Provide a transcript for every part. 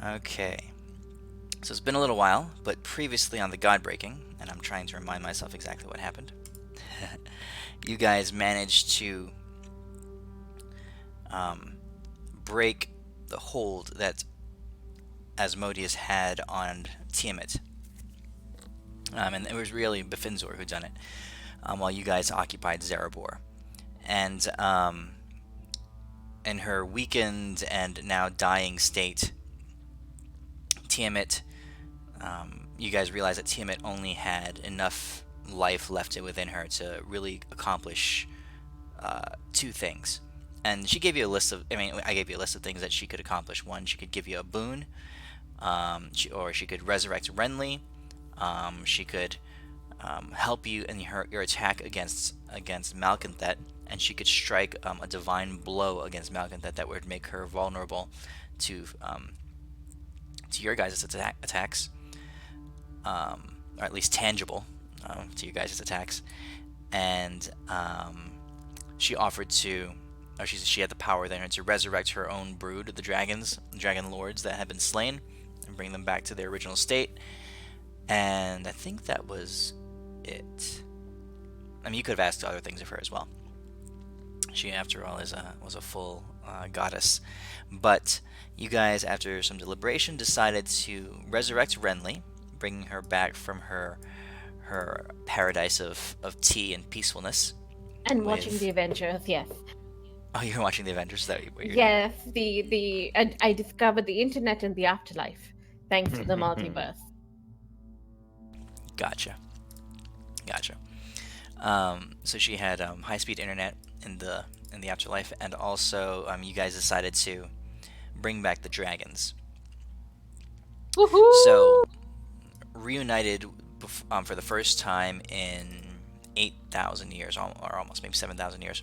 Okay. So it's been a little while, but previously on the GodBreaking, and I'm trying to remind myself exactly what happened. You guys managed to um, break the hold that Asmodeus had on Tiamat. And it was really Befinzor who done it, while you guys occupied Zarabor. And in her weakened and now dying state, Tiamat, you guys realized that Tiamat only had enough life left within her to really accomplish two things. And she gave you a list of, I gave you a list of things that she could accomplish. One, she could give you a boon, or she could resurrect Renly. She could help you in your attack against Malconthet, and she could strike a divine blow against Malconthet that would make her vulnerable to your guys' attacks, or at least tangible to your guys' attacks. And she offered to, or she had the power then to resurrect her own brood, the dragon lords that had been slain, and bring them back to their original state. And I think that was it. I mean, you could have asked other things of her as well. She, after all, was a full goddess. But you guys, after some deliberation, decided to resurrect Renly, bringing her back from her paradise of tea and peacefulness. And watching the Avengers, yes. Oh, you're watching the Avengers. Is that what you're doing? Yes, I discovered the internet in the afterlife thanks to the multiverse. Gotcha. Gotcha. So she had high-speed internet in the afterlife, and also you guys decided to bring back the dragons. So Woohoo! reunited for the first time in 8,000 years, or almost maybe 7,000 years,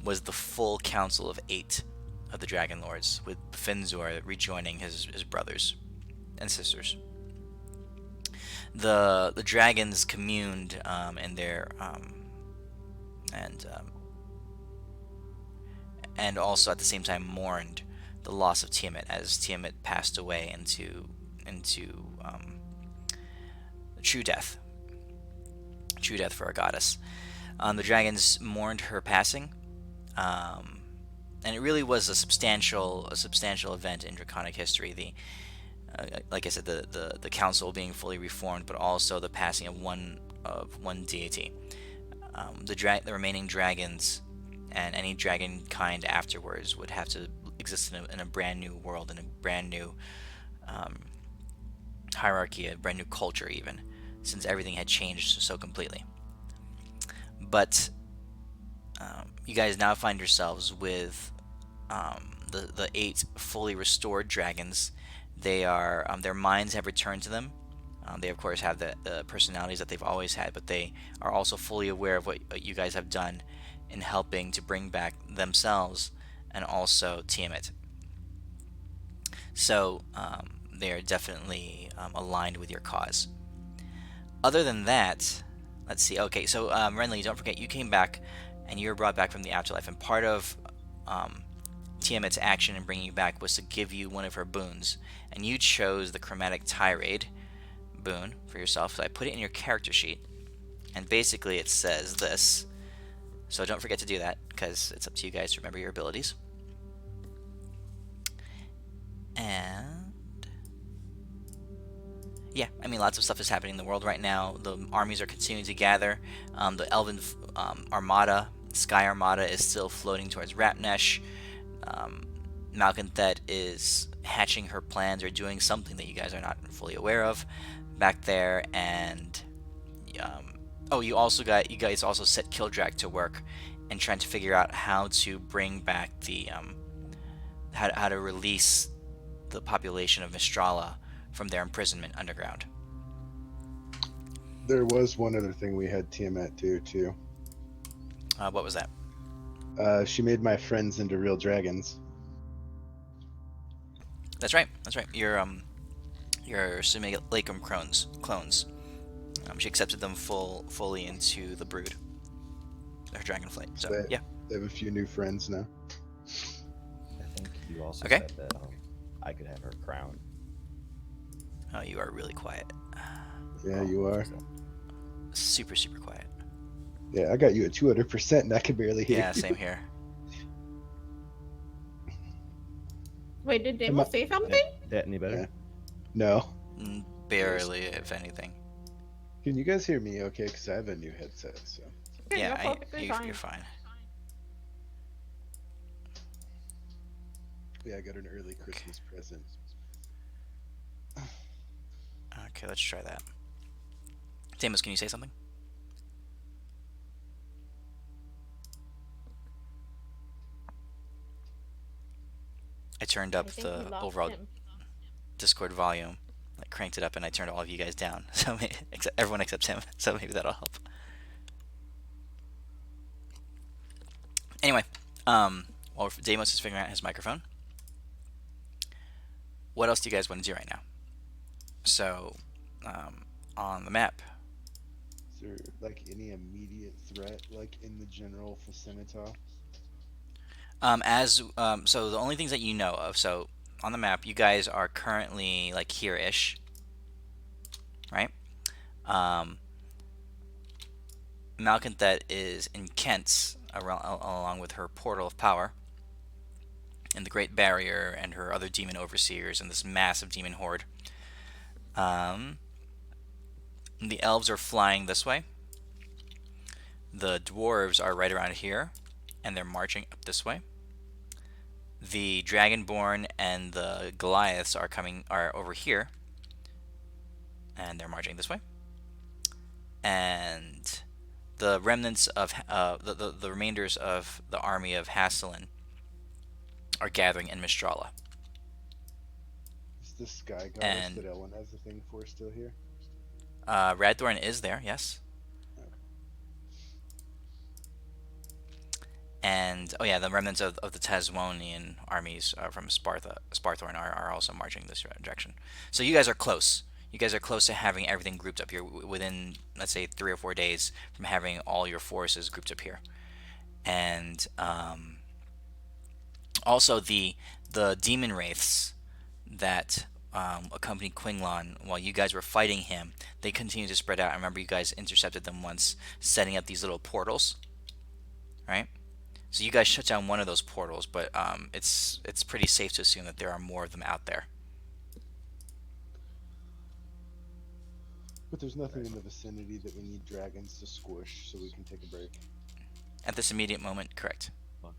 was the full council of 8 of the Dragon Lords, with Finzor rejoining his brothers and sisters. The dragons communed in their and and also at the same time mourned the loss of Tiamat as Tiamat passed away into true death, for a goddess. The dragons mourned her passing, and it really was a substantial event in Draconic history. Like I said, the council being fully reformed, but also the passing of one deity. The remaining dragons and any dragon kind afterwards would have to exist in a brand new world, in a brand new hierarchy, a brand new culture, even, since everything had changed so completely. But you guys now find yourselves with the 8 fully restored dragons. They are their minds have returned to them. They of course have the personalities that they've always had, but they are also fully aware of what you guys have done in helping to bring back themselves and also Tiamat. So they are definitely aligned with your cause. Other than that, let's see. Okay, so Renly, don't forget you came back and you were brought back from the afterlife, and part of Tiamat's action in bringing you back was to give you one of her boons, and you chose the Chromatic Tirade boon for yourself. So I put it in your character sheet, and basically it says this. So don't forget to do that, because it's up to you guys to remember your abilities. And yeah, I mean, lots of stuff is happening in the world right now. The armies are continuing to gather. The Elven Armada, Sky Armada, is still floating towards Rapnesh. Malconthet is hatching her plans or doing something that you guys are not fully aware of back there. And oh, you guys also set Kildrak to work and trying to figure out how to bring back the how to release the population of Mistrala from their imprisonment underground. There was one other thing we had Tiamat do too. What was that? She made my friends into real dragons. That's right. That's right. Your Simulacrum clones. She accepted them fully into the brood, her dragonflight. So yeah. They have a few new friends now. I think you also Okay. said that I could have her crown. Oh, you are really quiet. Yeah, you are. Super, super quiet. Yeah, I got you at 200%, and I can barely hear Yeah, you. same here. Wait, did Am Demo I- say something? That any better? Yeah. No. Barely, if anything. Can you guys hear me okay? Because I have a new headset, so. Yeah, Yeah, you're perfectly fine. you're fine. Yeah, I got an early Christmas present. Okay, let's try that. Damus, can you say something? I turned I up think we the lost overall him. Discord volume, like cranked it up, and I turned all of you guys down. So except everyone except him. So maybe that'll help. Anyway, while Deimos is figuring out his microphone, what else do you guys want to do right now? So, on the map, Is there like any immediate threat, like in the general vicinity? so the only things that you know of, so on the map, you guys are currently like here-ish, right? Malconthet is in Kent's, along with her portal of power, and the Great Barrier, and her other demon overseers, and this massive demon horde. The elves are flying this way. The dwarves are right around here, and they're marching up this way. The Dragonborn and the Goliaths are over here, and they're marching this way. And the remnants of the remainders of the army of Hasselin are gathering in Mistrala. Is the Sky Goddess And that Ellen has a thing for still here? Radthorn is there, yes. And oh yeah, the remnants of the Taswonian armies from Sparthorn are also marching this direction. So you guys are close. You guys are close to having everything grouped up here within, let's say, 3 or 4 days from having all your forces grouped up here. And also the demon wraiths that accompanied Quinglon while you guys were fighting him, they continue to spread out. I remember you guys intercepted them once, setting up these little portals, right? So you guys shut down one of those portals, but it's pretty safe to assume that there are more of them out there. But there's nothing in the vicinity that we need dragons to squish, so we can take a break. At this immediate moment, correct. Fuck.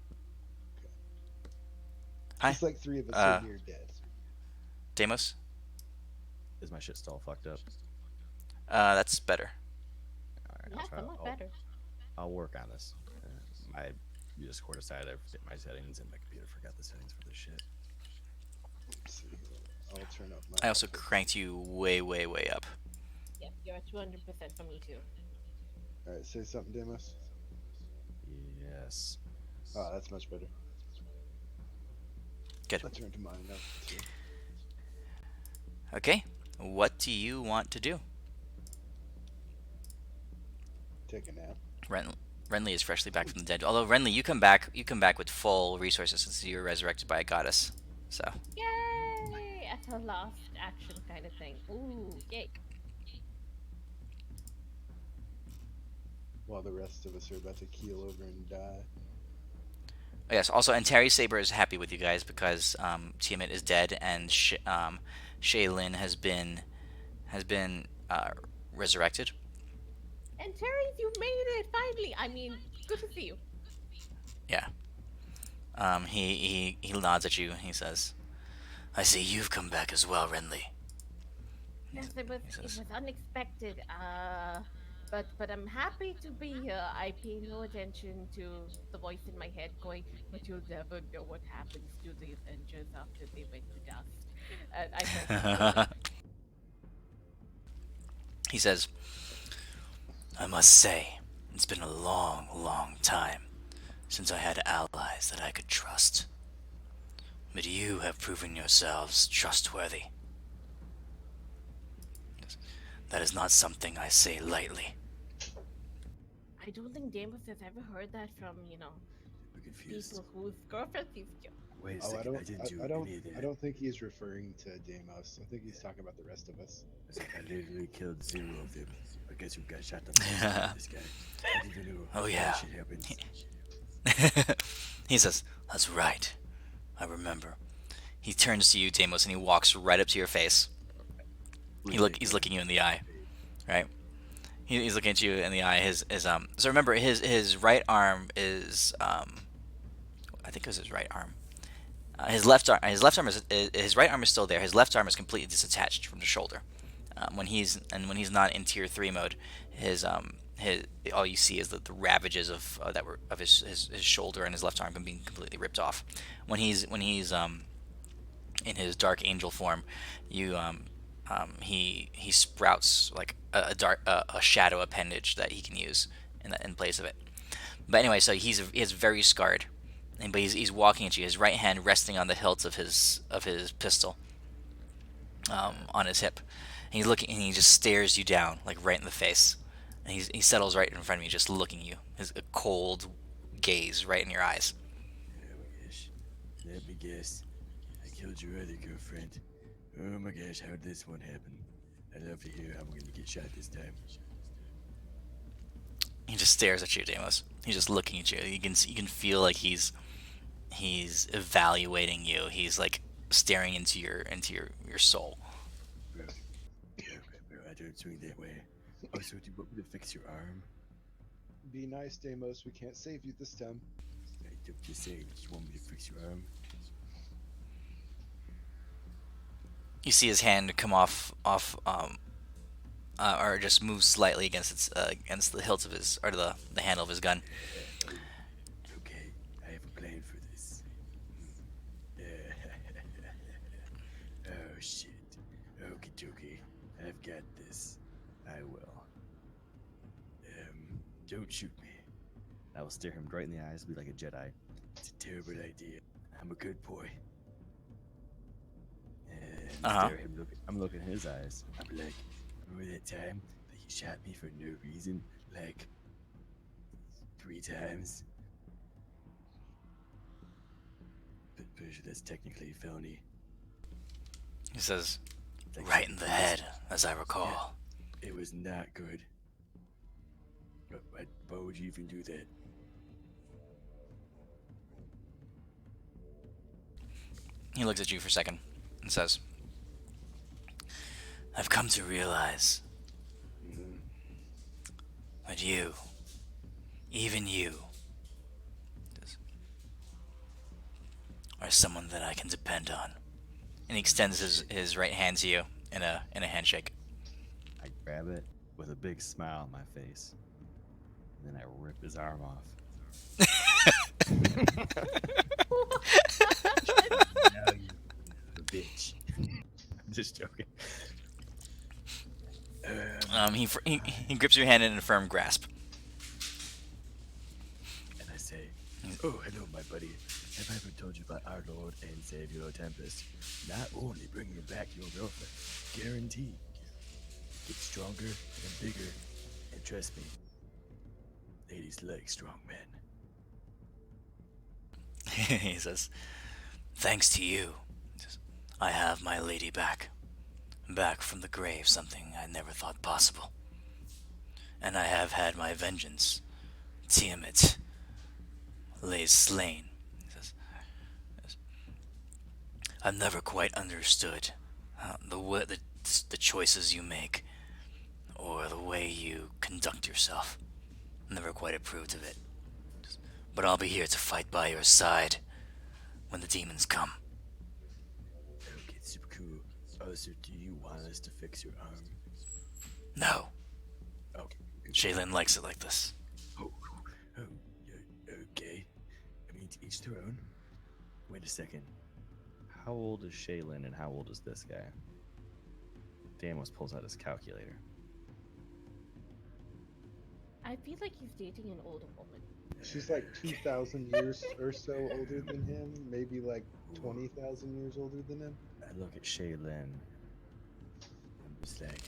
Hi. It's like 3 of us are near dead. Deimos? Is my shit still fucked up? That's better. Alright, Yeah, somewhat better. I'll work on this. My Discord decided I forget my settings, and my computer forgot the settings for this shit. Let's see. I'll turn up my. I also cranked you way, way, way up. Yep, you're at 200% for me too. Alright, say something, Deimos. Yes. Oh, that's much better. Good. I turned mine up too. Okay. What do you want to do? Take a nap. Renly is freshly back from the dead. Although Renly, you come back with full resources since you were resurrected by a goddess. So. Yay! As a last action kind of thing. Ooh, yay. While the rest of us are about to keel over and die. Oh, yes. Also, and Terry Saber is happy with you guys because Tiamat is dead and Shaylin has been resurrected. And Terry, you made it finally. I mean, good to see you. Yeah. He nods at you and he says, "I see you've come back as well, Renly." Yes, it was unexpected. But I'm happy to be here. I pay no attention to the voice in my head going, "But you'll never know what happens to the Avengers after they went to dust." And I said, He says, "I must say, it's been a long, long time since I had allies that I could trust. But you have proven yourselves trustworthy. That is not something I say lightly." I don't think Damos has ever heard that from, people whose girlfriends he's killed. Wait a Oh, second, I didn't do any of I that. don't think he's referring to Deimos. I think he's talking about the rest of us. It's like I literally killed 0 of them. But guess who got shot the most out of this guy? I didn't know Oh how yeah. that shit happens. He says, "That's right. I remember." He turns to you, Deimos, and he walks right up to your face. He's looking you in the eye, right? He's looking at you in the eye. So remember his right arm is I think it was his right arm. His left arm is his right arm is still there. His left arm is completely disattached from the shoulder. When he's not in tier 3 mode, his all you see is the ravages of his shoulder and his left arm being completely ripped off. When he's in his dark angel form, he sprouts like a shadow appendage that he can use in place of it. But anyway, so he's very scarred, but he's walking at you. His right hand resting on the hilt of his pistol, on his hip. And he's looking, and he just stares you down like right in the face. And he settles right in front of you, just looking at you. His a cold gaze right in your eyes. Oh my gosh. Let me guess. I killed your other girlfriend. Oh my gosh, how did this one happen? I'd love to hear how I'm gonna get shot this time. He just stares at you, Deimos. He's just looking at you. You can feel like he's evaluating you. He's like staring into your soul. Bro, I don't swing that way. Also, do you want me to fix your arm? Be nice, Deimos. We can't save you this time. I don't just say, do you want me to fix your arm? You see his hand come off, or just move slightly against the hilt of his, or the handle of his gun. Okay, I have a plan for this. Oh shit. Okie dokie. I've got this. I will. Don't shoot me. I will stare him right in the eyes, be like a Jedi. It's a terrible idea. I'm a good boy. And stare him. I'm looking in his eyes. I'm like, remember that time that you shot me for no reason? Like 3 times? But pretty sure that's technically a felony. He says, Like, "Right in the head, as I recall." it was not good. Why would you even do that? He looks at you for a second and says, "I've come to realize that you, even you, are someone that I can depend on." And he extends his right hand to you in a handshake. I grab it with a big smile on my face. And then I rip his arm off. Now you bitch. I'm just joking. He grips your hand in a firm grasp. And I say, "Oh, hello, my buddy. Have I ever told you about our Lord and Savior Tempest? Not only bringing back your girlfriend, guaranteed. Get stronger and bigger, and trust me, ladies like strong men." He says, "Thanks to you, I have my lady back. Back from the grave, something I never thought possible. And I have had my vengeance. Tiamat lays slain." He says, "I've never quite understood the choices you make, or the way you conduct yourself. Never quite approved of it. But I'll be here to fight by your side when the demons come." Okay, super cool. Also, do you want us to fix your arm? No, Okay. Shaylin likes it like this. Okay. I mean, to each their own. Wait a second. How old is Shaylin and how old is this guy? Damos pulls out his calculator. I feel like he's dating an older woman. She's like 2,000 years or so older than him, maybe like 20,000 years older than him. I look at Shaylin. I'm just like,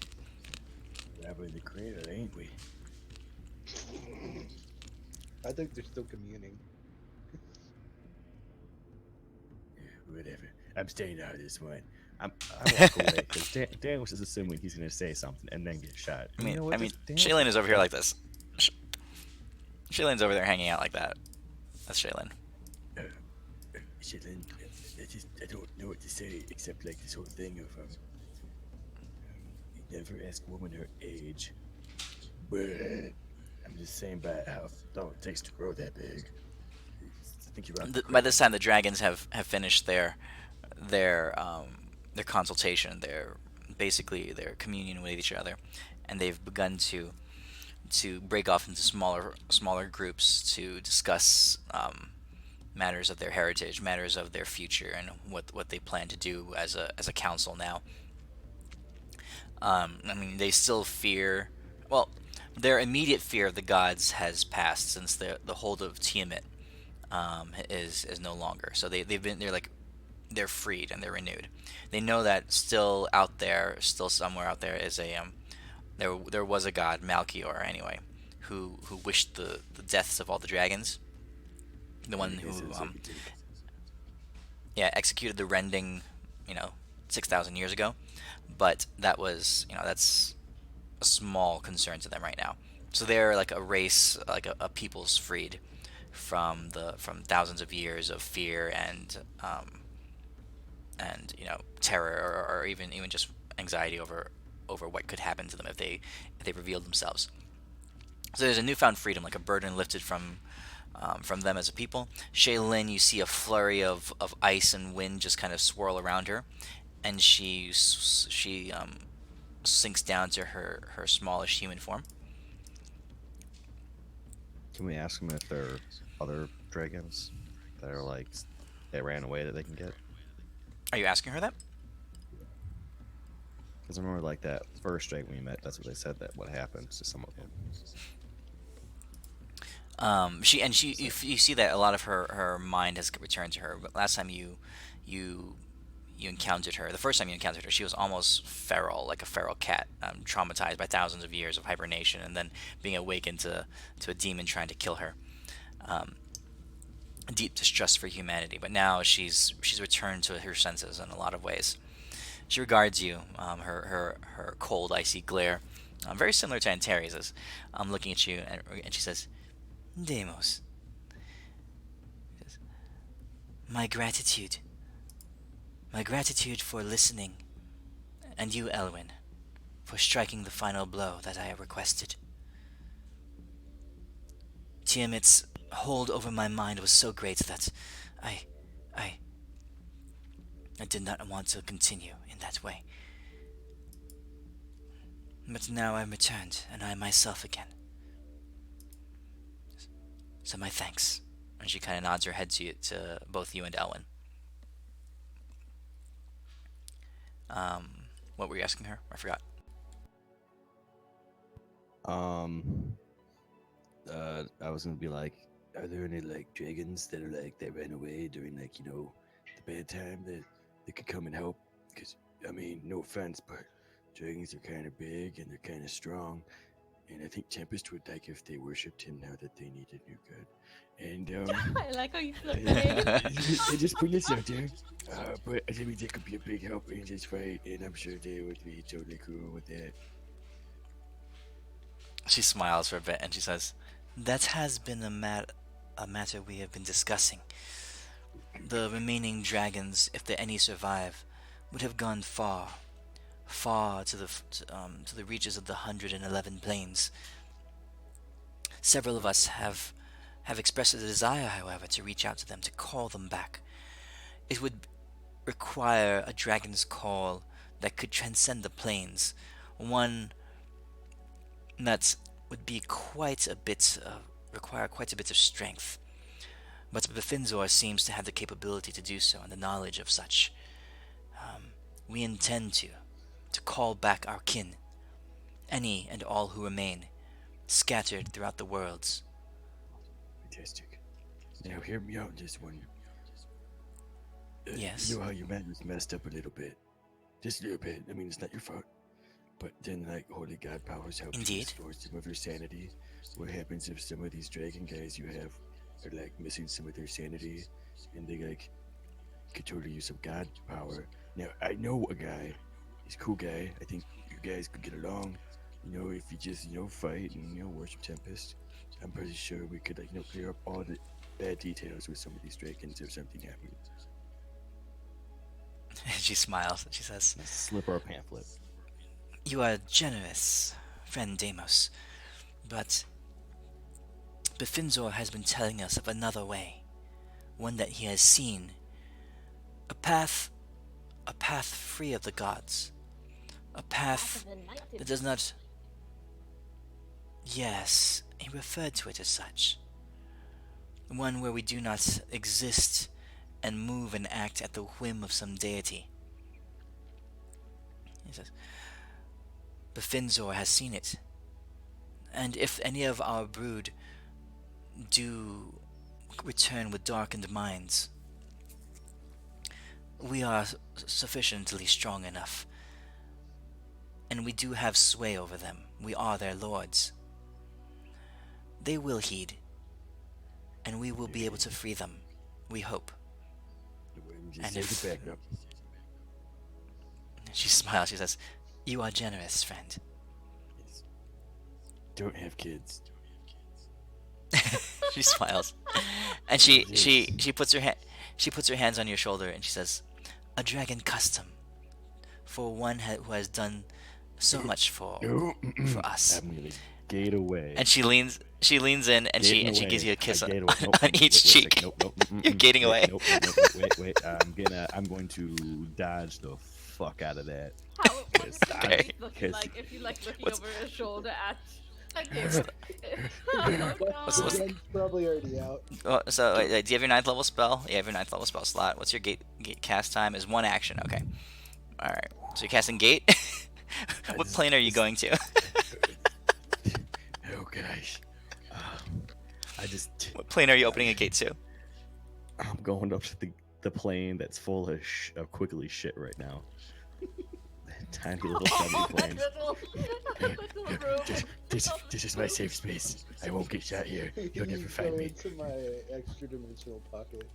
we're the cradle, ain't we? I think they're still communing. Whatever. I'm staying out of this one. I walk away because Dan was just assuming he's gonna say something and then get shot. I And you mean, know I what? mean, Just Dan. Shaylin is over here like this. Shaylin's over there hanging out like that. That's Shaylin. Uh, Shitlin, I don't know what to say except like this whole thing of you never ask a woman her age. But I'm just saying by how long it takes to grow that big. I think you're on the By crazy. this time, the dragons have finished their consultation, their basically their communion with each other, and they've begun to break off into smaller groups to discuss matters of their heritage, matters of their future, and what they plan to do as a council now. I mean, they still fear. Well, their immediate fear of the gods has passed since the hold of Tiamat is no longer. So they're freed and they're renewed. They know that still out there, still somewhere out there is a there was a god, Malchior anyway, who wished the deaths of all the dragons. The Yeah, one I guess who it was like a dude. yeah, executed the rending, you know, 6,000 years ago. But that was, that's a small concern to them right now. So they're like a race, like a people's freed from thousands of years of fear and terror, or even just anxiety over what could happen to them if they revealed themselves. So there's a newfound freedom, like a burden lifted from them as a people. Shaylin, you see a flurry of ice and wind just kind of swirl around her, and she sinks down to her smallish human form. Can we ask them if there are other dragons that are like that ran away that they can get? Are you asking her that? Because I remember like that first dragon we met. That's what they said that what happened to some of them. She you see that a lot of her mind has returned to her. But last time you you encountered her, the first time you encountered her, she was almost feral, like a feral cat, traumatized by thousands of years of hibernation, and then being awakened to a demon trying to kill her. Um, Deep distrust for humanity. But now she's returned to her senses in a lot of ways. She regards you, her cold, icy glare, very similar to Antares', looking at you, and she says, Deimos, my gratitude. My gratitude for listening, and you, Elwyn, for striking the final blow that I have requested. Tiamat's hold over my mind was so great that I, I, I did not want to continue in that way. But now I'm returned, and I am myself again. So my thanks. And she kind of nods her head to both you and Elwyn. What were you asking her? I forgot. Um, I was gonna be like, Are there any like dragons that are like that ran away during like the bad time that they could come and help? Because I mean, no offense, but dragons are kind of big and they're kind of strong, and I think Tempest would like if they worshipped him now that they need a new god. And I like how you flip the name. I just put this out there. But I think they could be a big help in this fight, and I'm sure they would be totally cool with that. She smiles for a bit and she says, That has been a matter we have been discussing. The remaining dragons, if any survive, would have gone far, far to the reaches of the 111 planes. Several of us have expressed a desire, however, to reach out to them, to call them back. It would require a dragon's call that could transcend the planes, one that would be require quite a bit of strength. But Befinzor seems to have the capability to do so and the knowledge of such. We intend to call back our kin, any and all who remain, scattered throughout the worlds. Fantastic. Now hear me out on this one. Yes. You know how your man was messed up a little bit. Just a little bit. I mean, it's not your fault. But then, like, holy god powers help you Indeed. restore some of your sanity. What happens if some of these dragon guys you have are, like, missing some of their sanity? And they, like, could totally use some god power. Now I know a guy. He's a cool guy. I think you guys could get along. You know, if you just fight and worship Tempest, I'm pretty sure we could like clear up all the bad details with some of these dragons if something happened. She smiles. She says, Slip her a pamphlet. "You are generous, friend Deimos, but Befinzor has been telling us of another way, one that he has seen, a path free of the gods, a path that does not. Yes, he referred to it as such. One where we do not exist and move and act at the whim of some deity." He says, "Befinzor has seen it, and if any of our brood do return with darkened minds, we are sufficiently strong enough, and we do have sway over them. We are their lords. They will heed, and we will be able to free them, we hope." Just And take it back up. She smiles. She says, "You are generous, friend." Yes. Don't have kids. She smiles, and she puts her hands on your shoulder, and she says, "A dragon custom for one who has done so much for No, us." I'm gonna gate away. And she leans in, and she Gating gives you a away. kiss I on, gate away. Nope, on wait, each wait a cheek. second. Nope, You're gating away. Nope, wait. I'm going to dodge the fuck out of that. How Yes, what's okay. okay. looking like if you like looking What's- over his shoulder at okay. What's- what's- Gun's probably already out. So, do you have your 9th level spell? You have your 9th level spell slot. What's your gate cast time? Is 1 action. Okay. All right. So you're casting gate. What just- plane are you going to? Oh gosh. I just. What plane are you opening a gate to? I'm going up to the plane that's full of quickly shit right now. Tiny little chubby plane. This is my safe space. I won't get shot here. You'll You never find go me. into my extra dimensional pocket.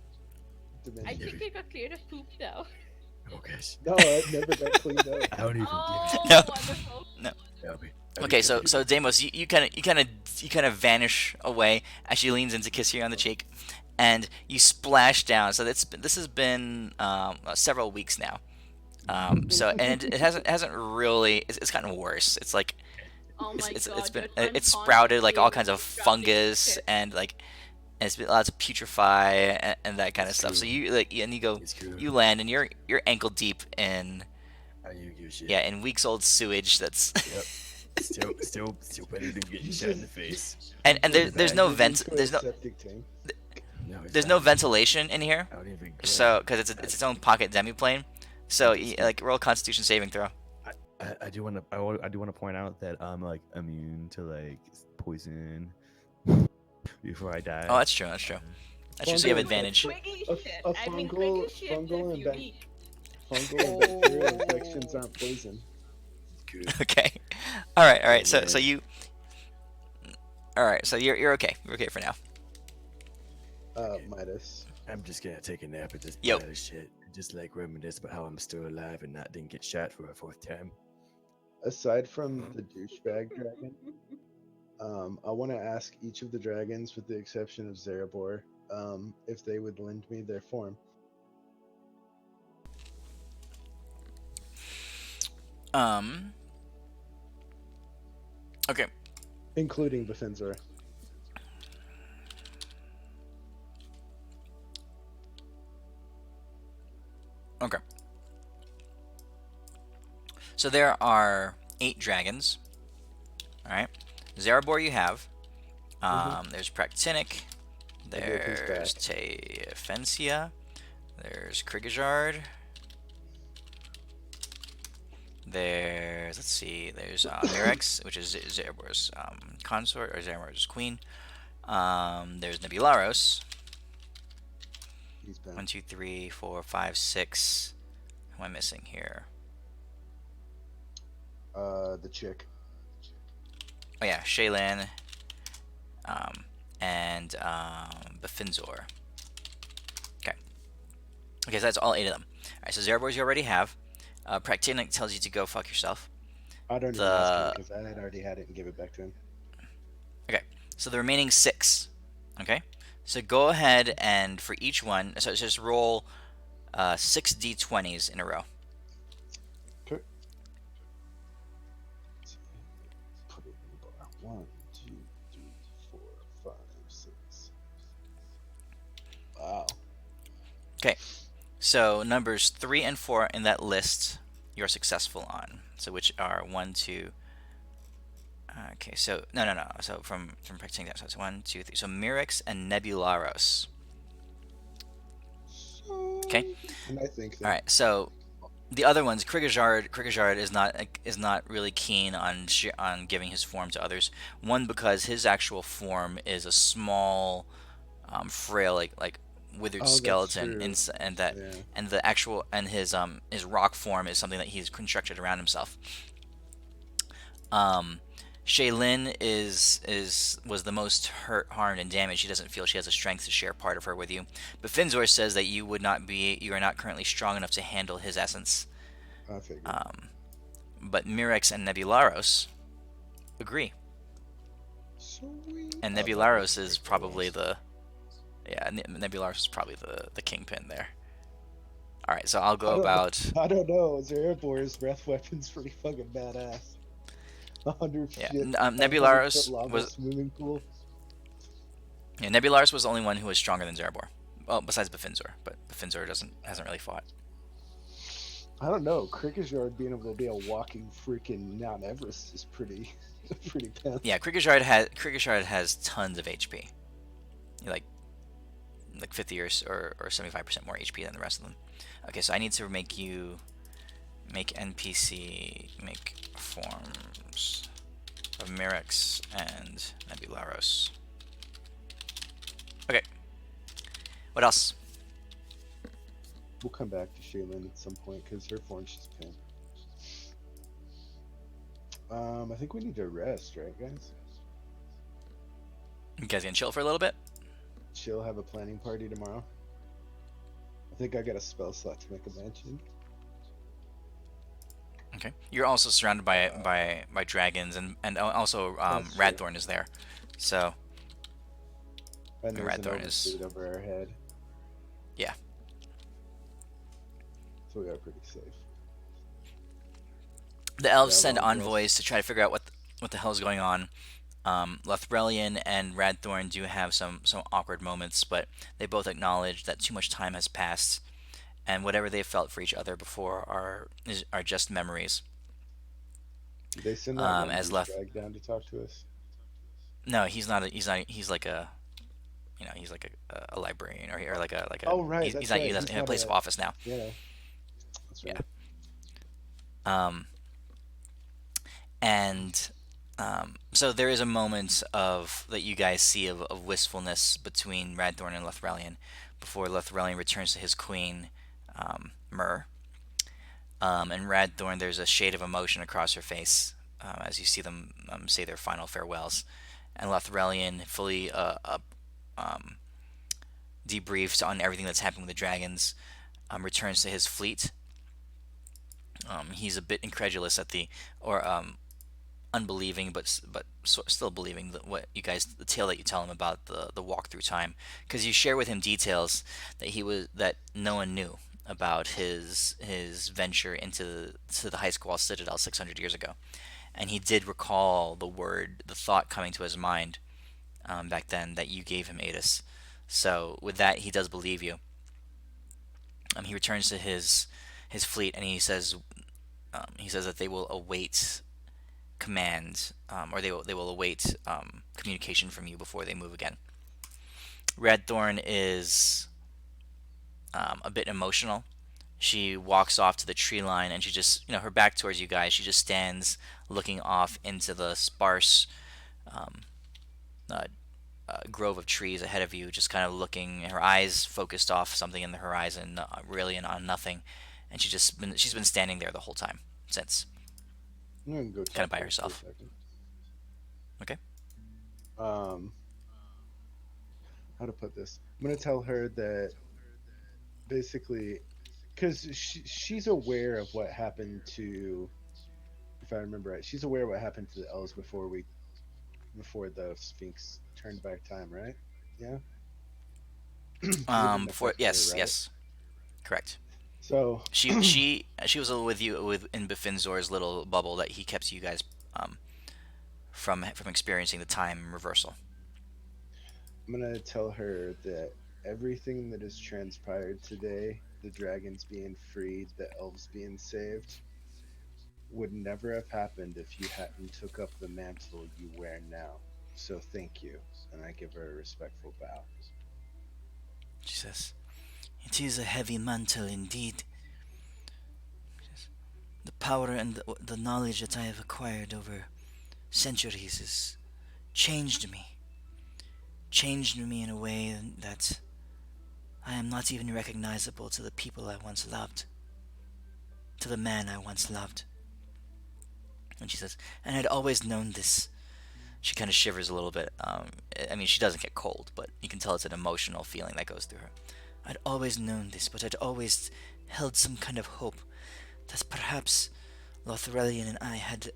I Dimension. think you got cleared of poop now. Oh gosh. No, I've never got cleaned up. I don't even Oh, give No. wonderful. a I'll be Okay, so happy. Deimos, you kind of vanish away as she leans in to kiss you on the cheek, and you splash down. So this has been several weeks now. So and it hasn't really. It's gotten worse. It's like Oh my it's god. been you're it's sprouted like all kinds of sprouting fungus shit. and like. And it's been lots of putrefy and that kind of It's stuff. So true. you like and you go, It's true. you land and you're ankle deep in I don't give a shit. in weeks old sewage that's Yep. Still better than getting shot in the face. and there's no vent Into a there's no septic tank. No, it's there's no fine. ventilation in here. I don't even. Care. So because it's its own pocket demiplane. So like roll a Constitution saving throw. I do want to point out that I'm like immune to like poison before I die. Oh, that's true. That's true. That's true. So you have Fungal- advantage. Quickly A- shit. a I mean, fungal- quickly shit fungal if and you bac- leak. Fungal and bacterial infections aren't poison. Good. Okay. All right. So man. you. All right. So you're okay. You're okay for now. Midas. I'm just gonna take a nap at this Yo. pile of shit. Just like reminisce about how I'm still alive and not didn't get shot for a 4th time. Aside from the douchebag dragon, I want to ask each of the dragons, with the exception of Zarabor, if they would lend me their form. Okay. Including Befenzor. Okay. So there are 8 dragons. All right. Zarabor you have. There's Praktinic. I hope he's There's back. Tefencia. There's Krigajard. There's there's Mirex, which is Zarabor's consort or Zarabor's queen. There's Nebularos. He's back. 1, 2, 3, 4, 5, 6. Who am I missing here? The chick. Oh yeah, Shaylan. And Befinzor. Okay. Okay, so that's all 8 of them. All right, so Zerbor's you already have. Practinic tells you to go fuck yourself. I don't even ask him The because I had already had it and give it back to him. Okay, so the remaining 6. Okay, so go ahead and for each one, so just roll 6 d20s in a row. Okay. Put it in the bar. 1, 2, 3, 4, 5, 6. Wow. Okay, so numbers 3 and 4 in that list you're successful on. So which are 1, 2. Okay, so no. So from practicing that, so it's 1, 2, 3. So Mirix and Nebularos. Okay, So, and I think all that. right. So the other ones, Krigajard is not really keen on on giving his form to others. One because his actual form is a small, frail, like withered Oh, that's skeleton, true. and that Yeah. and the actual and his rock form is something that he's constructed around himself. Um, Shaylin was the most hurt, harmed, and damaged. She doesn't feel she has the strength to share part of her with you. But Finzor says that you are not currently strong enough to handle his essence. I figured. Um, but Mirex and Nebularos agree, Sweet. and I love those Nebularos is big probably boys. the yeah Nebularos is probably the kingpin there. All right, so I'll go I don't. about I don't know. Zerabor's breath weapon's pretty fucking badass. 100 yeah. shit. 100-foot Nebularos lava was swimming pool. yeah, Nebularos was the only one who was stronger than Zerebor. Well, besides Befinzor, but Befinzor doesn't hasn't really fought. I don't know. Cricketjard being able to be a walking freaking Mount Everest is pretty, pretty tense. Yeah, Krigashard has tons of HP, like 50 or 75% more HP than the rest of them. Okay, so I need to make NPC make forms of Mirex and Nebularos. Okay, what else? We'll come back to Shaylin at some point because her form's just pimp. I think we need to rest, right, guys? You guys gonna chill for a little bit? She'll have a planning party tomorrow. I think I got a spell slot to make a mention. Okay. You're also surrounded by dragons and also That's true. Radthorn is there, so And there's an Radthorn is overseat over our head, yeah. so we are pretty safe. The elves Yeah, send long rest. envoys to try to figure out what the hell is going on. Lothrelian and Radthorn do have some awkward moments, but they both acknowledge that too much time has passed, and whatever they felt for each other before are just memories. Did they send that one As Leth, douchebag down to talk to us? no, he's not. He's like a he's like a librarian or like a Oh, right, he's that's not right. he's He's in a not place of a. office now. Yeah, that's Yeah. right. Um, and so there is a moment of that you guys see of wistfulness between Radthorn and Lothrelian before Lothrelian returns to his queen, Myr. And Radthorn, there's a shade of emotion across her face as you see them say their final farewells. And Lothrelian fully um, debriefed on everything that's happened with the dragons, returns to his fleet. He's a bit incredulous at or unbelieving, but still believing what you guys, the tale that you tell him about the walk through time, because you share with him details that no one knew about his venture into the High Squall Citadel 600 years ago, and he did recall the thought coming to his mind back then that you gave him, Adis. So with that, he does believe you. He returns to his fleet, and he says that they will await command, or they will await communication from you before they move again. Radthorn is a bit emotional. She walks off to the tree line, and she just, her back towards you guys. She just stands looking off into the sparse um, uh, grove of trees ahead of you, just kind of looking. Her eyes focused off something in the horizon, really, and on nothing. And she's been standing there the whole time since, I'm gonna go kind of talk by to her for a herself. second. Okay. Um, how to put this? I'm gonna tell her that basically, because she's aware of what happened to, if I remember right, she's aware of what happened to the elves before the Sphinx turned back time, right? Yeah, because it didn't Before, affect her, yes, right? yes, correct. So, She was with you with in Befinzor's little bubble that he kept you guys um from experiencing the time reversal. I'm gonna tell her that everything that has transpired today, the dragons being freed, the elves being saved, would never have happened if you hadn't took up the mantle you wear now. So thank you. And I give her a respectful bow. She says, "It is a heavy mantle indeed. The power and the knowledge that I have acquired over centuries has changed me. Changed me in a way that I am not even recognizable to the people I once loved, to the man I once loved." And she says, "And I'd always known this." She kind of shivers a little bit. I mean, she doesn't get cold, but you can tell it's an emotional feeling that goes through her. "I'd always known this, but I'd always held some kind of hope that perhaps Lothrelian and I had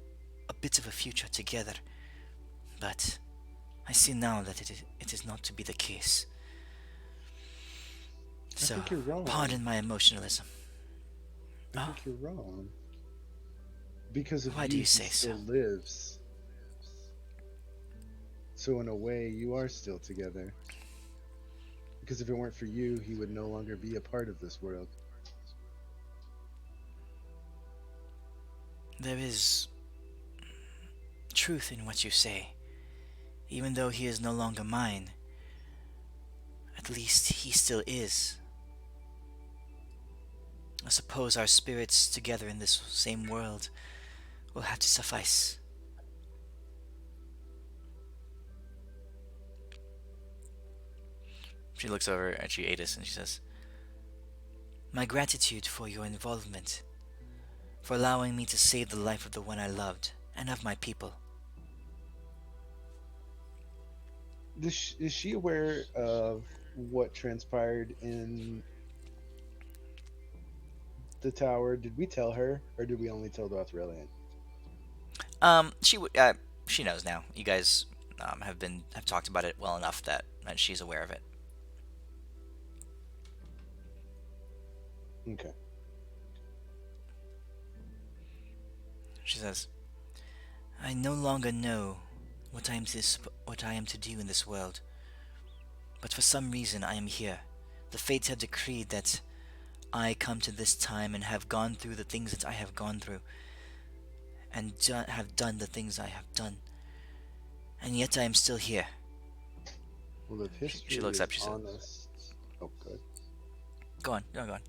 a bit of a future together. But I see now that it is not to be the case. I So, think you're wrong. pardon my emotionalism." I Oh, think you're wrong. Because of why do you, you he say so? still lives. So, in a way, you are still together. Because if it weren't for you, he would no longer be a part of this world. There is truth in what you say. Even though he is no longer mine, at least he still is. I suppose our spirits together in this same world will have to suffice. She looks over at Adis and she says, "My gratitude for your involvement, for allowing me to save the life of the one I loved and of my people." Is she aware of what transpired in the tower? Did we tell her, or did we only tell Dothrelian? She knows now. You guys have talked about it well enough that she's aware of it. Okay. She says, "I no longer know what I am to do in this world, but for some reason I am here. The fates have decreed that I come to this time and have gone through the things that I have gone through, and have done the things I have done, and yet I am still here." Well, if She history looks up. is She says, honest, oh, good. "Go on, go on, go on."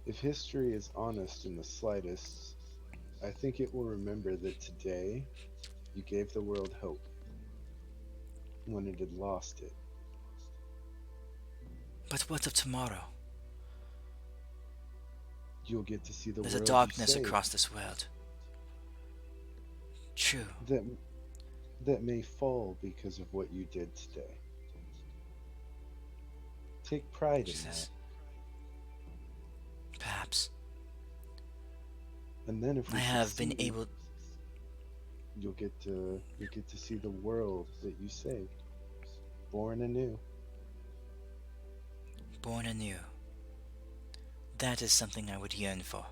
If history is honest in the slightest, I think it will remember that today you gave the world hope when it had lost it. But what of tomorrow? You'll get to see the There's a world you darkness saved across this world. True. that that may fall because of what you did today. Take pride She in that. says, "Perhaps And then if I we have been succeed, able." you'll get to see the world that you saved, born anew. Born anew. That is something I would yearn for.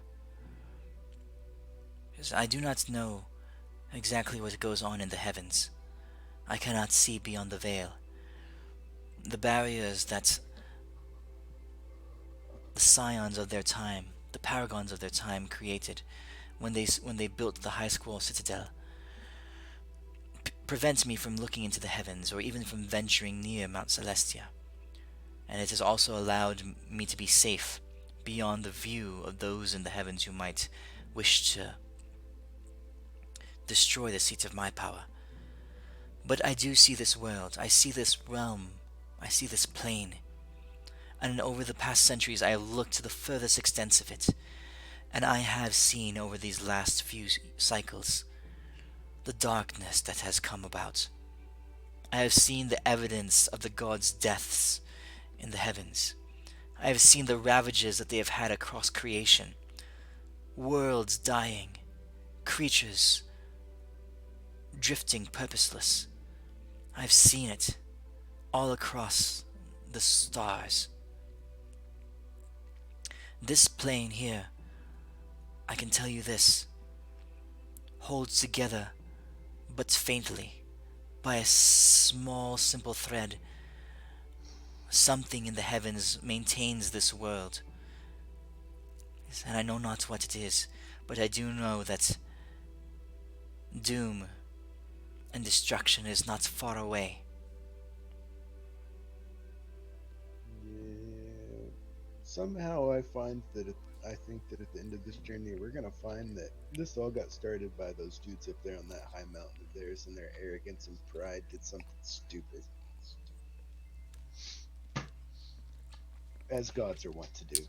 Because I do not know exactly what goes on in the heavens. I cannot see beyond the veil. The barriers that the scions of their time, the paragons of their time created when they built the High Squall Citadel, prevents me from looking into the heavens or even from venturing near Mount Celestia. And it has also allowed me to be safe beyond the view of those in the heavens who might wish to destroy the seats of my power. But I do see this world, I see this realm, I see this plane, and over the past centuries I have looked to the furthest extents of it, and I have seen over these last few cycles the darkness that has come about. I have seen the evidence of the gods' deaths in the heavens, I have seen the ravages that they have had across creation. Worlds dying, creatures drifting purposeless. I've seen it all across the stars. This plane here, I can tell you this, holds together but faintly by a small simple thread. Something in the heavens maintains this world, and I know not what it is, but I do know that doom and destruction is not far away. Yeah. Somehow I think that at the end of this journey, we're gonna find that this all got started by those dudes up there on that high mountain of theirs, and their arrogance and pride did something stupid, as gods are wont to do.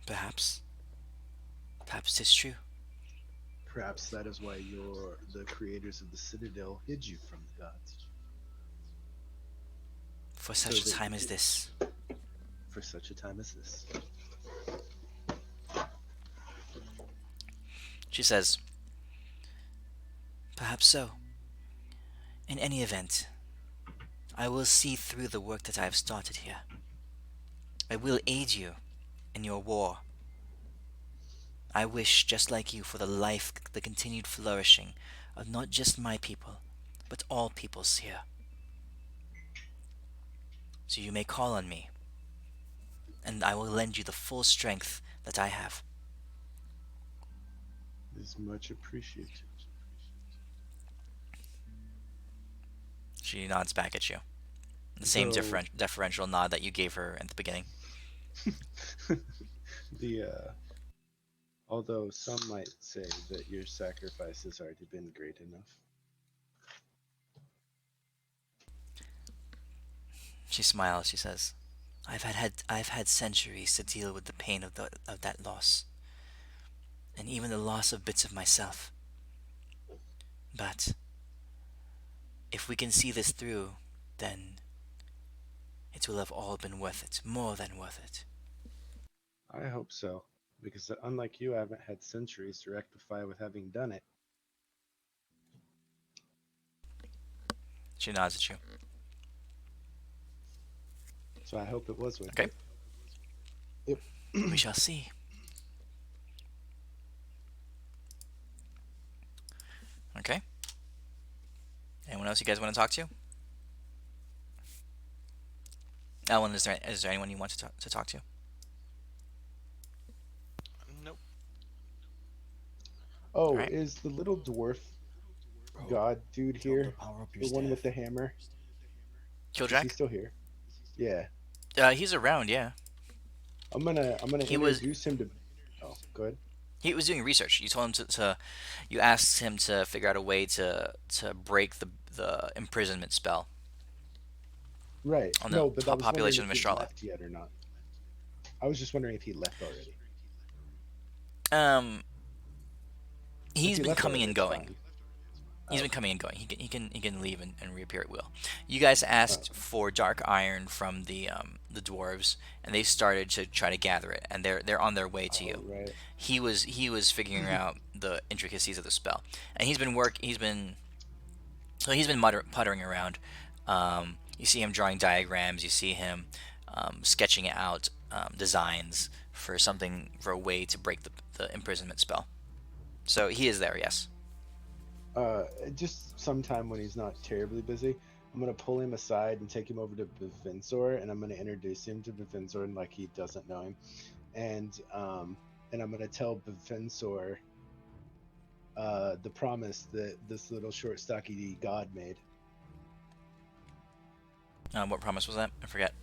Perhaps. Perhaps 'tis true. Perhaps that is why the creators of the Citadel hid you from the gods, For so such a that time you as could, this. for such a time as this. She says, perhaps so. In any event, I will see through the work that I have started here. I will aid you in your war. I wish, just like you, for the continued flourishing of not just my people, but all peoples here. So you may call on me, and I will lend you the full strength that I have. It is much appreciated. She nods back at you. The same Though deferential nod that you gave her at the beginning. the although some might say that your sacrifice has already been great enough. She smiles. She says, I've had centuries to deal with the pain of that loss, and even the loss of bits of myself. But if we can see this through, then it will have all been worth it, more than worth it. I hope so, because unlike you, I haven't had centuries to rectify with having done it. She nods at you. So I hope it was worth Okay. it. Yep. We shall see. Okay. Anyone else you guys want to talk to? Ellen, is there anyone you want to talk to? Nope. All Oh, right. is the little dwarf Bro, god dude tell him to here? power up your The one with staff. the hammer? Is he Killjack? still here? Yeah. He's around. Yeah. I'm gonna He was introduce him to. Oh, good. he was doing research. You told him you asked him to figure out a way to break the imprisonment spell Right. on the No, but I was wondering population if of he'd Mistrala. left yet or not. I was just wondering if he left already. Um, If he's he been left coming already, and it's going. fine. He's Oh, been coming and going. He can leave and reappear at will. You guys oh, asked for dark iron from the dwarves, and they started to try to gather it, and they're on their way to oh, you. right. He was figuring out the intricacies of the spell, and he's been puttering around. You see him drawing diagrams. You see him sketching out designs for a way to break the imprisonment spell. So he is there, yes. Just sometime when he's not terribly busy, I'm gonna pull him aside and take him over to Bavensor, and I'm gonna introduce him to Bavensor like he doesn't know him, and I'm gonna tell Bavensor the promise that this little short stocky god made. What promise was that? I forget.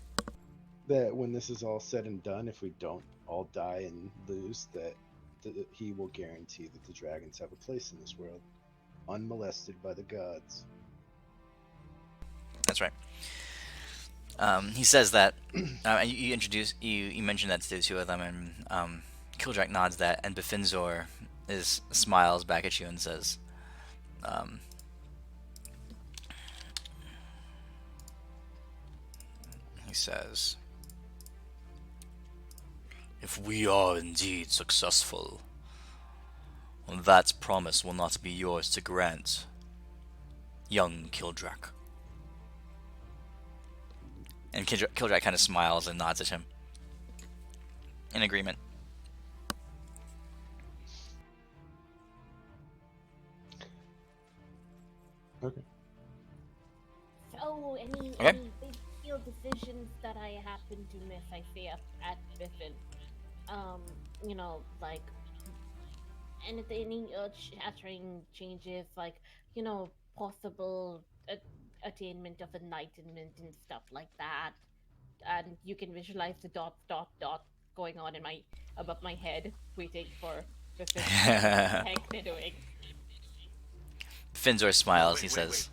That when this is all said and done, if we don't all die and lose, that he will guarantee that the dragons have a place in this world, unmolested by the gods. That's right. He says that. You mentioned that to the two of them, and Killjack nods that, and Befinzor smiles back at you and says, um, he says, If we are indeed successful, that promise will not be yours to grant, young Kildrak. And Kildrak kind of smiles and nods at him. In agreement. Okay. So, Okay. any big deal decisions that I happen to miss, I say up at Biffin. Like any shattering changes, like possible attainment of enlightenment and stuff like that. And you can visualize the dot going on in my above my head, waiting for Biffin to tell me what the heck they're doing. Finzor smiles. He says,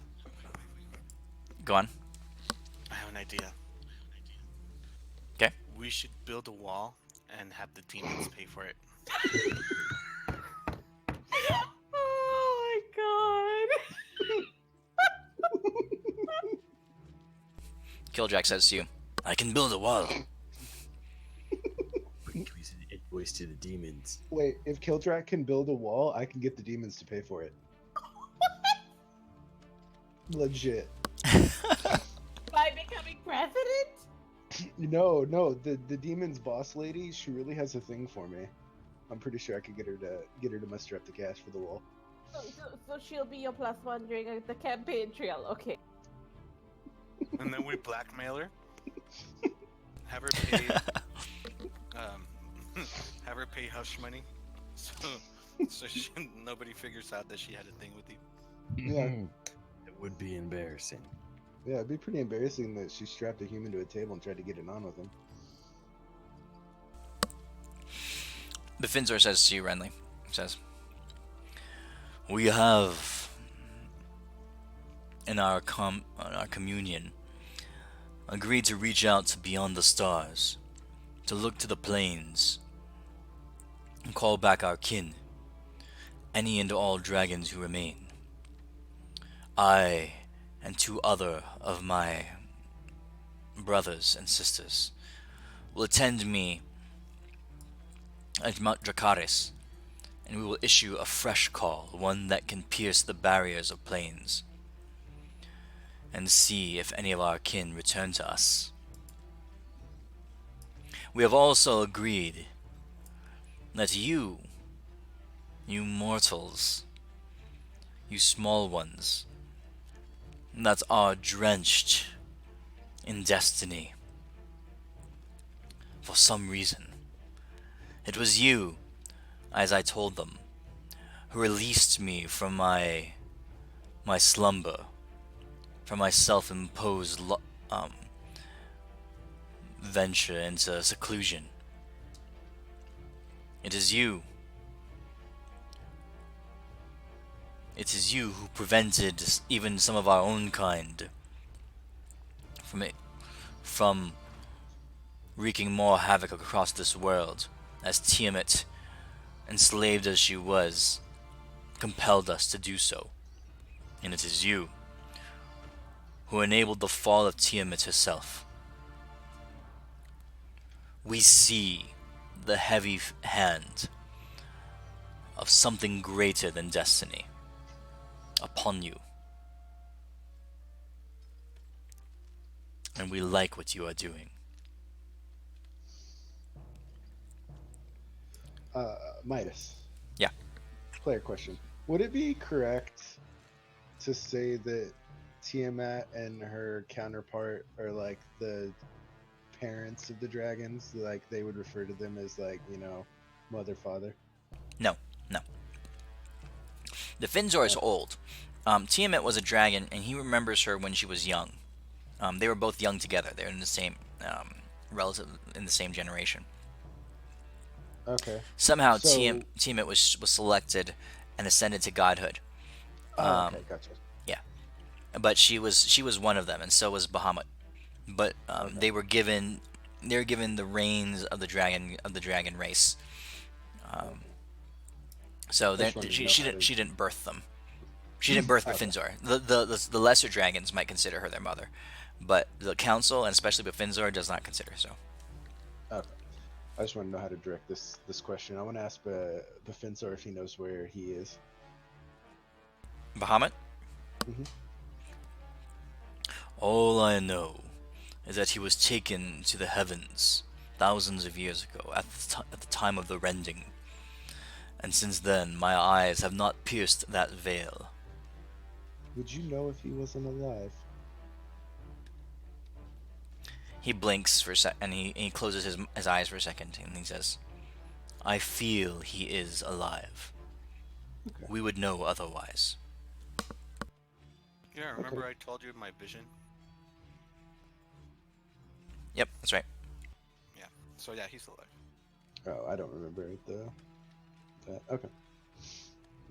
"Go on." I have an idea. Okay. We should build a wall and have the demons pay for it. Oh my Kildrak says to you, "I can build a wall." Increase the invoice to the demons. Wait, if Kildrak can build a wall, I can get the demons to pay for it. Legit. By becoming president? No, the demon's boss lady, she really has a thing for me. I'm pretty sure I could get her to muster up the cash for the wall. So she'll be your +1 during the campaign trail. Okay. And then we blackmail her. Have her pay. Have her pay hush money, so nobody figures out that she had a thing with you. Yeah. It would be embarrassing. Yeah, it'd be pretty embarrassing that she strapped a human to a table and tried to get it on with him. The Finzor says to you, Renly, says, "We have in our communion agreed to reach out to beyond the stars, to look to the plains, and call back our kin, any and all dragons who remain. I and 2 other of my brothers and sisters will attend me at Mount Dracaris, and we will issue a fresh call, one that can pierce the barriers of plains, and see if any of our kin return to us. We have also agreed that you mortals, you small ones, that are drenched in destiny, for some reason, it was you, as I told them, who released me from my slumber, from my self-imposed venture into seclusion. It is you. It is you who prevented even some of our own kind from wreaking more havoc across this world, as Tiamat, enslaved as she was, compelled us to do so. And it is you who enabled the fall of Tiamat herself. We see the heavy hand of something greater than destiny upon you. And we like what you are doing." Midas. Yeah. Player question. Would it be correct to say that Tiamat and her counterpart are like the parents of the dragons? Like they would refer to them as like, mother, father? No. The Finzor is old. Tiamat was a dragon, and he remembers her when she was young. They were both young together. They're in the same in the same generation. Okay. Somehow, So- Tiamat was selected and ascended to godhood. Okay, gotcha. Yeah, but she was one of them, and so was Bahamut. But they were given the reins of the dragon race. So Just wanted to know she how didn't to- she didn't birth them. She didn't birth Okay. Bafinzor. The lesser dragons might consider her their mother, but the council, and especially Bafinzor, does not consider so. Okay. I just want to know how to direct this question. I want to ask the Fensor if he knows where he is. Bahamut? Hmm. All I know is that he was taken to the heavens thousands of years ago at the time of the rending, and since then my eyes have not pierced that veil. Would you know if he wasn't alive? He blinks for a sec, and he closes his eyes for a second, and he says, I feel he is alive. Okay. We would know otherwise. Yeah, Okay. remember I told you my vision? Yep, that's right. Yeah. So yeah, he's alive. Oh, I don't remember it though. Okay.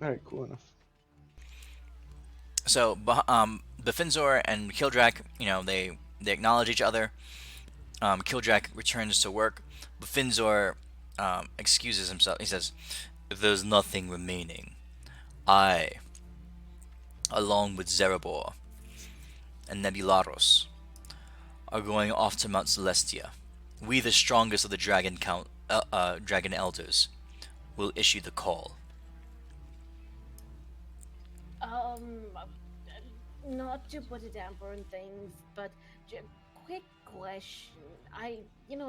All right. Cool enough. So, Befinzor and Kildrak, they acknowledge each other. Kildrak returns to work. Befinzor excuses himself. He says, if there's nothing remaining, I, along with Zerebor and Nebularos, are going off to Mount Celestia. We, the strongest of the dragon elders, will issue the call. Um, uh, Not to put a damper on things, but quick question.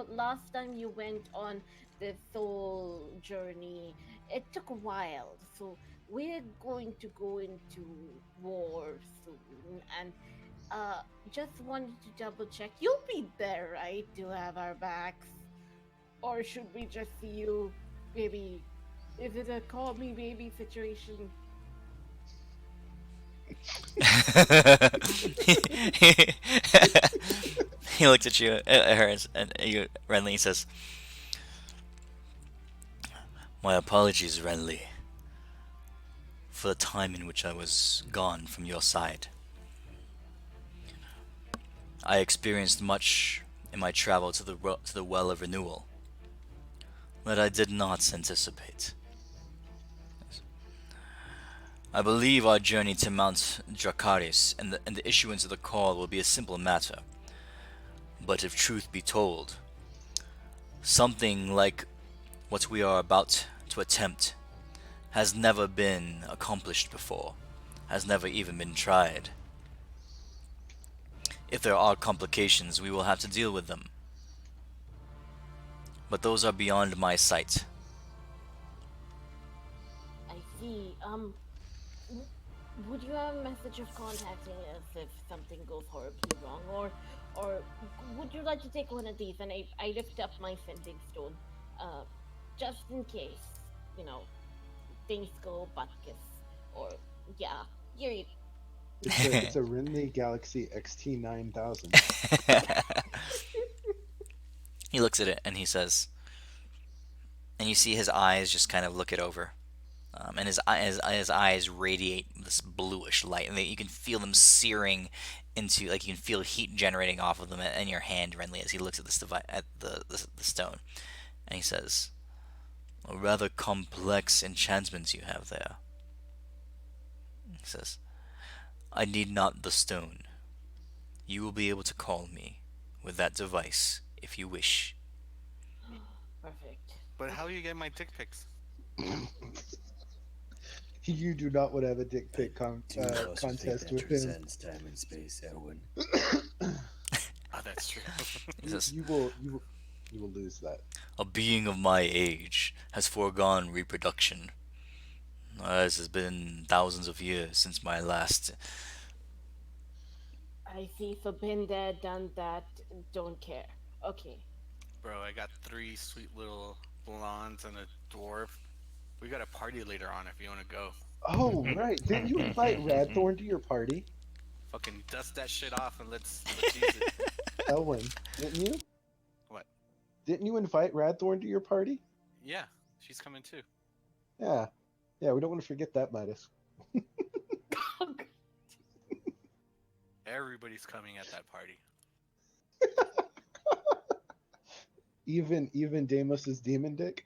Last time you went on the soul journey, it took a while. So we're going to go into war soon, and just wanted to double check. You'll be there, right, to have our backs, or should we just see you? Maybe is it a call me baby situation? He looks at you, her, and you, Renly, he says, my apologies, Renly, for the time in which I was gone from your side. I experienced much in my travel to the Well of Renewal that I did not anticipate. I believe our journey to Mount Dracaris and the issuance of the call will be a simple matter. But if truth be told, something like what we are about to attempt has never been accomplished before, has never even been tried. If there are complications, we will have to deal with them. But those are beyond my sight. I see. W- would you have a message of contacting us if something goes horribly wrong, or would you like to take one of these? And I lift up my sending stone, uh, just in case, you know, things go butkus, or yeah, here you. It's a Renly Galaxy XT 9000. He looks at it and he says, and you see his eyes just kind of look it over. And his eyes radiate this bluish light, and you can feel them searing into, like you can feel heat generating off of them in your hand, Renly, as he looks at this at the stone, and he says, "A rather complex enchantment you have there." He says, "I need not the stone. You will be able to call me with that device if you wish." Perfect. But how Okay. you get my dick pics? You do not want to have a dick I pic do also think contest that with him. transcends time and space, Erwin. Oh, that's true. He says, You will lose that. "A being of my age has foregone reproduction. As has been thousands of years since my last." I see. So been there, done that. Don't care. Okay. Bro, I got three sweet little blondes and a dwarf. We got a party later on if you want to go. Oh right, didn't you invite Radthorn to your party, Fucking dust that shit off and let's use it. Elwin? Didn't you? What? Didn't you invite Radthorn to your party? Yeah, she's coming too. Yeah, yeah. We don't want to forget that, Midas. Everybody's coming at that party. Even Deimos's demon dick.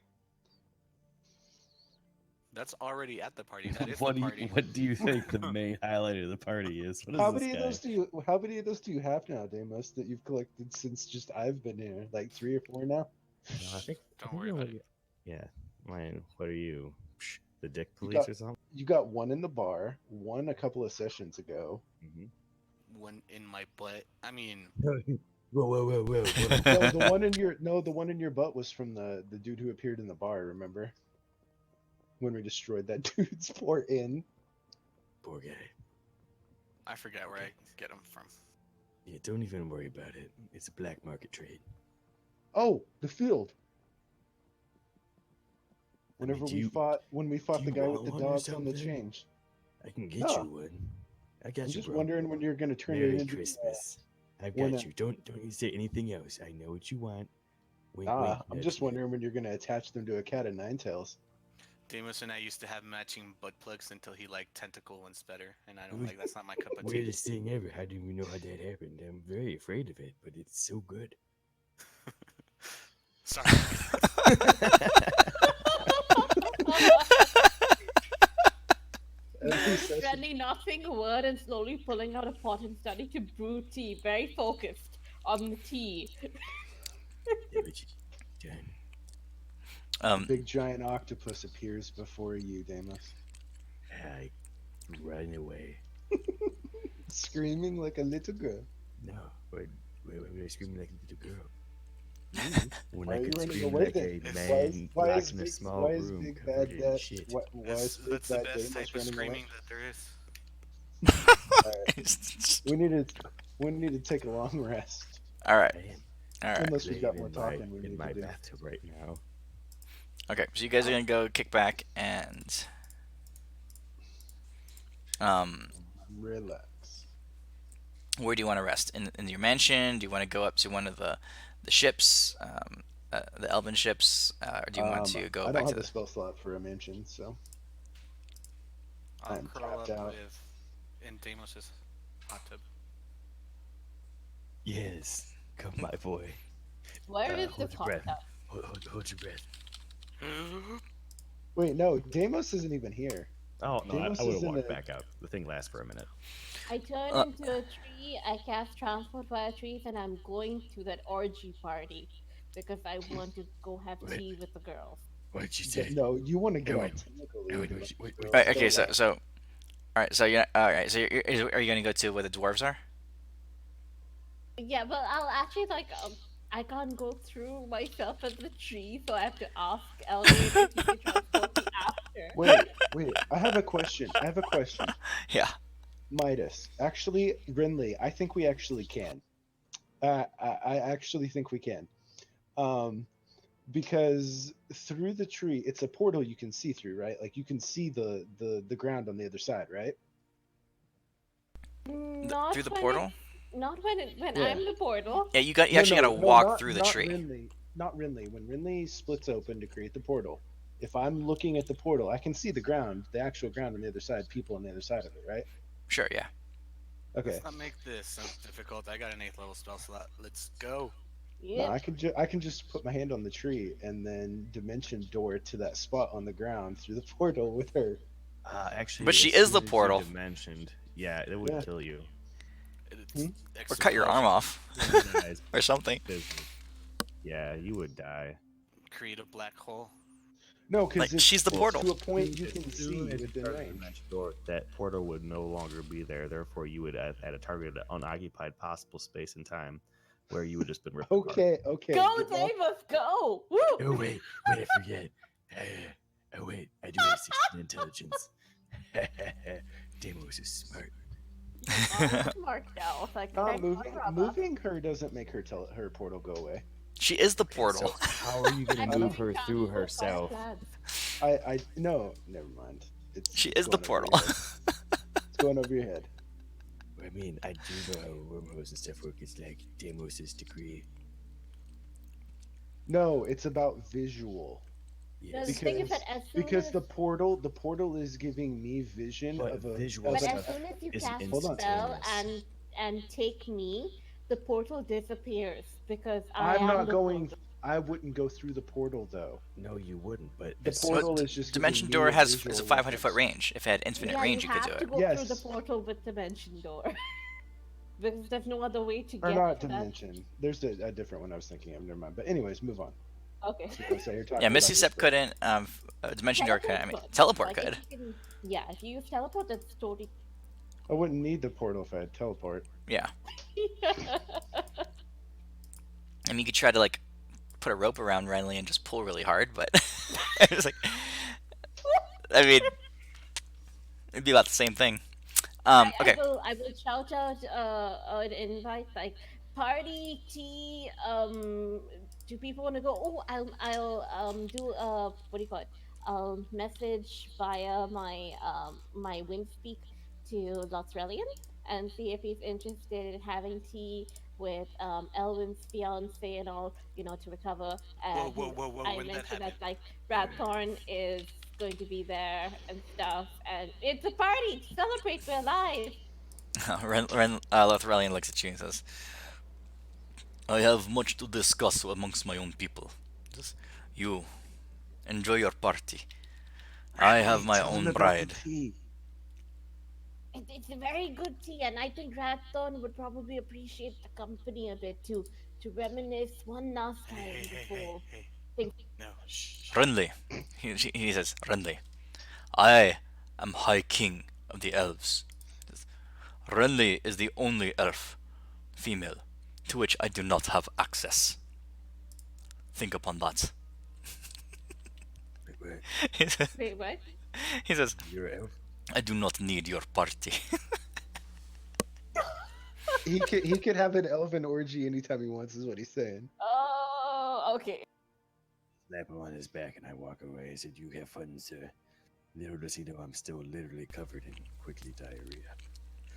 That's already at the party. That is What the do party. what do you think the main highlight of the party is? What is How this many of guy? those do you? How many of those do you have now, Deimos? That you've collected since just I've been here, like 3 or 4 now. No, I Don't think worry you about only. it. Yeah, mine. What are you? The dick You police got or something? you got one in the bar, one a couple of sessions ago. Mm-hmm. When in my butt. I mean, Whoa, whoa, whoa, whoa, whoa. No, the one in your butt was from the dude who appeared in the bar. Remember when we destroyed that dude's poor inn? Poor guy. I forget where Okay. I get them from. Yeah, don't even worry about it. It's a black market trade. Oh, the field. I mean, When we do fought the you guy with want the one or dogs on the something? change. I can get No, you one. I I'm got you, just bro. wondering when you're gonna turn it Merry into. Christmas. I've when got you. Don't you say anything else. I know what you want. Wink, Ah, wink, I'm nudge, just nudge. wondering when you're gonna attach them to a cat of nine tails. Deimos and I used to have matching butt plugs until he liked tentacle ones better, and I don't Ooh, like. That's not my cup of tea. Weirdest thing ever. How do we know how that happened? I'm very afraid of it, but it's so good. Sorry. Every session, Friendly not saying a word and slowly pulling out a pot and starting to brew tea, very focused on the tea. Damage done. a Um, big giant octopus appears before you, Deimos, I run away. screaming like a little girl. No, why would I scream like a little girl? When Why I are you could running scream away like then? a It's- man locked in a small room covered in shit. Why is big That's the bad best Deimos type of running away? screaming that there is. We need to take a long rest. all right, I am all right. Unless we've got laying more in my talking we need to do. bathtub right now. Okay, so you guys are gonna go kick back and um, Relax. where do you want to rest? In your mansion? Do you want to go up to one of the ships, the elven ships, or do you want to go I back don't to have a the? spell slot for a mansion, so I'll I'm curl tapped up out. with in Deimos's hot tub. Yes, come my boy. Where is Hold this your hot breath. tub? Hold your breath. Wait, no, Deimos isn't even here. Oh no, Deimos I would is have in walked the. back up. The thing lasts for a minute. I turn Uh, into a tree, I cast transport via trees, and I'm going to that orgy party because I want to go have Wait. tea with the girls. What you said? No, you want to get all Wait, technical. wait, even wait, with wait, the wait. right, girls. okay, Don't so lie. so all right, so you're all right. So are you gonna go to where the dwarves are? Yeah, but I'll actually I can't go through myself at the tree, so I have to ask Elliot if he can transport me after. Wait. I have a question. Yeah. Midas. Actually, Rinley, I think we actually can. I actually think we can. Um, because through the tree, it's a portal you can see through, right? Like you can see the ground on the other side, right? Not Through the when portal? when Yeah. I'm the portal. Yeah, you actually gotta walk through the not tree. Rinley, not Rinley. When Rinley splits open to create the portal, if I'm looking at the portal, I can see the ground, the actual ground on the other side, people on the other side of it, right? Sure, yeah. Okay. Let's not make this so difficult. I got an 8th level spell slot. Let's go. No, Yep. I can just put my hand on the tree and then dimension door to that spot on the ground through the portal with her. Actually, But she as is the soon as portal. You mentioned, yeah, it would Yeah. kill you. It's Or cut your arm explosion. off. Or something. Yeah, you would die. Create a black hole. No, because Like, she's the portal. to a point you As can soon see as you within started the range. dimension door, that portal would no longer be there. Therefore, you would at a targeted unoccupied possible space and time where you would just been ripped apart. Okay. Go, get off- Davis, go! Woo! Oh wait, I forget. Oh wait, I do have 16 intelligence. Deimos is smart. I'm smart now. It's like Not thank moving. God, Rubba. Moving her doesn't make her portal go away. She is the So portal. how are you I'm going to I move know. her through moving herself? plans. I no, never mind. She it's is the going over portal. your head. It's going over your head. I mean, I do know how wormholes and stuff work. It's like Deimos' degree. No, it's about visual. No, Yes. the thing is Because that as soon because as the portal is giving me vision But of a visual of but an- as soon as you is cast a Hold on. spell instantaneous. and take me, the portal disappears because I I'm am not the going. portal. I wouldn't go through the portal though. No, you wouldn't. But The as portal But is just Dimension giving me Door a is visual a 500-foot reference. range. If it had infinite Yeah, range, you you could do have to it. go through the Yes. portal with dimension door. Because there's no other way to Or get not to that. dimension. There's a different one I was thinking of. Never mind. But anyways, move on. Okay. So you're Yeah, talking Misty about Step this. couldn't. Dimension Door could. Teleport I mean, could. teleport Like if could. you can, yeah, if you use teleport, that's totally. I wouldn't need the portal if I had teleport. Yeah. I mean, you could try to like put a rope around Renly and just pull really hard, but it's like, I mean, it'd be about the same thing. Okay. I will shout out an invite like party tea. Do people want to go? Oh, I'll do what do you call it? I'll message via my WinSpeak to Lotsrelian and see if he's interested in having tea with Elvin's fiance and all, to recover. Whoa, And whoa, whoa, whoa! I When that mentioned that happened? like Radthorn is going to be there and stuff, and it's a party to celebrate we're alive. Lothrelian looks at you and says, "I have much to discuss amongst my own people. Just you enjoy your party. I have Hey, my tell him own about the bride." tea. It's a very good tea, and I think Radthorn would probably appreciate the company a bit to reminisce one last Hey, hey, time hey, hey, before hey! things. No, shh. Renly, he says, "Renly, I am High King of the Elves. Renly is the only elf, female, to which I do not have access. Think upon that." Wait, wait. he says, Wait, what? he says, You're an elf? "I do not need your party." He could have an elven orgy anytime he wants, is what he's saying. Oh, okay. Slap him on his back and I walk away. I said, "You have fun, sir." Little does he know I'm still literally covered in quickly diarrhea.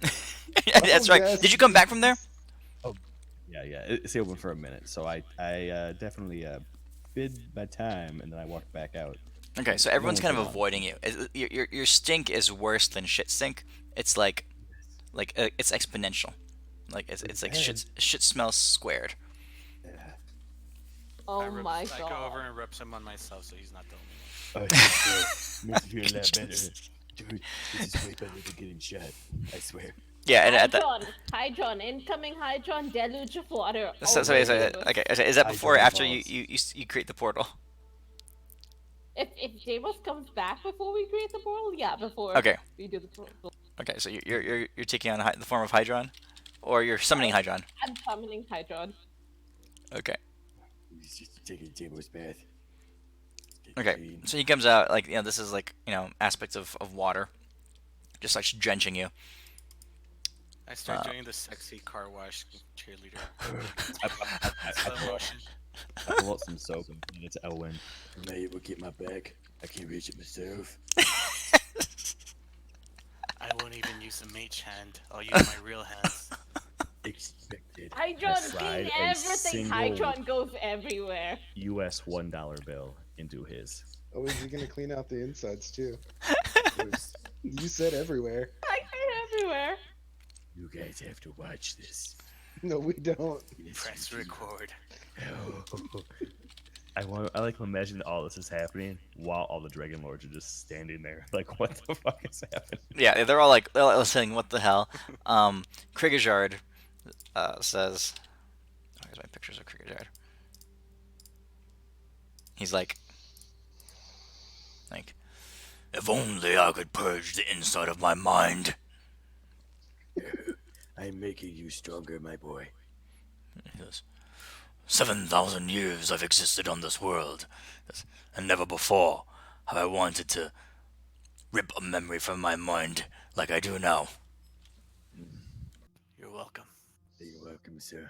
That's Oh, right. yes. Did you come back from there? Yeah, it's open for a minute, so I definitely bid my time, and then I walked back out. Okay, so No everyone's one's kind of around. avoiding you. Your stink is worse than shit stink. It's like it's exponential. Like it's like shit smells squared. Oh my I go over god. and rub some on myself, so he's not the only one. I think so. Makes me feel a lot better. Jesus. Dude, this is way better than getting shot. I swear. Yeah, and at that. Hydron, incoming Hydron, deluge of water. So, Over. okay, so is that I before or don't after know. you create the portal? If Davos comes back before we create the portal, yeah, before Okay, we do the portal. okay, so you're taking on the form of Hydron, or you're summoning Hydron. I'm summoning Hydron. Okay, He's just taking Jamo's bath. Get okay. clean. So he comes out like this is like aspects of water, just like drenching you. I start doing the sexy car wash cheerleader. I Slow motion. pull out some soap and hand it to Elwyn. Am I able to get my back? I can't reach it myself. I won't even use the mage hand. I'll use my real hands. Expected. Hydron, slide clean a everything. single- Hydron goes everywhere. U.S. $1 bill into his. Oh, is he gonna clean out the insides too? You said everywhere. I clean everywhere. You guys have to watch this. No, we don't. Yes, Press you do. record. I like to imagine all this is happening while all the Dragon Lords are just standing there. Like, what the fuck is happening? Yeah, they're all saying, "What the hell?" Krigajard says, oh, "Here's my pictures of Krigajard." He's like, "If only I could purge the inside of my mind." I'm making you stronger, my boy. He goes, 7,000 years I've existed on this world, and never before have I wanted to rip a memory from my mind like I do now. You're welcome. You're welcome, sir.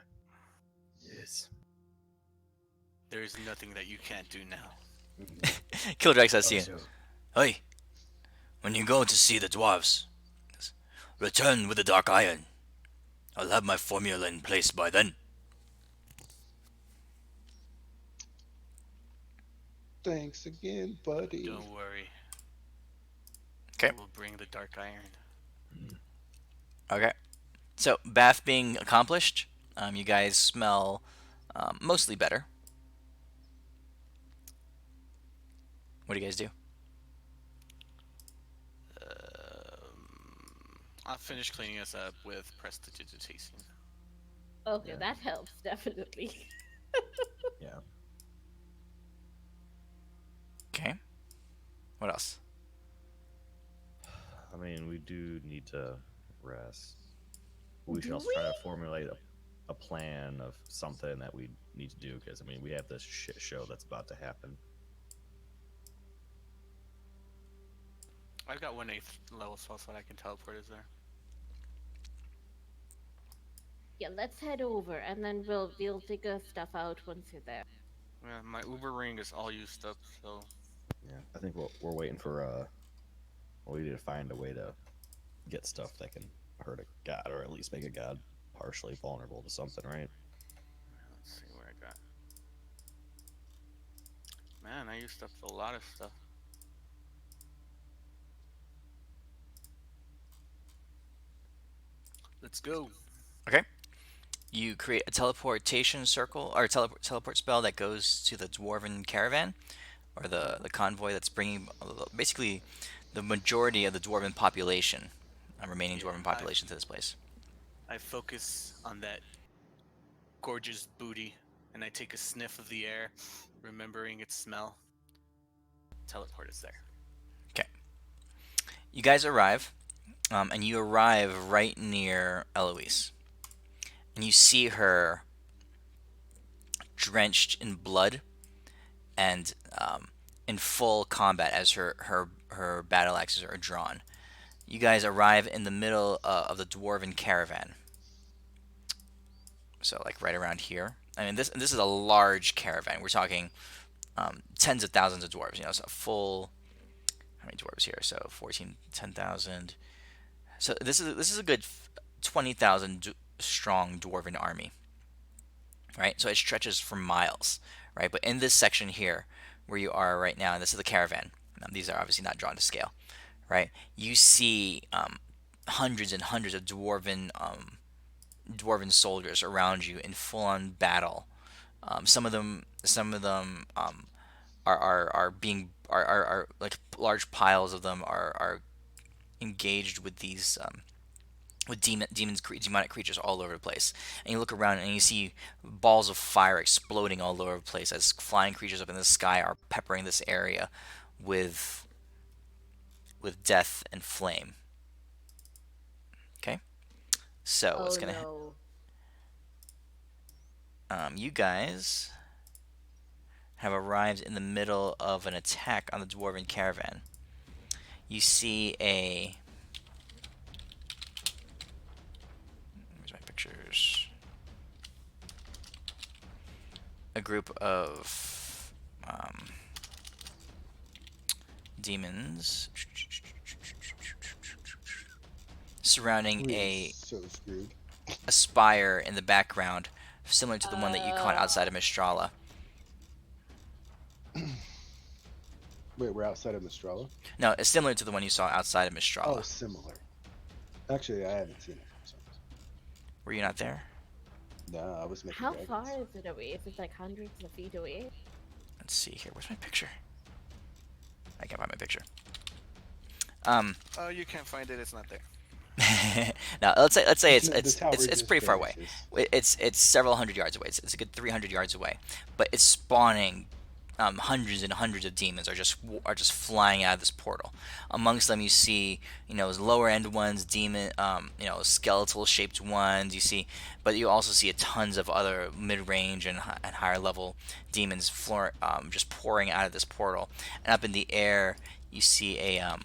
Yes. There is nothing that you can't do now. Killdrake says to you, Also, "Hey, when you go to see the dwarves, return with the dark iron. I'll have my formula in place by then." Thanks again, buddy. Don't worry. 'Kay. We'll bring the dark iron. Okay. So, bath being accomplished, you guys smell mostly better. What do you guys do? I'll finish cleaning us up with prestidigitation. Okay, Yeah. that helps definitely. Yeah. What else? I mean, we do need to rest. We should Do also we? try to formulate a plan of something that we need to do because I mean we have this shit show that's about to happen. I've got 1/8 level spell slot I can teleport. Is there? Yeah, let's head over, and then we'll figure stuff out once you're there. Yeah, my Uber ring is all used up, so Yeah, I think we're waiting for we need to find a way to get stuff that can hurt a god or at least make a god partially vulnerable to something, right? let's see where I got. Man, I used up a lot of stuff. Let's go. Okay. You create a teleportation circle or teleport spell that goes to the dwarven caravan or the convoy that's bringing basically the majority of the dwarven population, remaining Yeah, dwarven population to this place. I focus on that gorgeous booty, and I take a sniff of the air, remembering its smell. Teleport is there. Okay. You guys arrive, and you arrive right near Eloise. And you see her drenched in blood and in full combat as her battle axes are drawn. You guys arrive in the middle of the dwarven caravan. So like right around here. I mean, this is a large caravan. We're talking tens of thousands of dwarves. You know, it's a full. How many dwarves here? So 14, 10,000. So this is a good 20,000 strong dwarven army. Right. So it stretches for miles. Right. But in this section here, where you are right now, and this is the caravan. These are obviously not drawn to scale. Right. You see hundreds and hundreds of dwarven soldiers around you in full-on battle. Some of them are being are like large piles of them are engaged with these with demonic creatures all over the place. And you look around and you see balls of fire exploding all over the place as flying creatures up in the sky are peppering this area with death and flame. Okay, so what's gonna no. you guys have arrived in the middle of an attack on the dwarven caravan. You see where's my pictures? A group of demons surrounding So screwed. a spire in the background, similar to the one that you caught outside of Mistrala. Wait, we're outside of Mistrala? No, it's similar to the one you saw outside of Mistrala. Oh, similar. Actually, I haven't seen it. So. Were you not there? No, I was making How dragons. far is it away? Is it like hundreds of feet away? Let's see here. Where's my picture? I can't find my picture. Oh, you can't find it. It's not there. Now let's say The tower it's just pretty far away. vanishes. It's several hundred yards away. It's a good 300 yards away, but it's spawning. Hundreds and hundreds of demons are just flying out of this portal. Amongst them, you see lower end ones, demon, skeletal shaped ones. You see, but you also see tons of other mid range and higher level demons just pouring out of this portal. And up in the air, you see a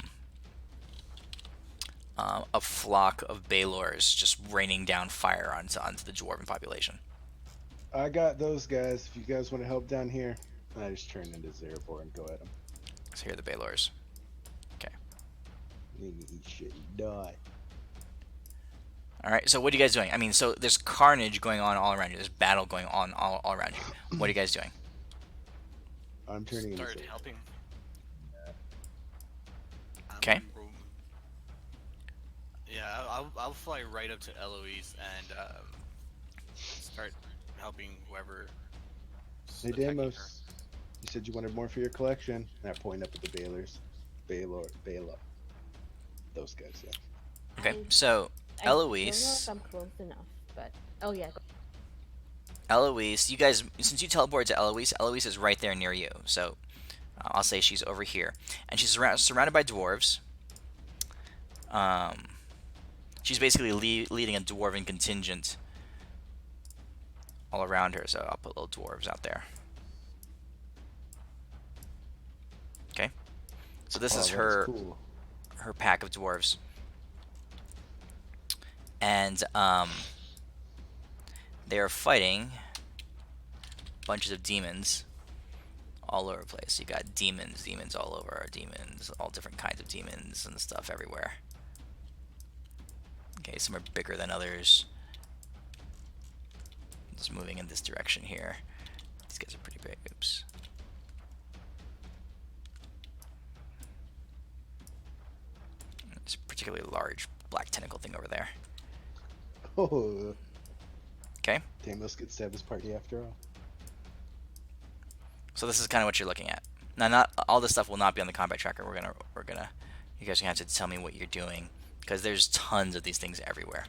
flock of Balors just raining down fire onto the dwarven population. I got those guys. If you guys want to help down here, I just turn into Zerabor and go at them. So here are the Balors. Okay. You eat shit and die. All right. So what are you guys doing? I mean, so there's carnage going on all around you. There's battle going on all around you. What are you guys doing? I'm turning into Start Zerabor. helping. Okay. Yeah, I'll fly right up to Eloise and start helping whoever. Hey, Damos. You said you wanted more for your collection. And I point up at the Balor. Those guys, yeah. Okay. So I don't know Eloise, if I'm close enough, but oh yeah. Eloise, you guys, since you teleported to Eloise, Eloise is right there near you. So I'll say she's over here, and she's surrounded by dwarves. Um, she's basically leading a dwarven contingent all around her. So I'll put little dwarves out there. Okay. So this Oh, is that is her cool. pack of dwarves, and they are fighting bunches of demons all over the place. You got demons all over, demons, all different kinds of demons and stuff everywhere. Okay, some are bigger than others. Just moving in this direction here. These guys are pretty big. Oops. It's a particularly large black tentacle thing over there. Oh, Okay, Tamos gets to have his party after all. so this is kind of what you're looking at. Now, not all this stuff will not be on the combat tracker. We're gonna. You guys are gonna have to tell me what you're doing because there's tons of these things everywhere.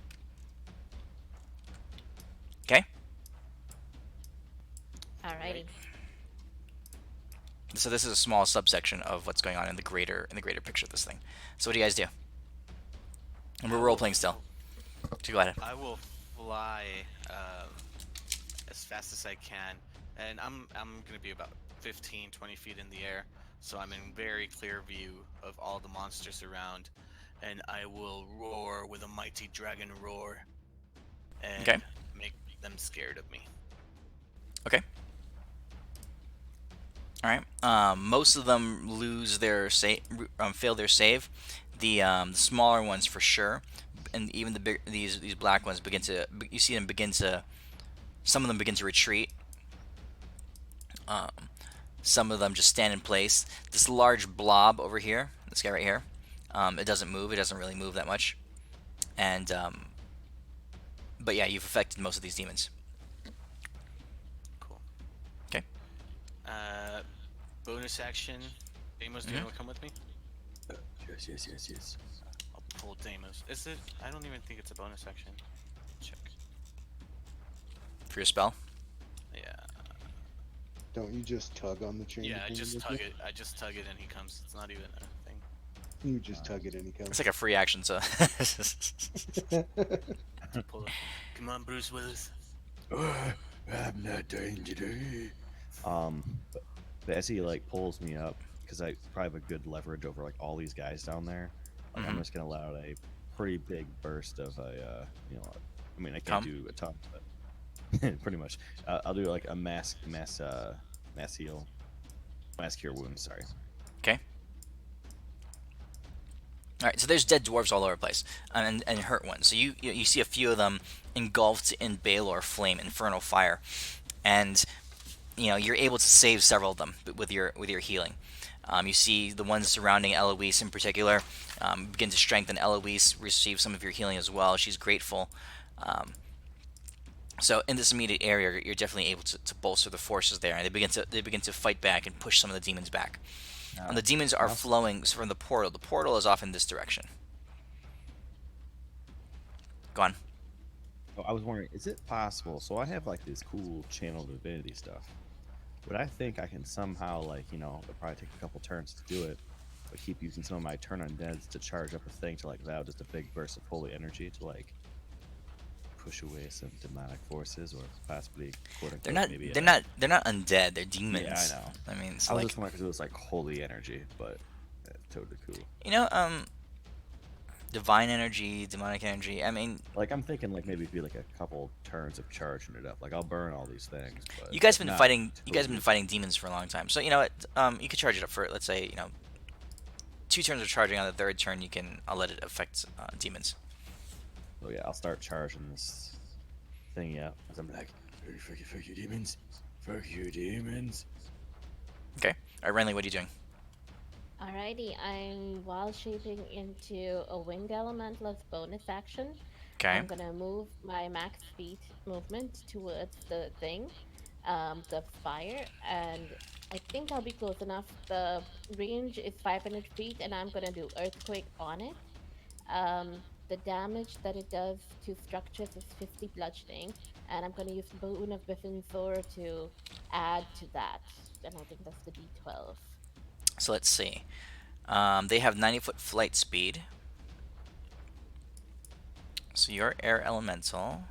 Okay. Alrighty. So this is a small subsection of what's going on in the greater picture of this thing. So what do you guys do? And we're role playing still. So go ahead. I will fly as fast as I can, and I'm gonna be about 15, 20 feet in the air, so I'm in very clear view of all the monsters around, and I will roar with a mighty dragon roar, and Okay. make them scared of me. Okay. All right. Most of them lose their fail their save. The smaller ones for sure, and even the big these black ones begin to. You see them begin to. Some of them begin to retreat. Um, some of them just stand in place. This large blob over here, this guy right here, it doesn't move. It doesn't really move that much. And but yeah, you've affected most of these demons. Cool. Okay. Bonus action. Deimos, do you want to come with me? Yes. I'll pull Deimos. Is it? I don't even think it's a bonus action. Check. For your spell. Yeah. Don't you just tug on the chain? Yeah, I thing just with tug you? it. I just tug it and he comes. It's not even a thing. You just tug it and he comes. It's like a free action, so. Pull it. Come on, Bruce Willis. I'm not dying today. But as he like pulls me up, because I probably have a good leverage over like all these guys down there, like, I'm just gonna let out a pretty big burst of a, I mean I can't Cum? do a ton, but pretty much. I'll do like a mass heal, mass cure wounds. Sorry. Okay. All right, so there's dead dwarves all over the place, and hurt ones. So you see a few of them engulfed in Balor flame, infernal fire, and you're able to save several of them with your healing. You see the ones surrounding Eloise in particular begin to strengthen. Eloise receives some of your healing as well. She's grateful. So in this immediate area, you're definitely able to bolster the forces there, and they begin to fight back and push some of the demons back. And the demons are flowing from the portal. The portal is off in this direction. Go on. Oh, I was wondering, is it possible? So I have like this cool channel divinity stuff. But I think I can somehow, like, it'll probably take a couple turns to do it, but keep using some of my turn undeads to charge up a thing to like vow just a big burst of holy energy to like push away some demonic forces, or possibly quote unquote They're not. maybe. They're not undead. They're demons. Yeah, I know. I mean, it's I was like just wondering because it was like holy energy, but totally cool. divine energy, demonic energy. I mean, Like I'm thinking like maybe be like a couple turns of charging it up. Like I'll burn all these things. But you guys have been not fighting. You guys have totally. been fighting demons for a long time. So you know what? You could charge it up for, let's say, 2 turns of charging. On the third turn, I'll let it affect demons. Oh yeah, I'll start charging this thing up. As I'm like, Hey, fuck you, demons. Fuck you, demons. Okay. All right, Renly, what are you doing? Alrighty, I'm wild shaping into a winged elemental as bonus action. Okay. I'm gonna move my max speed movement towards the thing, the fire, and I think I'll be close enough. The range is 500 feet, and I'm gonna do earthquake on it. The damage that it does to structures is 50 bludgeoning, and I'm gonna use Boon of Biffin Thor to add to that, and I think that's the D12. So let's see. They have 90-foot flight speed. So your air elemental.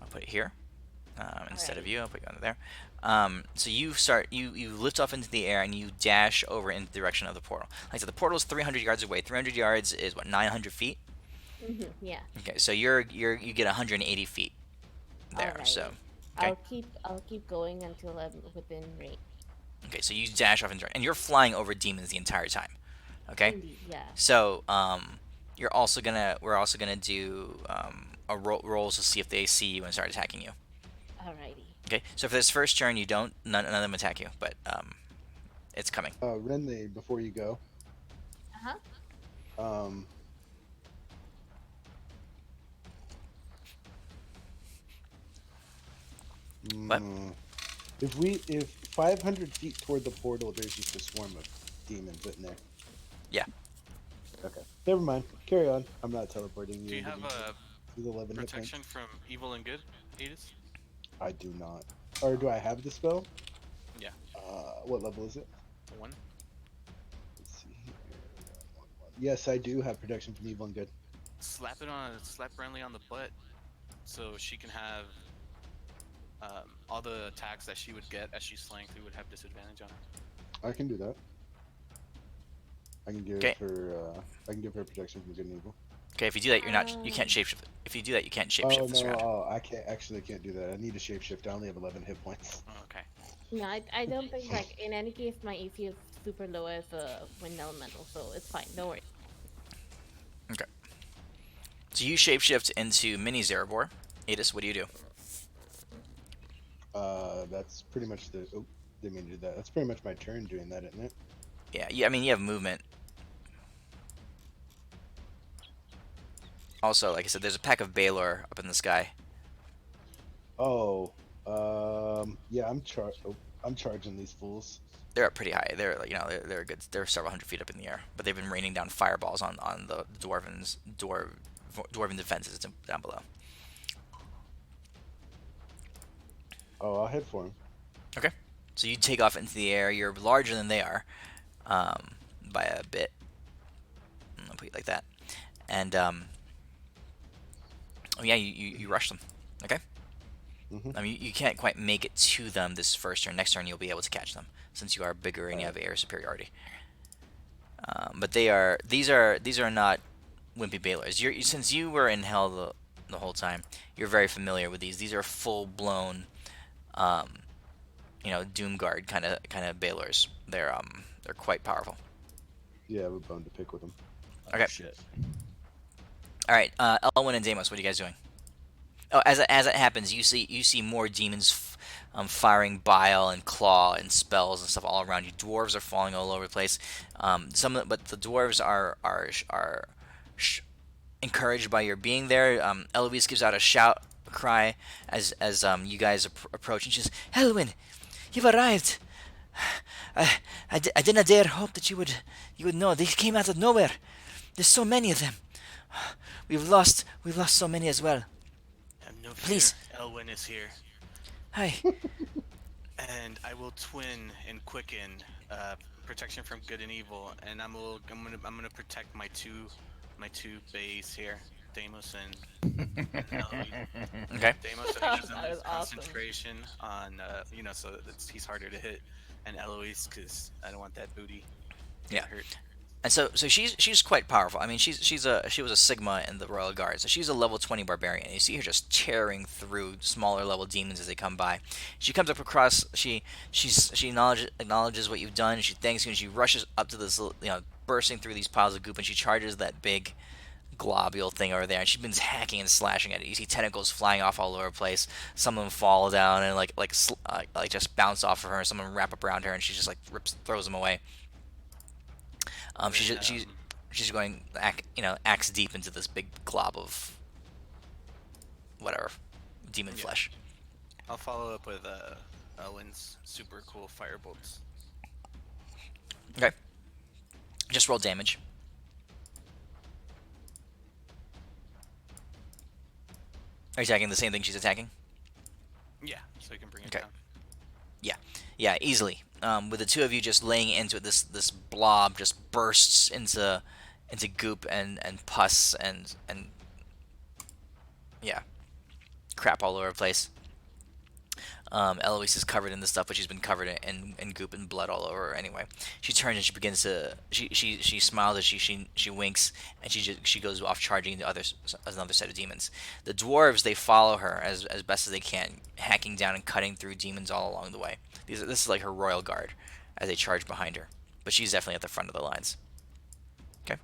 I'll put it here instead of Alrighty. you. I'll put you under there. So you lift off into the air and you dash over in the direction of the portal. Like I said, the portal is 300 yards away. 300 yards is what, 900 feet? Yeah. Okay, so you get 180 feet there. So Alrighty. okay, I'll keep going until I'm within range. okay, so you dash off and you're flying over demons the entire time. Okay, Indeed, yeah. so we're also gonna do rolls to see if they see you and start attacking you. Alrighty. Okay, so for this first turn, none of them attack you, but it's coming. Renly, before you go, Uh-huh. um, What? if 500 feet toward the portal, there's just a swarm of demons in there. Yeah. Okay. Never mind. Carry on. I'm not teleporting you. Do you into have these a with 11 hit points. protection from evil and good, Adis? I do not. Or do I have the spell? Yeah. What level is it? 1. Let's see here. Yes, I do have protection from evil and good. Slap Renly on the butt, so she can have all the attacks that she would get as she's slaying through would have disadvantage on her. I can do that. I can give Okay. her. I can give her protection from good and evil. Okay, if you do that, you can't shapeshift. If you do that, you can't shapeshift Oh this no! round. Oh, I can't do that. I need a shapeshift. I only have 11 hit points. Oh, okay. No, I don't think like in any case my AC is super low as a wind elemental, so it's fine. Don't worry. Okay. So you shapeshift into Mini Zerabor. Adis, what do you do? That's pretty much the. Oh, didn't mean to do that. That's pretty much my turn doing that, isn't it? Yeah, I mean you have movement. Also, like I said, there's a pack of Baylor up in the sky. Oh, yeah. I'm charging these fools. They're up pretty high. They're good. They're several hundred feet up in the air, but they've been raining down fireballs on the dwarven defenses down below. Oh, I'll head for him. Okay. So you take off into the air. You're larger than they are, by a bit. I'll put it like that. And oh yeah, you rush them. Okay. Mhm. I mean, you can't quite make it to them this first turn. Next turn, you'll be able to catch them since you are bigger and you have air superiority. But these are not wimpy Baylors. Since you were in hell the whole time, you're very familiar with these. These are full blown, Doomguard kind of Baylors. They're quite powerful. Yeah, I have a bone to pick with him. Okay. Shit. All right, Elwyn and Deimos, what are you guys doing? Oh, as it happens, you see more demons firing bile and claw and spells and stuff all around you. Dwarves are falling all over the place. But the dwarves are encouraged by your being there. Eloise gives out a cry as you guys approach, and she says, "Elwyn, you've arrived. I didn't dare hope that you would know. They came out of nowhere. There's so many of them. We've lost so many as well. Have no fear. Please. Elwyn is here, Hi." and I will twin and quicken protection from good and evil, and I'm gonna protect my two bays here, Deimos and Eloise. Okay. Deimos That has was awesome. concentration on so he's harder to hit, and Eloise because I don't want that booty. Yeah. Hurt. And so she's quite powerful. I mean, she was a Sigma in the Royal Guard, so she's a level 20 barbarian. And you see her just tearing through smaller level demons as they come by. She comes up across. She acknowledges what you've done. She thanks you, and she rushes up to this, bursting through these piles of goop, and she charges that big globule thing over there. And she's been hacking and slashing at it. You see tentacles flying off all over the place. Some of them fall down and like just bounce off of her. Some of them wrap up around her, and she just throws them away. She's going, axe deep into this big glob of whatever demon flesh. I'll follow up with Elwyn's super cool firebolts. Okay. Just roll damage. Are you attacking the same thing she's attacking? Yeah, so I can bring it Okay. down. Yeah, yeah, easily. With the two of you just laying into it, this blob just bursts into goop and pus and yeah, crap all over the place. Eloise is covered in this stuff, but she's been covered in goop and blood all over her anyway. She turns and she begins to she smiles as she winks, and she goes off charging the others another set of demons. The dwarves, they follow her as best as they can, hacking down and cutting through demons all along the way. This is like her royal guard as they charge behind her, but she's definitely at the front of the lines. Okay.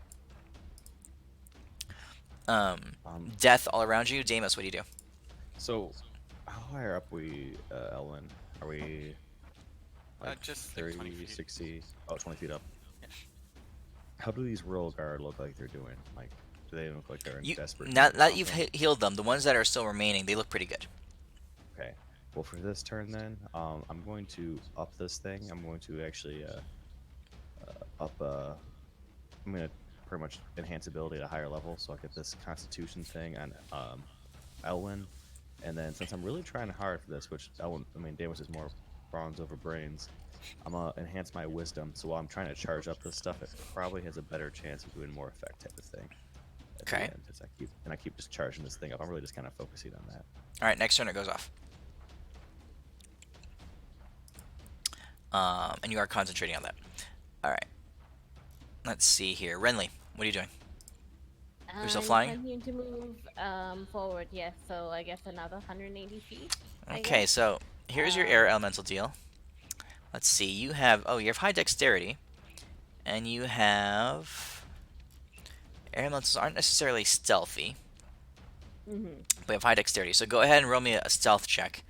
Um, Death all around you. Damus, what do you do? so how higher up we, Elwin? Are we like Just like 20 30, feet. 60? Oh, 20 feet up. Yeah. How do these royal guard look like they're doing? Like, do they look like they're in You desperate now need of that you've something? healed them, the ones that are still remaining, they look pretty good. Okay. Well, for this turn then, I'm going to up this thing. I'm going to actually up. I'm going to pretty much enhance ability at a higher level, so I get this Constitution thing on Elwin. And then since I'm really trying hard for this, which Elwin, I mean, Damus is more bronze over brains. I'm gonna enhance my wisdom, so while I'm trying to charge up this stuff, it probably has a better chance of doing more effect type of thing at the Okay. end. As I keep just charging this thing up. I'm really just kind of focusing on that. All right, next turn it goes off. And you are concentrating on that. All right. Let's see here. Renly, what are you doing? You're still I'm flying? continuing to move forward, yes. So I guess another 180 feet. I Okay, guess. so here's your air elemental deal. Let's see. You have you have high dexterity, and you have air elementals aren't necessarily stealthy, Mm-hmm. but you have high dexterity. So go ahead and roll me a stealth check,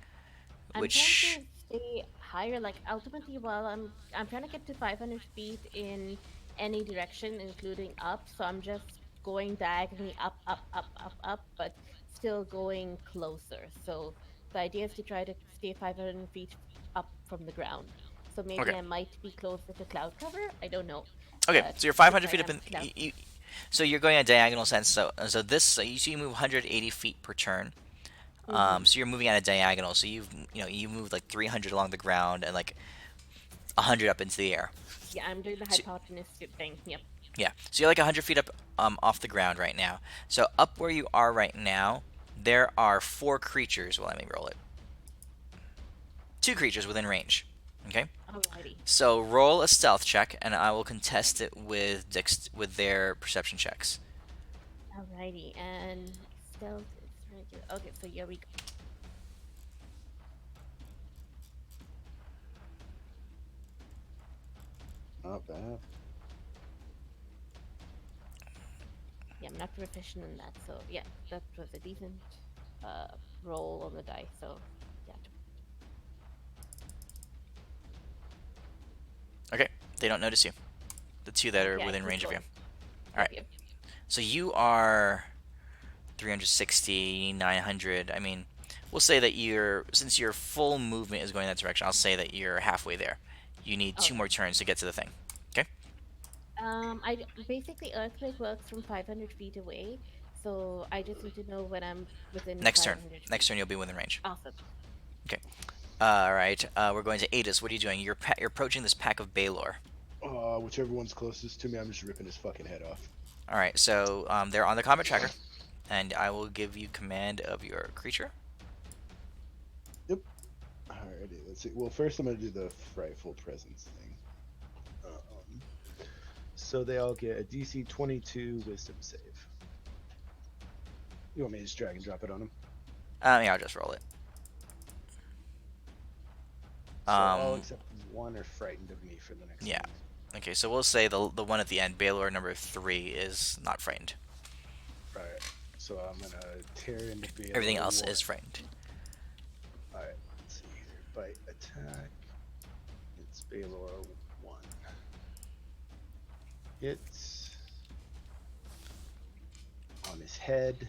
I'm trying which to stay higher. Like ultimately, while I'm trying to get to 500 feet in any direction, including up. So I'm just going diagonally up, up, up, up, up, but still going closer. So the idea is to try to stay 500 feet up from the ground. So maybe okay. I might be closer to cloud cover. I don't know, Okay, but so you're if 500 I feet up am in. cloud, So you're going a diagonal sense. So this you move 180 feet per turn. mm-hmm. So you're moving at a diagonal. So you moved like 300 along the ground and like 100 up into the air. Yeah, I'm doing the So, hypotenuse thing. Yep. yeah. So you're like 100 feet up off the ground right now. So up where you are right now, there are four creatures. Well, let me roll it. Two creatures within range. Okay. Alrighty. So roll a stealth check, and I will contest it with with their perception checks. Alrighty, and stealth is regular. Okay, so here we go. Not bad. Yeah, I'm not proficient in that, so yeah, that was a decent uh, roll on the die. So yeah, Okay. They don't notice you. The two that are yeah, within keep range of you. going. All Yep, right. yep. So you are 360, 900. I mean, we'll say that since your full movement is going that direction, I'll say that you're halfway there. You need two more Okay. turns to get to the thing. Okay? Basically earthquake works from 500 feet away, so I just need to know when I'm within Next turn. 500 Next feet. turn you'll be within range. Awesome. Okay. All right. We're going to Adis. What are you doing? You're approaching this pack of Baylor. Whichever one's closest to me, I'm just ripping his fucking head off. All right. So they're on the combat tracker, and I will give you command of your creature. Yep. Alrighty, let's see. Well, first I'm gonna do the frightful presence thing. Um, so they all get a DC 22 Wisdom save. You want me to just drag and drop it on them? Yeah, I'll just roll it. So all except one are frightened of me for the next. Yeah. One. Okay, so we'll say the one at the end, Baylor number 3, is not frightened. Alright. So I'm gonna tear into Baylor. Everything else 1. is frightened. Alright. Let's see here. Bite attack. It's Baylor 1. It's on his head.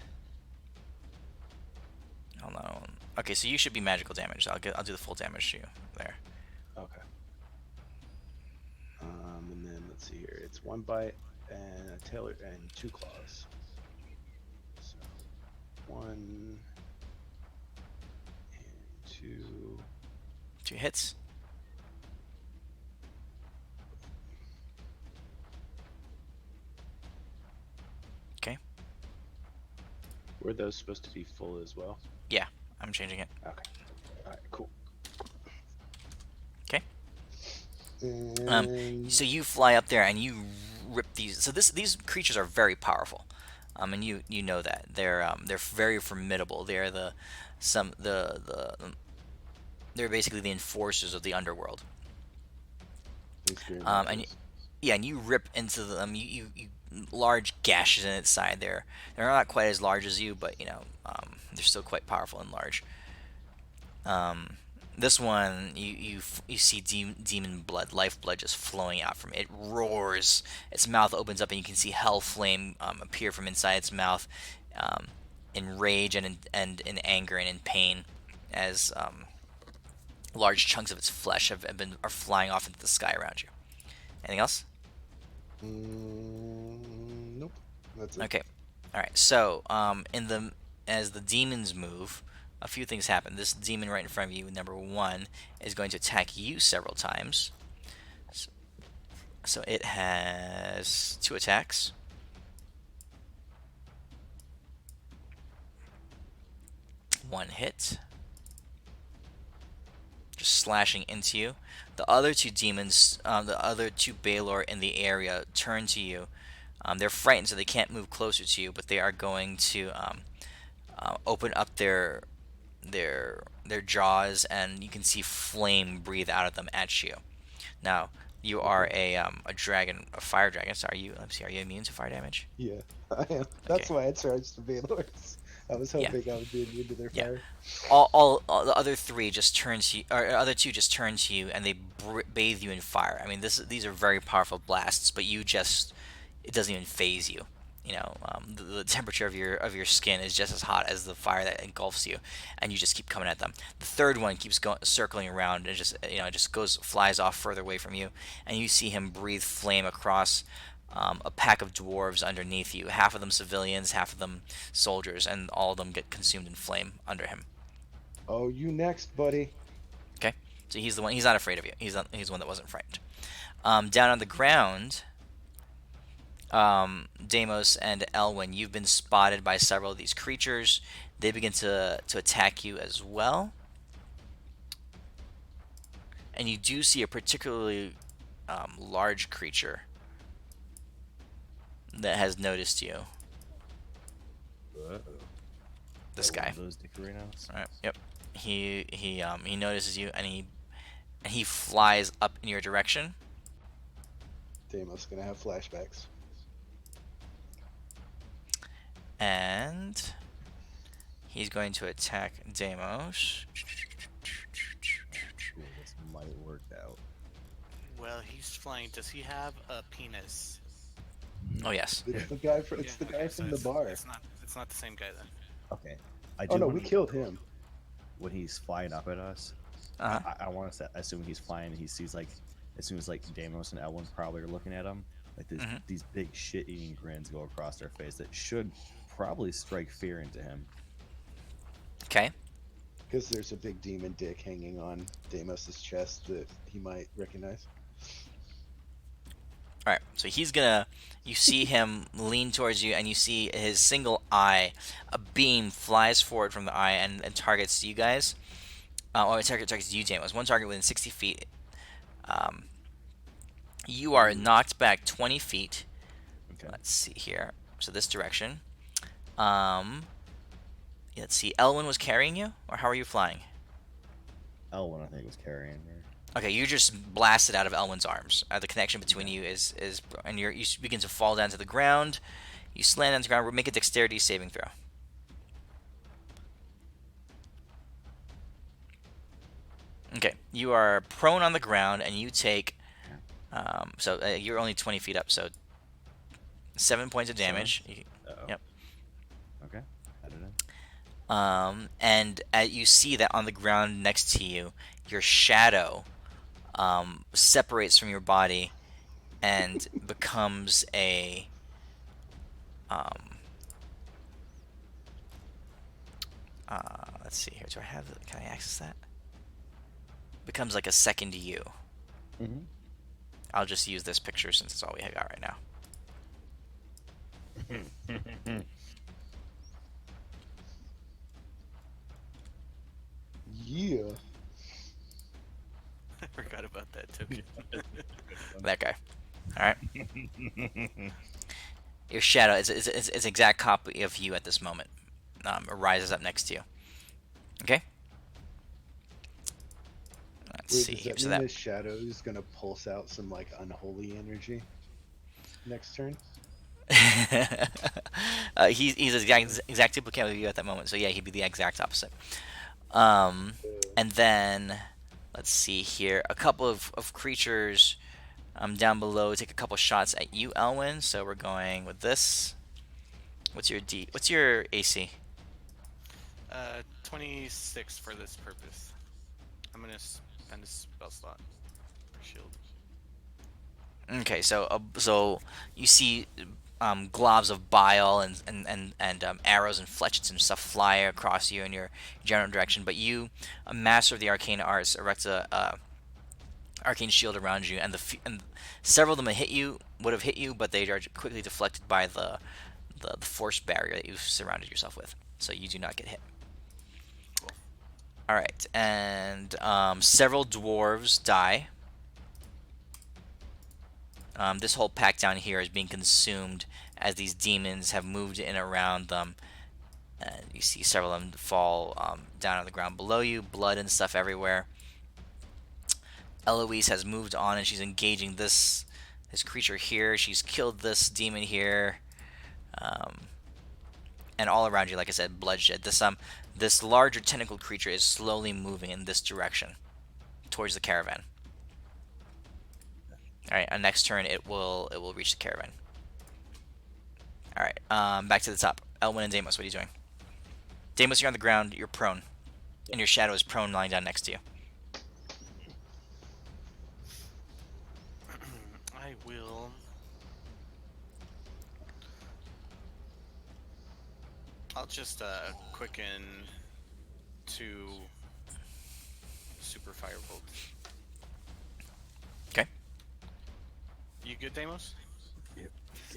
Hold on. Okay, so you should be magical damage. I'll do the full damage to you there. Okay. And then let's see here. It's 1 bite and a tail and 2 claws. So 1 and 2. 2 hits. Were those supposed to be full as well? Yeah, I'm changing it. Okay. All right. Cool. Okay. And So you fly up there and you rip these. So these creatures are very powerful, and you know that they're very formidable. They're they're basically the enforcers of the underworld. these green And monsters. yeah, and you rip into them. You large gashes in its side. They're not quite as large as you, but they're still quite powerful and large. Um, this one, you see demon blood, life blood just flowing out from it. It roars. Its mouth opens up, and you can see hell flame appear from inside its mouth, um, in rage and in anger and in pain, as large chunks of its flesh are flying off into the sky around you. Anything else? Nope. That's it. Okay. All right. So, as the demons move, a few things happen. This demon right in front of you, number one, is going to attack you several times. So it has 2 attacks. One hit. Just slashing into you. The other two demons, the other two Baylor in the area, turn to you. They're frightened, so they can't move closer to you, but they are going to open up their jaws, and you can see flame breathe out of them at you. Now, you are a dragon, a fire dragon. So let me see. Are you immune to fire damage? Yeah, I am. That's Okay. why I charged the Baylords. I was Yeah. hoping I would be immune to their Yeah. fire. All the other three just turn to you, or other two just turn to you, and they bathe you in fire. I mean, these are very powerful blasts, but it doesn't even phase you. The temperature of your skin is just as hot as the fire that engulfs you, and you just keep coming at them. The third one keeps going circling around and just it just flies off further away from you, and you see him breathe flame across a pack of dwarves underneath you. Half of them civilians, half of them soldiers, and all of them get consumed in flame under him. Oh, you next, buddy. Okay, so he's the one. He's not afraid of you. He's the one that wasn't frightened. Down on the ground, Deimos and Elwyn, you've been spotted by several of these creatures. They begin to attack you as well. And you do see a particularly large creature that has noticed you. Uh-oh. This Is that one guy. of those Dicorinos? All right. Yep. He notices you, and he flies up in your direction. Deimos gonna have flashbacks. And he's going to attack Deimos. Ooh, this might work out. Well, he's flying. Does he have a penis? Oh yes. It's the guy from it's the Yeah, guy okay, so from the bar. It's not the same guy then. Okay. I Oh do no, when we he- killed him. When he's flying up at us, Uh-huh. I want to assume he's flying and he sees, like, as soon as, like, Deimos and Elwyn probably are looking at him, like, these big shit-eating grins go across their face that should probably strike fear into him. Okay. Because there's a big demon dick hanging on Deimos's chest that he might recognize. All right. So you see him lean towards you, and you see his single eye, a beam flies forward from the eye and targets you guys. Or targets you, Deimos. One target within 60 feet. You are knocked back 20 feet. Okay. Let's see here. So this direction. Let's see. Elwyn was carrying you, or how are you flying? Elwyn, I think, was carrying me. Okay, you just blasted out of Elwyn's arms. The connection between you is and you begin to fall down to the ground. You slam down to the ground. Make a dexterity saving throw. Okay, you are prone on the ground, and you take. You're only 20 feet up, so 7 points of damage. Uh-oh. Yep. Okay. I don't know. And you see that on the ground next to you, your shadow separates from your body and becomes a let's see here. Can I access that? Becomes like a second you. Mm-hmm. I'll just use this picture since it's all we got right now. Yeah. I forgot about that token. That guy. All right. Your shadow is an exact copy of you at this moment. It rises up next to you. Okay. Let's Wait, see does here. that So mean that this shadow is gonna pulse out some like unholy energy next turn? he's the exact duplicate of you at that moment. So yeah, he'd be the exact opposite. Um, and then let's see here. A couple of creatures down below take a couple shots at you, Elwyn. So we're going with this. What's your D? What's your AC? 26 for this purpose. I'm gonna spend a spell slot for shield. Okay, so you see globs of bile and arrows and fletchets and stuff fly across you in your general direction. But you, a master of the arcane arts, erects a arcane shield around you, and and several of them would have hit you, but they are quickly deflected by the force barrier that you've surrounded yourself with, so you do not get hit. Cool. All right, and several dwarves die. This whole pack down here is being consumed as these demons have moved in around them. And you see several of them fall down on the ground below you, blood and stuff everywhere. Eloise has moved on and she's engaging this creature here. She's killed this demon here, and all around you, like I said, bloodshed. This larger tentacled creature is slowly moving in this direction towards the caravan. All right, on next turn it will reach the caravan. All right, back to the top. Elwyn and Deimos, what are you doing? Deimos, you're on the ground. You're prone, and your shadow is prone, lying down next to you. I will. I'll just quicken to super firebolt. Okay. You good, Deimos? Yep.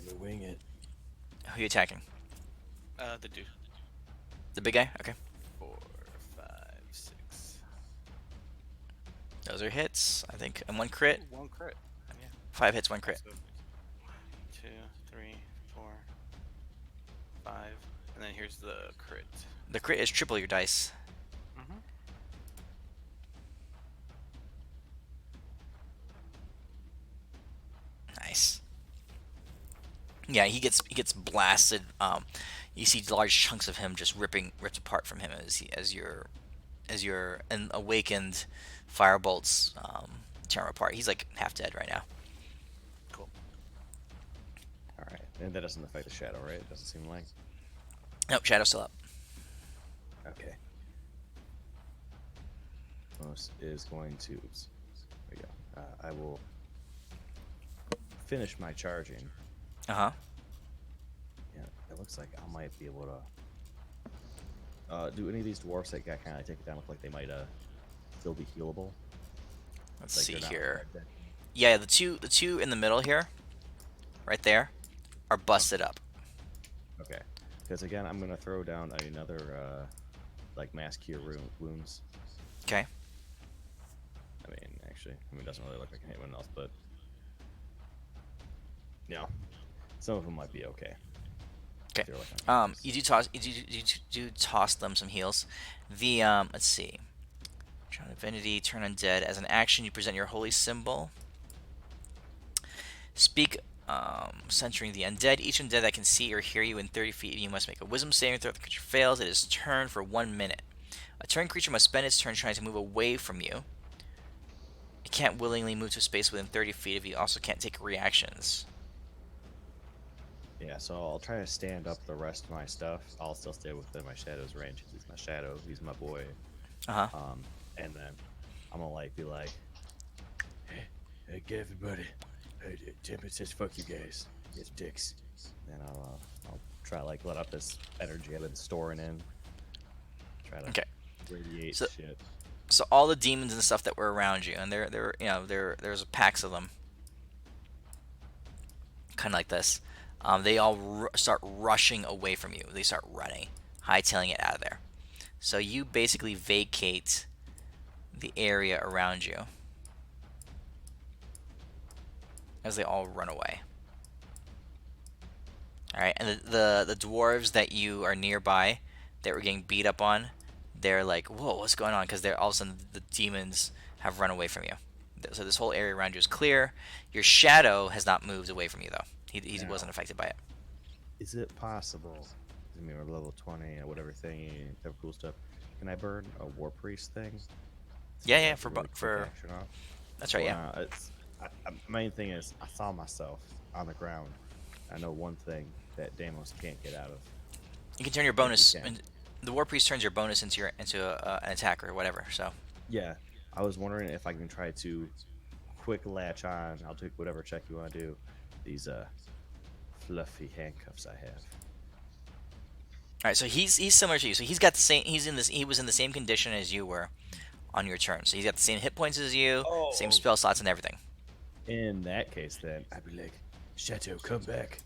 Gonna wing it. Who are you attacking? The dude. The big guy? Okay. 4, 5, 6. Those are hits, I think. And one crit. Ooh, 1 crit. Yeah. 5 hits, 1 crit. So 2, 3, 4, 5, and then here's the crit. The crit is triple your dice. Mm-hmm. Nice. Yeah, he gets blasted. You see large chunks of him just ripped apart from him as your awakened firebolts tear him apart. He's like half dead right now. Cool. All right, and that doesn't affect the shadow, right? It doesn't seem like. Nope, shadow's still up. Okay. Most is going to. Oops, there we go. I will finish my charging. Uh-huh. Yeah, it looks like I might be able to. Do any of these dwarfs that got kind of take it down look like they might still be healable? Let's Like see they're not here. dead? Yeah, the two in the middle here, right there, are busted up. Okay. Because again, I'm gonna throw down another like mass cure wounds. Okay. Actually, it doesn't really look like anyone else, but yeah, some of them might be okay. Okay. They're like on You do toss them some heals. The let's see. Try Divinity, turn undead. As an action, you present your holy symbol. Speak, centering the undead. Each undead that can see or hear you in 30 feet, you must make a wisdom saving throw. If the creature fails, it is turned for 1 minute. A turn creature must spend its turn trying to move away from you. It can't willingly move to a space within 30 feet if you also can't take reactions. Yeah, so I'll try to stand up the rest of my stuff. I'll still stay within my shadow's range. He's my shadow. He's my boy. Uh-huh. And then I'm gonna be like, Hey, everybody. Hey, Tempest says fuck you guys. It's dicks. then I'll try to let up this energy I've been storing in. Try to Okay. radiate So- shit. So all the demons and stuff that were around you, and there's packs of them, kind of like this. They all start rushing away from you. They start running, hightailing it out of there. So you basically vacate the area around you as they all run away. All right, and the dwarves that you are nearby that were getting beat up on, they're like, whoa, what's going on? Because they're all of a sudden the demons have run away from you. So this whole area around you is clear. Your shadow has not moved away from you though. He Now, wasn't affected by it. is it possible? I mean, we're level 20 or whatever thingy, that cool stuff. Can I burn a war priest thing? Yeah, So yeah, that's a really quick for action off. that's right. Well, Yeah, main thing is I saw myself on the ground. I know one thing that Damos can't get out of. you can turn your If bonus. you can. The war priest turns your bonus into an attack or whatever. So Yeah, I was wondering if I can try to quick latch on. I'll take whatever check you want to do. These fluffy handcuffs I have. all right, so he's similar to you. So he's got the same. He was in the same condition as you were on your turn. So he's got the same hit points as you, same spell slots and everything. In that case, then I'd be like, Chateau, come back,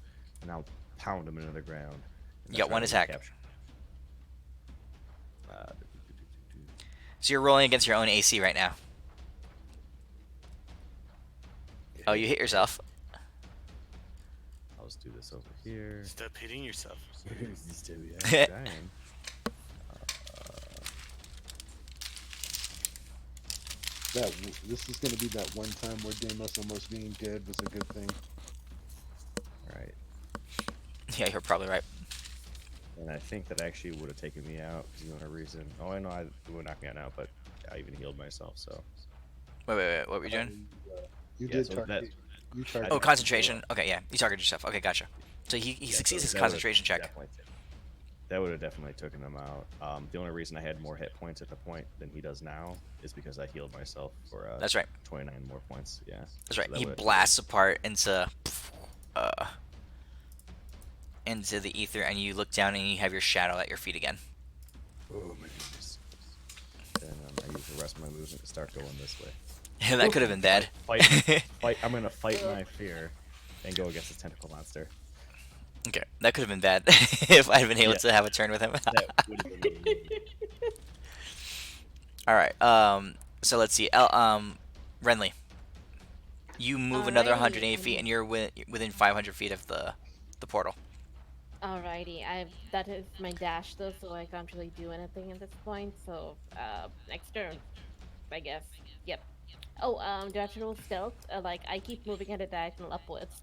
and I'll pound him into the ground. You got one attack. Capture. So you're rolling against your own AC right now. Oh, you hit yourself. I'll just do this over here. Stop hitting yourself. Still, yeah, trying. This is gonna be that one time where Damos almost being good was a good thing. Right. Yeah, you're probably right. And I think that actually would have taken me out because the only reason. Oh, I know it would knock me out now, but I even healed myself. So. Wait. What were you doing? You Yeah, did so target. You targeted. Oh, concentration. Okay, yeah. You targeted yourself. Okay, gotcha. So he Yeah, succeeds so his that concentration would've check. That would have definitely taken him out. The only reason I had more hit points at the point than he does now is because I healed myself for That's right. 29 more points. Yeah. That's right. So that He would've- blasts apart into the ether, and you look down and you have your shadow at your feet again. Oh my goodness. Then I use the rest of my movement to start going this way. That could have been bad. Fight! I'm gonna fight my fear and go against this tentacle monster. Okay, that could have been bad if I had been able Yeah. to have a turn with him. That would have been really All right. So let's see. Renly, you move another Alrighty. 180 feet, and you're within 500 feet of the portal. Alrighty, that is my dash though, so I can't really do anything at this point. So next turn, I guess. Yep. Oh, do I have to roll stealth? Like I keep moving at a diagonal upwards.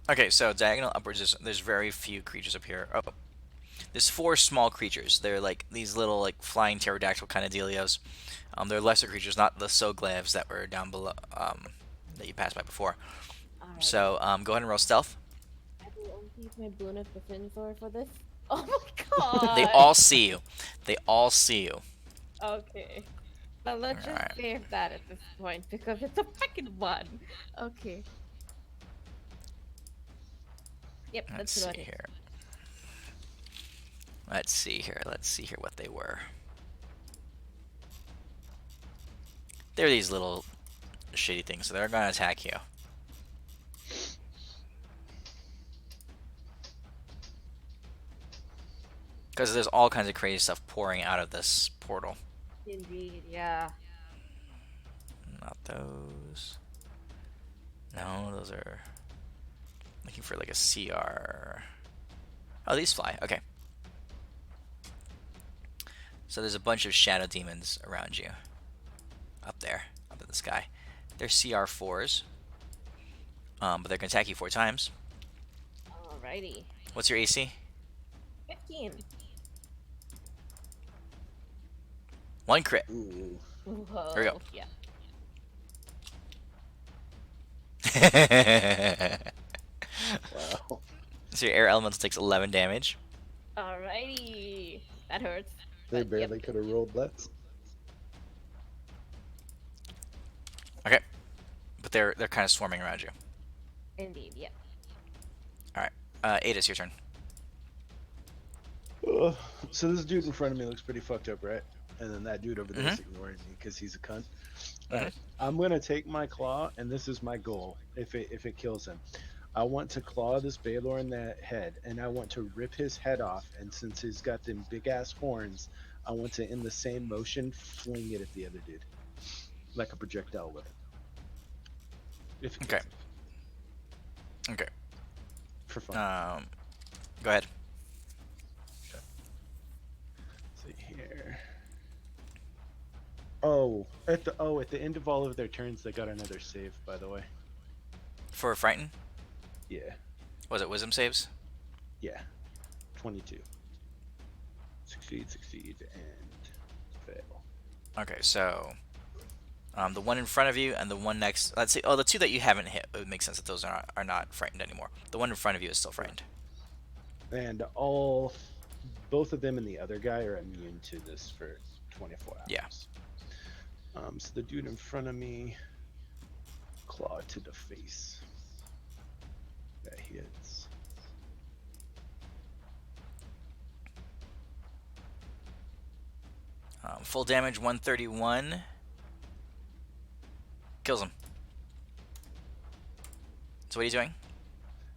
Okay, so diagonal upwards there's very few creatures up here. Oh, there's 4 small creatures. They're like these little like flying pterodactyl kind of dealios. They're lesser creatures, not the Soglavs that were down below that you passed by before. Alright. So go ahead and roll stealth. I will only use my boon of defensor for this. Oh my god! They all see you. They all see you. Okay. Well, let's just Alright. save that at this point because it's a fucking 1. Okay. Yep, Let's that's see about it. here. Let's see here. Let's see here what they were. They're these little shitty things, so they're gonna attack you. Because there's all kinds of crazy stuff pouring out of this portal. Indeed, yeah. Not those. No, those are looking for like a CR. Oh, these fly. Okay. So there's a bunch of shadow demons around you. Up there, up in the sky. They're CR4s. But they're gonna attack you 4 times. Alrighty. What's your AC? 15. 1 crit. Ooh. Whoa. There we go. Yeah. Wow. So your air elemental takes 11 damage. Alrighty. That hurts. They But, yep. barely could have rolled less. Okay. But they're kind of swarming around you. Indeed, yep. Ada's your turn. Ugh. So this dude in front of me looks pretty fucked up, right? And then that dude over there is Mm-hmm. ignoring me because he's a cunt. Alright, I'm gonna take my claw, and this is my goal. If it kills him, I want to claw this Baylor in the head, and I want to rip his head off. And since he's got them big ass horns, I want to, in the same motion, fling it at the other dude, like a projectile weapon, if it Okay. gets him, Okay. for fun. Go ahead. See here. At the end of all of their turns, they got another save. By the way. For frighten, Yeah. was it wisdom saves? Yeah. 22. Succeed, and fail. Okay, so the one in front of you and the one next. Let's see. Oh, the two that you haven't hit. It would make sense that those are not frightened anymore. The one in front of you is still frightened. And both of them and the other guy are immune to this for 24 hours. Yeah. So the dude in front of me, claw to the face. That hits. Full damage 131. Kills him. So what are you doing?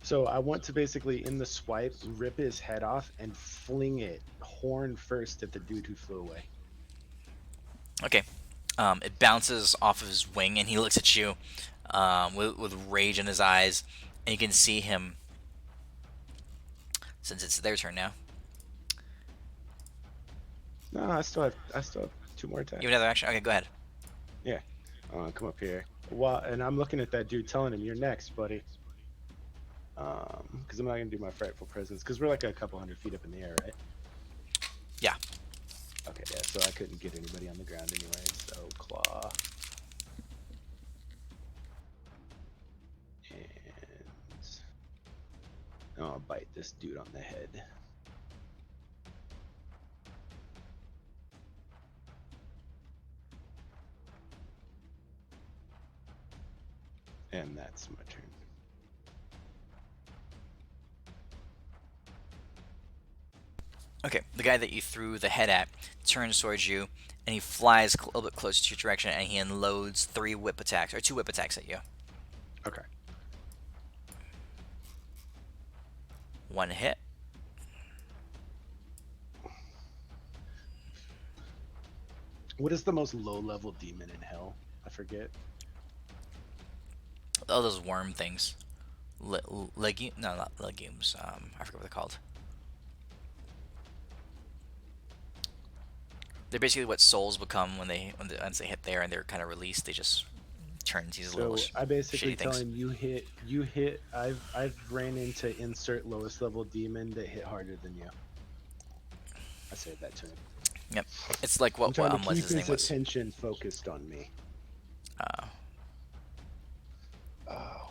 So I want to basically, in the swipe, rip his head off and fling it horn first at the dude who flew away. Okay. It bounces off of his wing, and he looks at you with rage in his eyes, and you can see him. Since it's their turn now. No, I still have 2 more attacks. You have another action? Okay, go ahead. Yeah. Come up here. And I'm looking at that dude, telling him, "You're next, buddy." Because I'm not gonna do my frightful presence, because we're like a couple hundred feet up in the air, right? Yeah. Okay, yeah. So I couldn't get anybody on the ground anyway. So claw. And I'll bite this dude on the head. And that's my turn. Okay, the guy that you threw the head at turns towards you, and he flies a little bit closer to your direction, and he unloads 2 whip attacks at you. Okay. 1 hit. What is the most low-level demon in hell? I forget. Oh, those worm things. No, not legumes. I forget what they're called. They're basically what souls become once they hit there and they're kind of released. They just turn into these little I basically shitty tell things. him, you hit. I've ran into insert lowest level demon that hit harder than you. I said that to him. Yep, it's like I'm what trying to what keep his name his was. attention focused on me.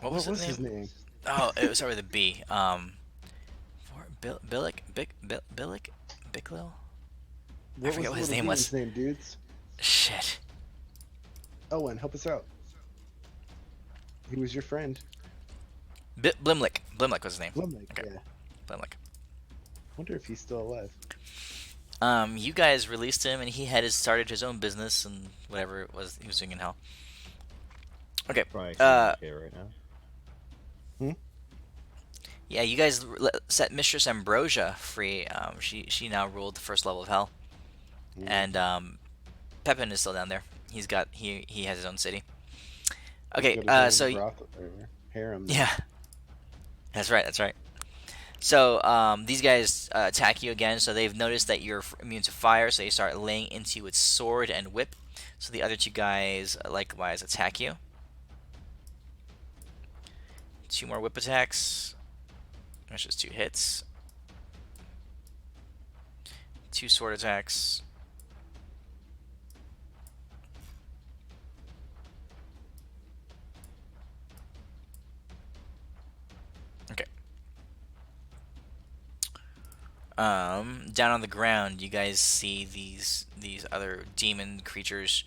What What was was his his name? Oh, it was started with a B. Billick, Bicklil. I forget what his name was. Name, dudes. Shit. Owen, help us out. He was your friend. Blimlick. Blimlick was his name. Blumlake, Okay. yeah. Blimlick. Wonder if he's still alive. You guys released him, and he started his own business and whatever it was he was doing in hell. Okay. Probably okay right now. Yeah, you guys set Mistress Ambrosia free. She now ruled the first level of hell, and Pepin is still down there. He has his own city. Okay. So harem. yeah, that's right. So these guys attack you again. So they've noticed that you're immune to fire, so they start laying into you with sword and whip. So the other 2 guys likewise attack you. 2 more whip attacks. That's just 2 hits. 2 sword attacks. Okay. Down on the ground, you guys see these other demon creatures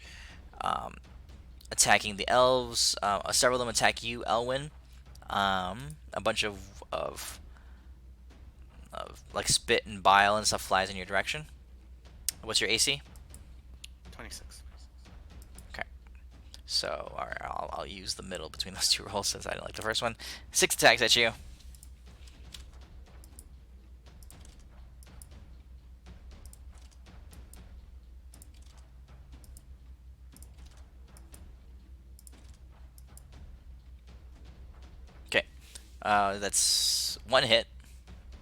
attacking the elves. Several of them attack you, Elwyn. A bunch of like spit and bile and stuff flies in your direction. What's your AC? 26. Okay. So alright, I'll use the middle between those 2 rolls since I didn't like the first one. 6 attacks at you. That's one hit.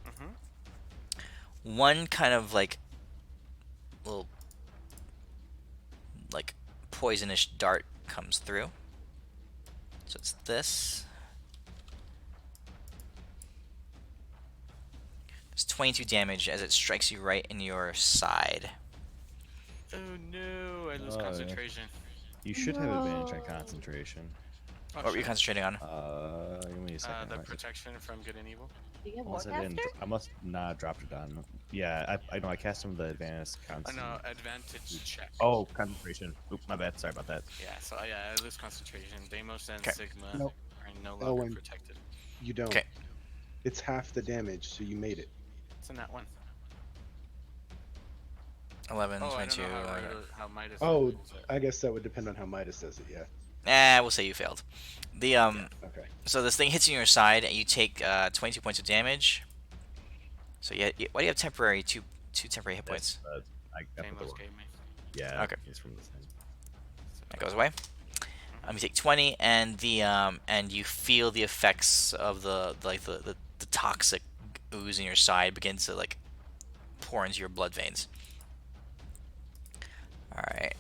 Mm-hmm. One kind of like little like poisonous dart comes through. So it's this. It's 22 damage as it strikes you right in your side. Oh no, I lose Oh, yeah. concentration. You should have advantage on No. concentration. Oh What were you shit. concentrating on? Give me a second. The protection from good and evil. Do you have Unless I didn't, Warcaster? I must not have dropped it on. Yeah, I know. I cast him the advanced Oh concent. no, advantage check. Oh, concentration. Oop, my bad. Sorry about that. Yeah, so yeah, I lose concentration. Deimos and 'Kay. Sigma Nope. are no longer Elwin, protected. you don't. Okay. It's half the damage, so you made it. It's in that one. 11, Oh, I don't 22. know how Midas Oh, does it. I guess that would depend on how Midas does it. Yeah. We'll say you failed. The Okay. So this thing hits you in your side, and you take 22 points of damage. So why do you have temporary two temporary hit points? That's, I put the Deimos wrong. gave me. Yeah. Okay. It's from the thing. That goes away. You take 20, and and you feel the effects of the toxic ooze in your side begin to like pour into your blood veins. All right.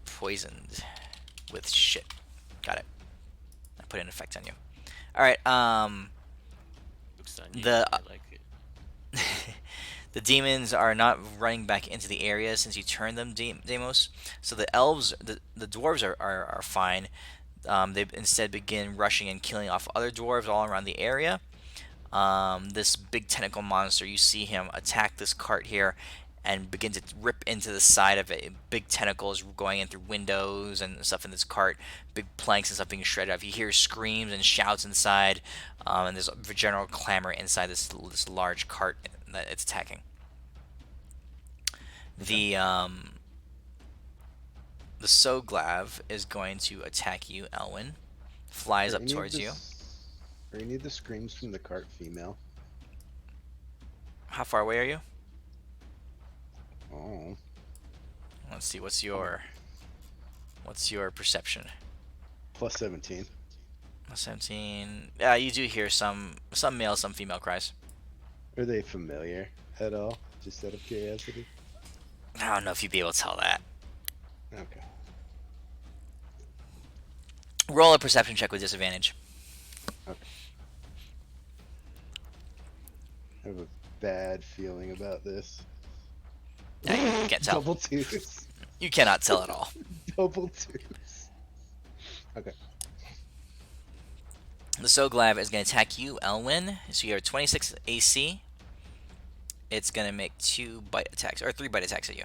Poisoned with shit. Got it. I put an effect on you. All right. Looks on you. The I like it. the demons are not running back into the area since you turned them, Deimos. So the elves, the dwarves are fine. They instead begin rushing and killing off other dwarves all around the area. This big tentacle monster, you see him attack this cart here and begin to rip into the side of it. Big tentacles going in through windows and stuff in this cart. Big planks and stuff being shredded off. You hear screams and shouts inside, and there's a general clamor inside this large cart that it's attacking. The Soglav is going to attack you, Elwin. Flies Are up any of towards you. Are any of the screams from the cart female? How far away are you? Oh, Let's see. What's your perception? plus 17. 17. You do hear some male, some female cries. Are they familiar at all? Just out of curiosity. I don't know if you'd be able to tell that. Okay. Roll a perception check with disadvantage. I have a bad feeling about this. You can't tell. Double twos. You cannot tell at all. Double twos. Okay. The Soglav is going to attack you, Elwin. So you have 26 AC. It's going to make 2 bite attacks, or 3 bite attacks at you.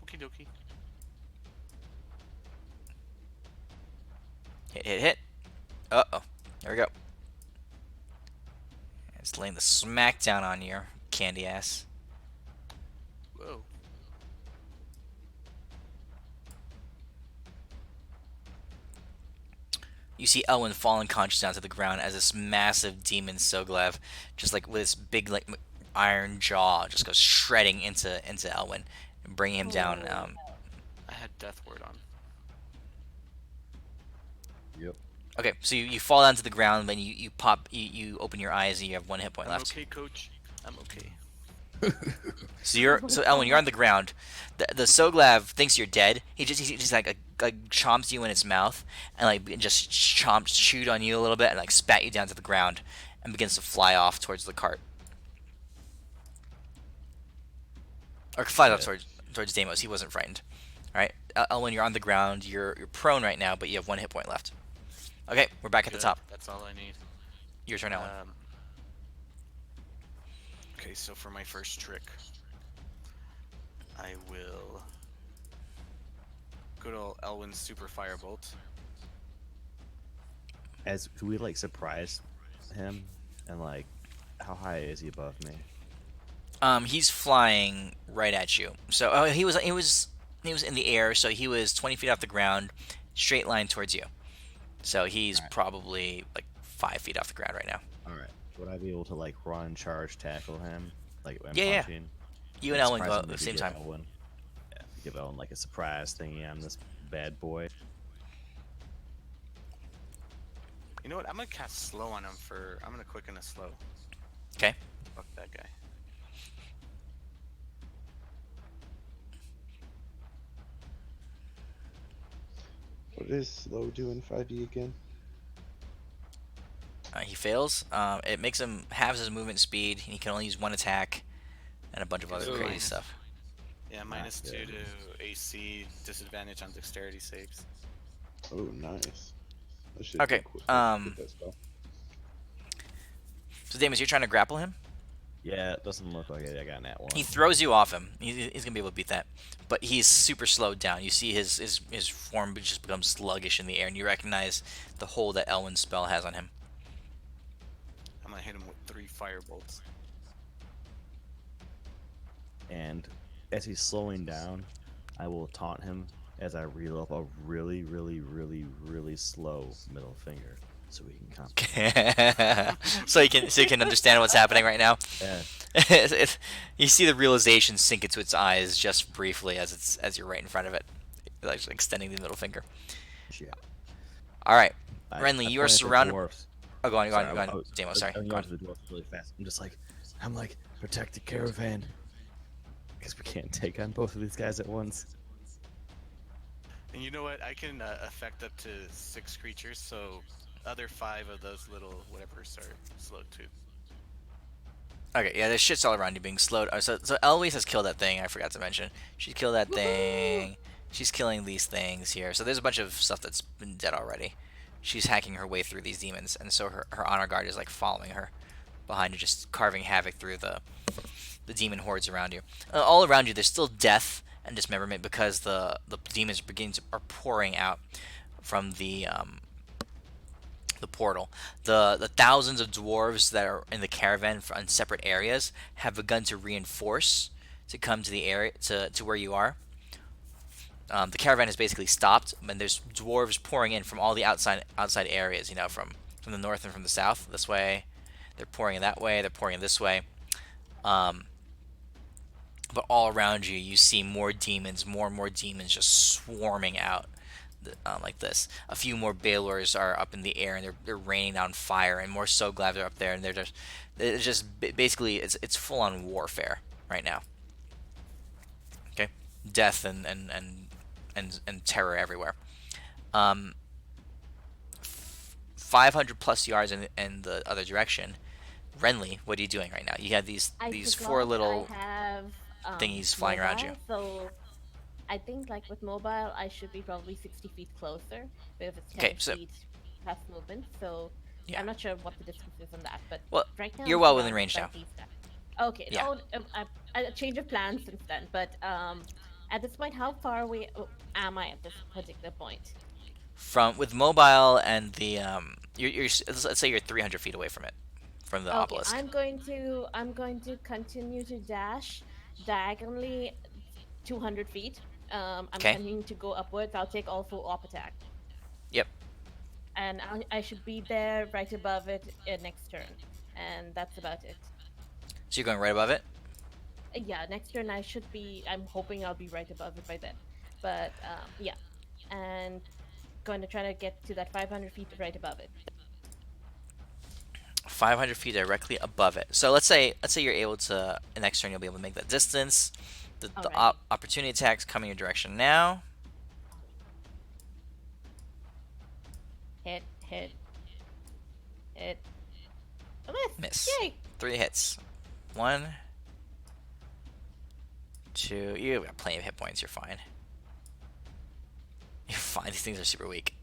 Okie dokie. Hit. Uh-oh. There we go. It's laying the smack down on your candy ass. Whoa. You see Elwin fall unconscious down to the ground as this massive demon Soglav, just like with this big like iron jaw, just goes shredding into Elwin and bringing him down. I had Death Word on. Yep. Okay, so you fall down to the ground, then you pop, you open your eyes, and you have 1 hit point I'm left. okay, coach. I'm okay. So Elwin, you're on the ground. The Soglav thinks you're dead. He just like chomps you in its mouth and like just chewed on you a little bit and like spat you down to the ground and begins to fly off towards the cart. Or flies off towards Deimos. He wasn't frightened. All right, Elwin, you're on the ground. You're prone right now, but you have 1 hit point left. Okay, we're back at the Good. top. That's all I need. Your turn, Elwin. Okay, so for my first trick, I will good old Elwin's Super Firebolt. As do we like surprise him and like how high is he above me? He's flying right at you. So he was in the air, so he was 20 feet off the ground, straight line towards you. So he's probably like 5 feet off the ground right now. All right. Would I be able to like run, charge, tackle him? Like when Yeah. punching? You and Elwin Surprise go him, at the maybe same give time. Elwin, give Elwin like a surprise thingy on this bad boy. You know what? I'm gonna cast slow on him for. I'm gonna quicken a slow. Okay. Fuck that guy. What is slow doing 5e again? He fails. It makes him halves his movement speed. He can only use one attack, and a bunch of other Gives him crazy minus. stuff. Yeah, Not -2 good. to AC, disadvantage on dexterity saves. Oh, nice. I should Okay. get quick Um. with that spell. So Damus, you're trying to grapple him. Yeah, it doesn't look like it. I got that one. He throws you off him. He's gonna be able to beat that, but he's super slowed down. You see his form just becomes sluggish in the air, and you recognize the hold that Elwin's spell has on him. I'm gonna hit him with 3 fire bolts. And as he's slowing down, I will taunt him as I reel up a really, really, really, really slow middle finger, so he can comprehend. So you can understand what's happening right now. Yeah. You see the realization sink into its eyes just briefly as you're right in front of it, like extending the middle finger. Yeah. All right, I Renly, you are point at the surrounded. Dwarfs. Oh, go on, Sorry, go on, Damo. Sorry, I'm go going on. to the dwarf really fast. I'm like, protect the caravan, because we can't take on both of these guys at once. And you know what? I can affect up to 6 creatures, so other 5 of those little whatevers are slowed too. Okay, yeah, there's shits all around you being slowed. So Eloise has killed that thing. I forgot to mention. She's killed that Woohoo! thing. She's killing these things here. So there's a bunch of stuff that's been dead already. She's hacking her way through these demons, and so her honor guard is like following her behind her, just carving havoc through the demon hordes around you. All around you, there's still death and dismemberment because the demons are pouring out from the portal. The thousands of dwarves that are in the caravan on separate areas have begun to reinforce to come to the area to where you are. The caravan has basically stopped, and there's dwarves pouring in from all the outside areas. You know, from the north and from the south. This way, they're pouring in that way. They're pouring in this way. But all around you, you see more demons, more and more demons just swarming out like this. A few more Balors are up in the air, and they're raining down fire, and more Soglavs are up there, and it's just basically it's full on warfare right now. Okay, death and terror everywhere. Um, 500 plus yards in the other direction. Renly, what are you doing right now? You have I these four forgot little I have thingies flying around you. mobile, so I think like with mobile I should be probably 60 feet closer, but if it's Okay, 10 so feet past movement, so yeah. I'm not sure what the distance is on that, but Well, right now you're I'm well within surrounded range by now. these guys. Okay, Yeah. oh, a change of plans since then, but at this point, how far away am I at this particular point? From with mobile and the you're let's say you're 300 feet away from it, from the Okay, obelisk. I'm going to continue to dash diagonally 200 feet. I'm Okay. continuing to go upwards. I'll take all full op attack, Yep. and I should be there right above it next turn, and that's about it. So you're going right above it. Yeah, next turn I should be. I'm hoping I'll be right above it by then, but yeah, and going to try to get to that 500 feet right above it. 500 feet directly above it. So let's say you're able to next turn you'll be able to make that distance. The Alrighty. opportunity attacks coming your direction now. Hit, hit, hit. A miss. Miss. Yay! 3 hits. 1, 2. You've got plenty of hit points. You're fine. You're fine. These things are super weak.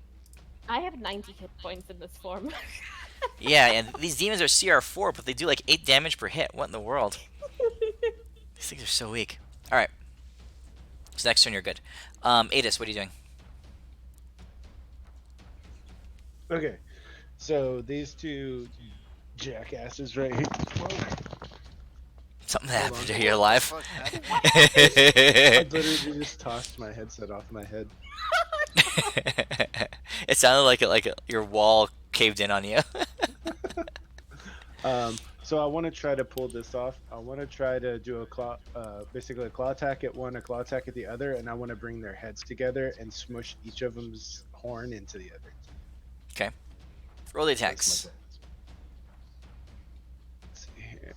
I have 90 hit points in this form. Yeah, and these demons are CR4, but they do like 8 damage per hit. What in the world? These things are so weak. All right. So next turn you're good. Adis, what are you doing? Okay, so these two jackasses right here. Something Hold happened. on. Are you alive? Fuck, I literally just tossed my headset off my head. It sounded like your wall caved in on you. So I want to try to pull this off. I want to try to do a claw, basically a claw attack at one, a claw attack at the other, and I want to bring their heads together and smush each of them's horn into the other. Okay. Roll the That's my attacks. bad. Let's see here.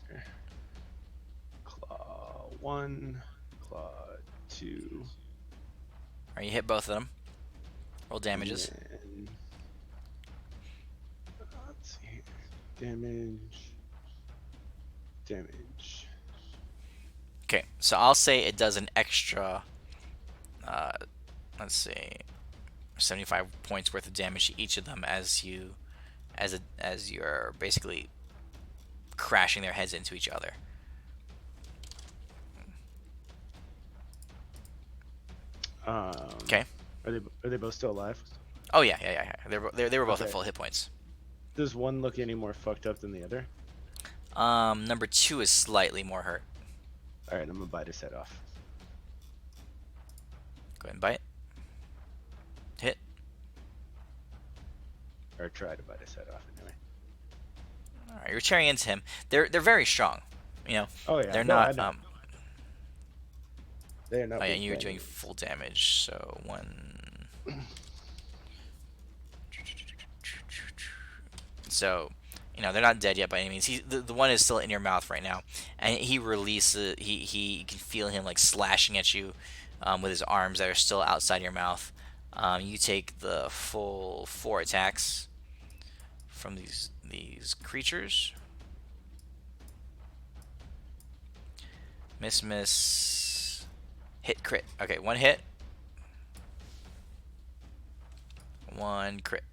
Claw 1, Claw 2, All right, you hit both of them. Roll and damages. then let's see here. Damage. Okay, so I'll say it does an extra, uh, let's see, 75 points worth of damage to each of them as you're basically crashing their heads into each other. Okay. Are they both still alive? Oh yeah. They were both at Okay. full hit points. Does one look any more fucked up than the other? Number two is slightly more hurt. All right, I'm gonna bite his head off. Go ahead and bite. Hit. Or try to bite his head off anyway. All right, you're tearing into him. They're very strong. You know, Oh yeah, they're no, I not. know. They are not. Oh yeah, weak you're by doing any means. full damage. So one. So, they're not dead yet by any means. The one is still in your mouth right now, and he releases. He you can feel him like slashing at you with his arms that are still outside your mouth. You take the full 4 attacks from these creatures. Miss, hit, crit. Okay, 1 hit, 1 crit.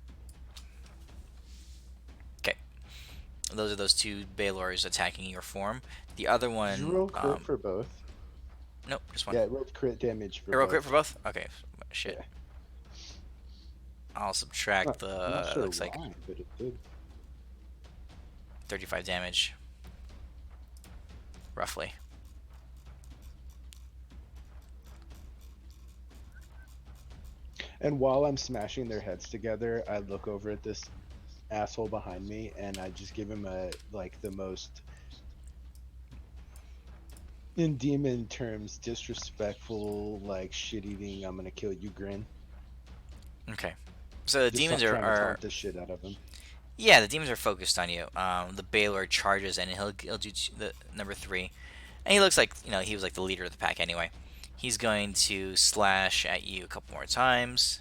Okay, those are those 2 Baylors attacking your form. The other Did you one, roll crit for both? nope, just one. Yeah, it rolled crit damage for Roll both. crit for both. Okay, shit. Yeah. I'll subtract I'm not the sure looks like why, but it did. 35 damage, roughly. And while I'm smashing their heads together, I look over at this asshole behind me and I just give him the most, in demon terms, disrespectful, like shit eating, I'm gonna kill you grin. Okay, so the Just demons trying to are taunt the shit out of him. yeah, the demons are focused on you. The Baylor charges and he'll do the number 3, and he looks like he was like the leader of the pack anyway. He's going to slash at you a couple more times.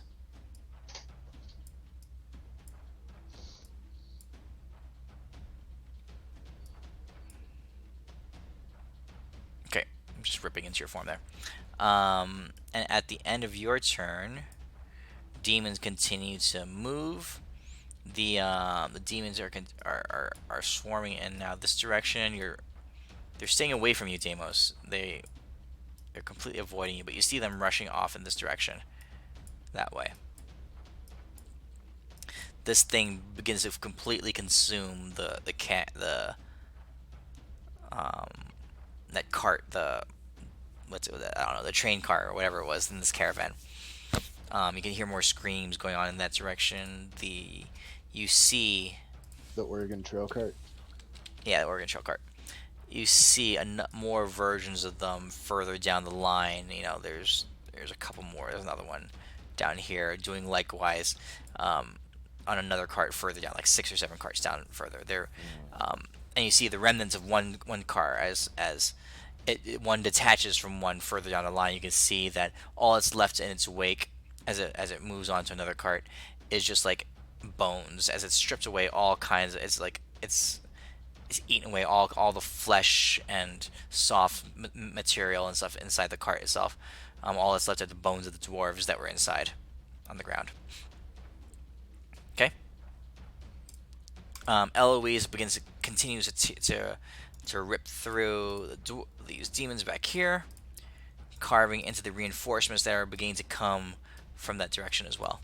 Okay, I'm just ripping into your form there. And at the end of your turn, demons continue to move. The demons are swarming in now this direction. They're staying away from you, Deimos. They're completely avoiding you, but you see them rushing off in this direction. That way. This thing begins to completely consume the cat um that cart, what's it, I don't know, the train car or whatever it was in this caravan. You can hear more screams going on in that direction. You see, The Oregon Trail cart. yeah, the Oregon Trail cart. You see more versions of them further down the line. There's a couple more. There's another one down here doing likewise on another cart further down, like 6 or 7 carts down further. And you see the remnants of one car as one detaches from one further down the line. You can see that all that's left in its wake as it moves on to another cart is just like bones as it strips away all kinds of, it's eating away all the flesh and soft material and stuff inside the cart itself. All that's left are the bones of the dwarves that were inside on the ground. Okay. Eloise continues to rip through these demons back here, carving into the reinforcements that are beginning to come from that direction as well.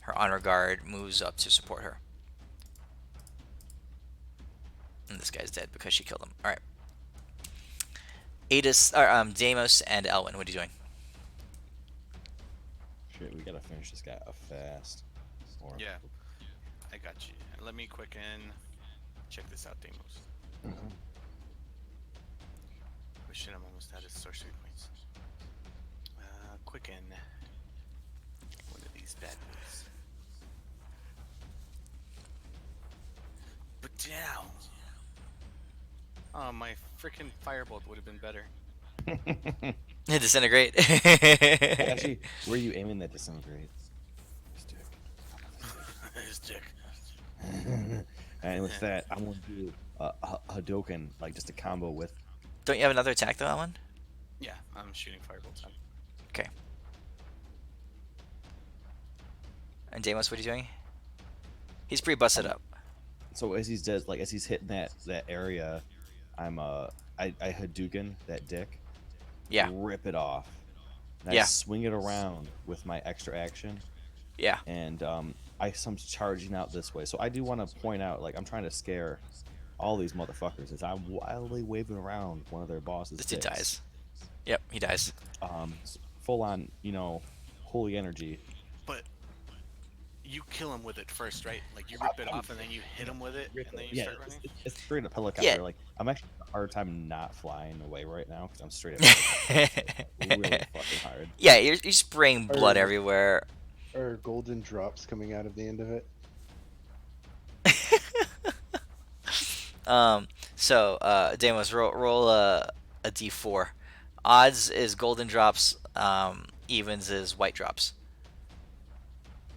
Her honor guard moves up to support her. And this guy's dead because she killed him. All right. Deimos and Elwyn, what are you doing? Shit, we gotta finish this guy up fast. Or Yeah, I got you. Let me quicken. Check this out, Deimos. Oh shit, I'm almost out of sorcery points. Quicken one of these bad boys. Oh, my freaking firebolt would have been better. Disintegrate. Actually, where are you aiming that disintegrate? Stick. His dick. And with that, I'm gonna do a Hadoken, like just a combo with. Don't you have another attack though, Alan? Yeah, I'm shooting firebolts at him. Okay. And Damos, what are you doing? He's pretty busted up. So as he's dead, like as he's hitting that area, I'm I Hadouken that dick, Yeah. rip it off, and I Yeah. swing it around with my extra action, Yeah. and I some charging out this way. So I do want to point out, like I'm trying to scare all these motherfuckers as I'm wildly waving around one of their bosses' This dude dicks. dies. Yep, he dies. Full on, holy energy. But you kill him with it first, right? Like you rip it off and then you hit him with it, and then you Yeah, start running. it's straight up helicopter. Yeah. Like I'm actually having a hard time not flying away right now because I'm straight up helicopter. Really fucking hard. Yeah, you're spraying blood Or- everywhere. Or golden drops coming out of the end of it. Damos, roll a d4. Odds is golden drops. Evens is white drops.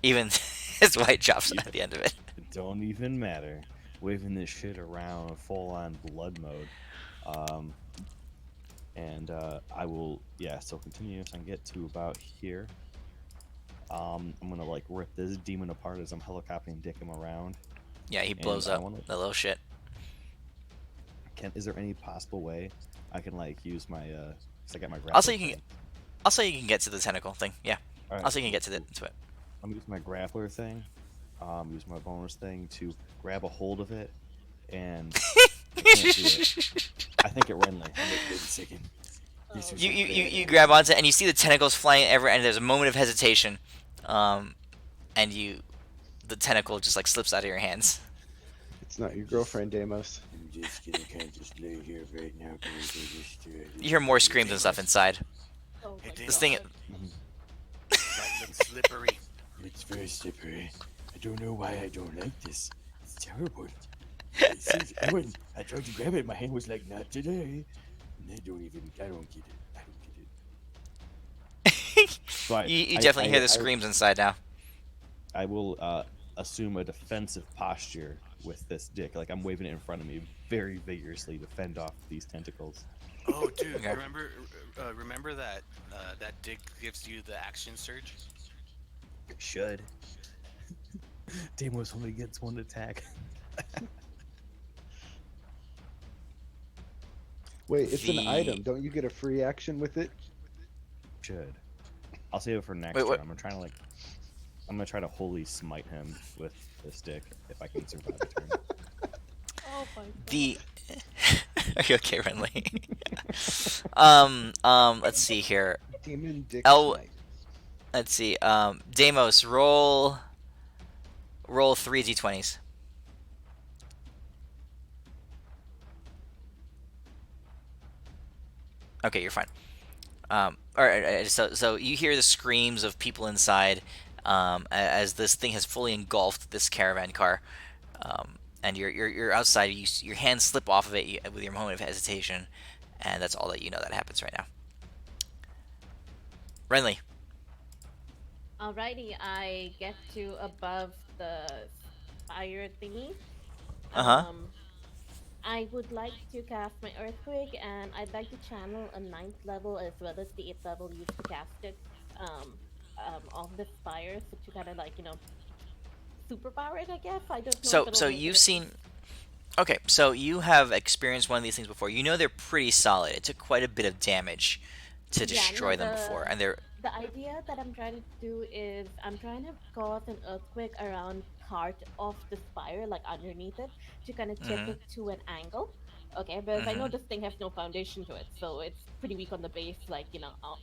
Evens is white drops at the end of it. It don't even matter. Waving this shit around full on blood mode. And I will, so continue as I get to about here. I'm gonna like rip this demon apart as I'm helicoptering dick him around. Yeah, he blows I up wanna- the little shit. Is there any possible way I can like use my 'cause I got my Also, grappling you can thing. Also, you can get to the tentacle thing. Yeah. Alright, Also, you can cool, get to cool. to it. I'm gonna use my grappler thing, use my bonus thing to grab a hold of it, and I can't do it. I think it Renly. Wait a second. This was You, a you, you, bad you idea. grab onto it and you see the tentacles flying everywhere, and there's a moment of hesitation, and the tentacle just like slips out of your hands. It's not your girlfriend, Damos. I'm just gonna kind of just lay here right now. You hear more screams and stuff inside. Oh Hey, my Dave. This thing, God. That looks slippery. It's very slippery. I don't know why I don't like this. It's terrible. I tried to grab it, my hand was like, not today. And I don't get it. I don't get it. So you definitely hear the screams inside now. I will assume a defensive posture with this dick. Like I'm waving it in front of me very vigorously to fend off these tentacles. Oh, dude, Okay. remember that that dig gives you the action surge? It should. Damos only gets one attack. Wait, it's an The- item. Don't you get a free action with it? Should. I'll save it for next Wait, turn. what? I'm gonna try to holy smite him with this dick if I can survive a turn. Oh my God. The Are you okay, Renly? Let's see here. Demon Dick Oh. Smite. Let's see. Damos, roll 3 d20s. Okay, you're fine. All right. So you hear the screams of people inside, as this thing has fully engulfed this caravan car, and you're outside. Your hands slip off of it with your moment of hesitation, and that's all that you know that happens right now. Renly. Alrighty, I get to above the fire thingy. Uh-huh. I would like to cast my Earthquake, and I'd like to channel a 9th level as well as the 8th level used to cast it on the fire, so to kind of like, superpower it, I guess. I don't know. if So it'll make you've it- seen. Okay, so you have experienced one of these things before. You know they're pretty solid. It took quite a bit of damage to Yeah, destroy no, them before, and they're The idea that I'm trying to do is I'm trying to cause an earthquake around part of the spire, like underneath it, to kind of tip Mhm. it to an angle. Okay, because I know Mhm. this thing has no foundation to it, so it's pretty weak on the base, like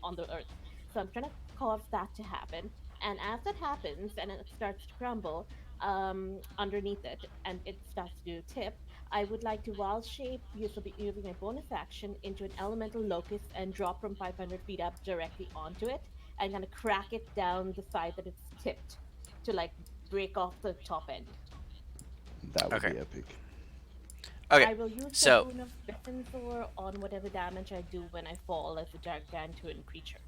on the earth. So I'm trying to cause that to happen, and as that happens, and it starts to crumble underneath it, and it starts to tip. I would like to wild shape using my bonus action into an elemental locust and drop from 500 feet up directly onto it and kind of crack it down the side that it's tipped to like break off the top end. That would Okay. be epic. Okay, I will use the so boon of defensor on whatever damage I do when I fall as a gargantuan creature.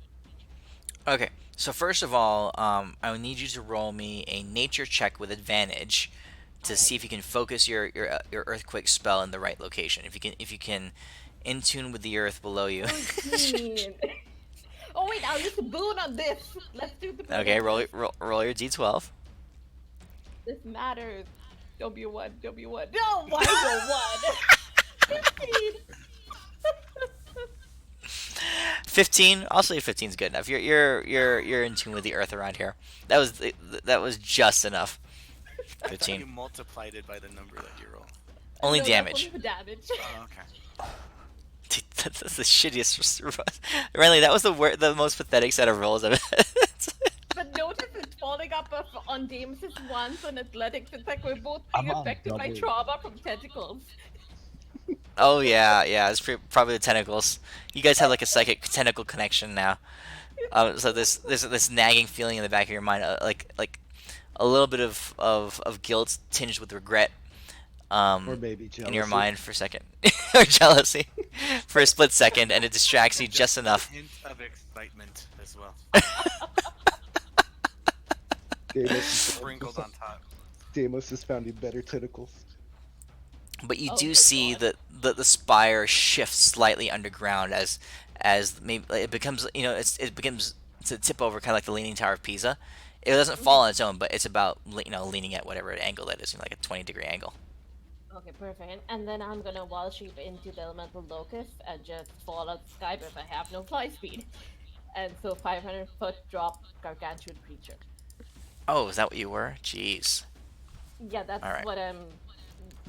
okay, so first of all, I will need you to roll me a nature check with advantage to see Alright. if you can focus your earthquake spell in the right location. If you can in tune with the earth below you. 13. Oh wait, I'll use the boon on this. Let's do the boon Okay, on this. roll your d12. This matters. W1, W1. No, why roll one? 15. 15. I'll say 15 is good enough. You're in tune with the earth around here. That was just enough. I thought you 15. multiplied it by the number that you roll. Only No, that's only damage. for damage. Oh, okay. That's the shittiest. Really, that was the most pathetic set of rolls I've had. But notice it's falling up on Damus's once on athletics. It's like we're both I'm being on affected by double. trauma from tentacles. Oh yeah. It's probably the tentacles. You guys have like a psychic tentacle connection now. So there's this nagging feeling in the back of your mind, like a little bit of guilt tinged with regret, Or maybe in your jealousy. mind for a second, or jealousy, for a split second, and it distracts you just A enough. hint of excitement as well, sprinkled on top. Deimos has found you better tentacles. But you Oh, do good see God. that the spire shifts slightly underground as maybe it becomes it becomes to tip over, kind of like the Leaning Tower of Pisa. It doesn't fall on its own, but it's about leaning at whatever angle that is, like a 20-degree angle. Okay, perfect. And then I'm gonna wall shape into the elemental locust and just fall out the sky because I have no fly speed. And so 500-foot drop gargantuan creature. Oh, is that what you were? Jeez. Yeah, that's All right. what I'm.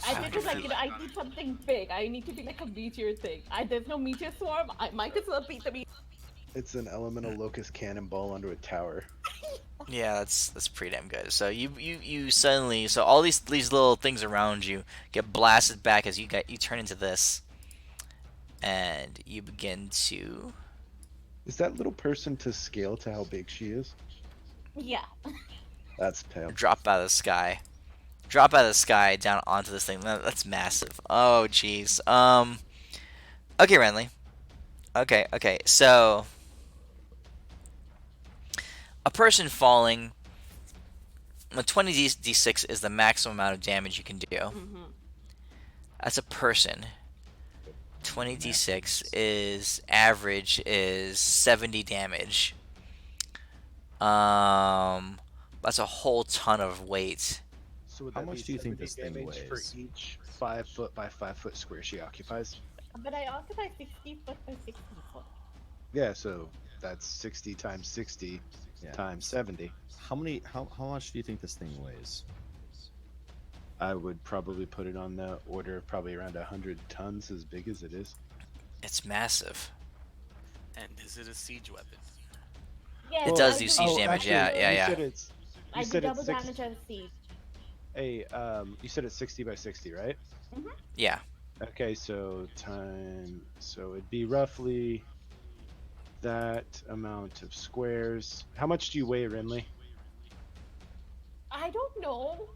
I did just like, I need something big. I need to be like a meteor thing. There's no meteor swarm. I might as well beat the meteor. It's an elemental locust cannonball under a tower. Yeah, that's pretty damn good. So you suddenly, so all these little things around you get blasted back as you turn into this, and you begin to Is that little person to scale to how big she is? Yeah. That's pale. drop out of the sky. Drop out of the sky down onto this thing. That's massive. Oh jeez. Okay, Renly. Okay. So a person falling. 20 d6 is the maximum amount of damage you can do. Mm-hmm. That's a person. 20 d6 is average is 70 damage. That's a whole ton of weight. So would How that much be do you think 70 this thing damage for weighs? each 5 foot by 5 foot square she occupies? But I occupy 60 foot by 60 foot. Yeah, so that's 60 times 60 Yeah. times 70. How much do you think this thing weighs? I would probably put it on the order of probably around 100 tons, as big as it is. It's massive. And is it a siege weapon? Yeah, It so does I do do- siege damage, yeah. You said it's. I You do said double it's six. damage as siege. Hey, you said it's 60 by 60, right? Yeah. Okay, so so it'd be roughly that amount of squares. How much do you weigh, Renly? I don't know.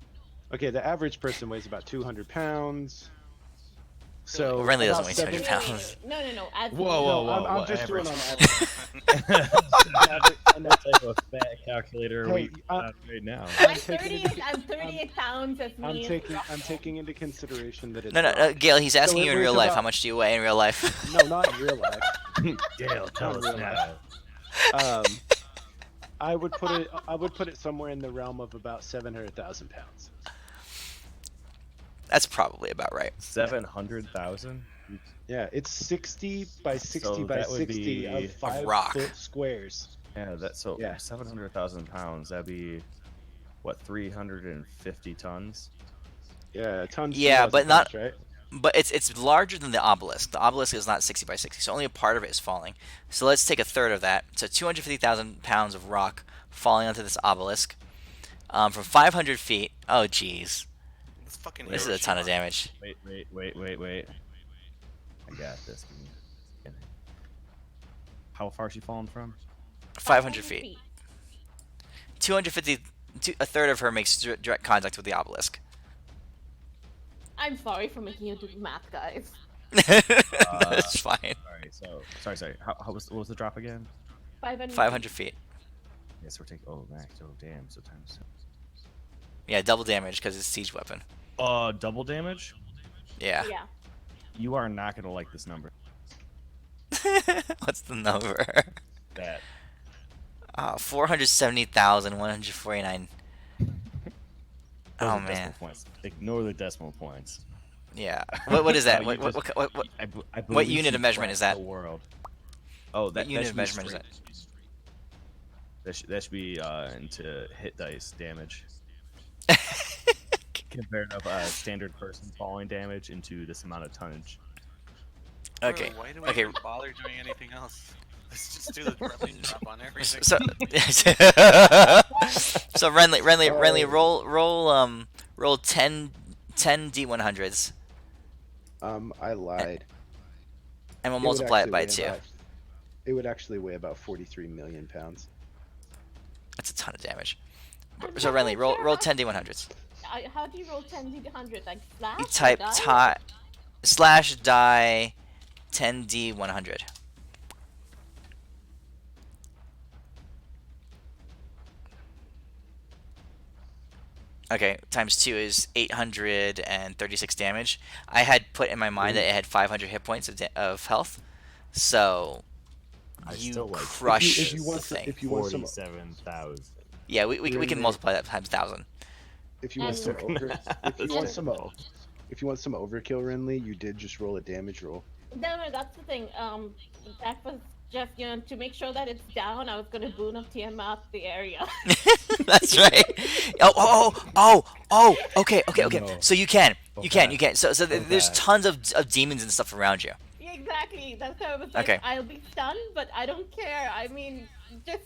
Okay, the average person weighs about 200 pounds. So Well, Renly doesn't about weigh 200 seven- pounds. No. As Whoa, No, I'm just doing on average. What type of fat calculator are we Hey, on right now? I'm taking 38 pounds as I'm me. taking into consideration that it's No, rock. Gail, he's asking it you in weighs real life. about- How much do you weigh in real life? No, not in real life. Dale, tell us Not real now. I would put it somewhere in the realm of about 700,000 pounds. That's probably about right. 700,000? Yeah, it's 60 by 60 So by that would 60 be of of 5 rock. foot squares. Yeah, that's so Yeah. 700,000 pounds. That'd be what, 350 tons? Yeah, tons. Yeah, 2,000 but not- pounds, right? But it's larger than the obelisk. The obelisk is not 60 by 60, so only a part of it is falling. So let's take a third of that. So 250,000 pounds of rock falling onto this obelisk from 500 feet. Oh, jeez. It's fucking This is a ton of Hiroshima. damage. Wait. I got this. How far is she falling from? 500 feet. 250, a third of her makes direct contact with the obelisk. I'm sorry for making you do math, guys. That's fine. All right, so sorry. What was the drop again? 500 feet. 500 feet. Yes, we're taking. Oh, max. Oh, damn. So times. Yeah, double damage because it's siege weapon. Double damage. Yeah. Yeah. You are not gonna like this number. What's the number? That 470,149. those Oh are decimal man. points. Ignore the decimal points. Yeah. What is that? You What, just- what I what believe unit you of measurement is that? cracked The world. Oh, that unit should of be measurement is straight. That should be into hit dice damage. Compared of standard person falling damage into this amount of tonnage. Okay. Bro, why do we Okay. even bother doing anything else? Let's just do the rubbing drop on everything. So, so Renly, roll 10 D100s, I lied. and we'll It would multiply it actually by weigh 2. about- It would actually weigh about 43 million pounds. That's a ton of damage. I'm So not Renly, quite sure roll how- 10 D100s. How do you roll 10 to 100? Like slash? You or type die? slash die 10D100. Okay, times 2 is 836 damage. I had put in my mind that it had 500 hit points of health, so I you still like crush if you want the thing. if you want some 47,000. Yeah, we can Really? multiply that times 1,000. if you want And- some if you want And- some if you want some overkill, Renly, you did just roll a damage roll. No, that's the thing. That was just, to make sure that it's down, I was gonna boon up TM out the area. That's right. Okay. No. So you can. Okay. So there's Okay. tons of demons and stuff around you. Yeah, exactly. That's why I was like, Okay. I'll be stunned, but I don't care. I mean, just,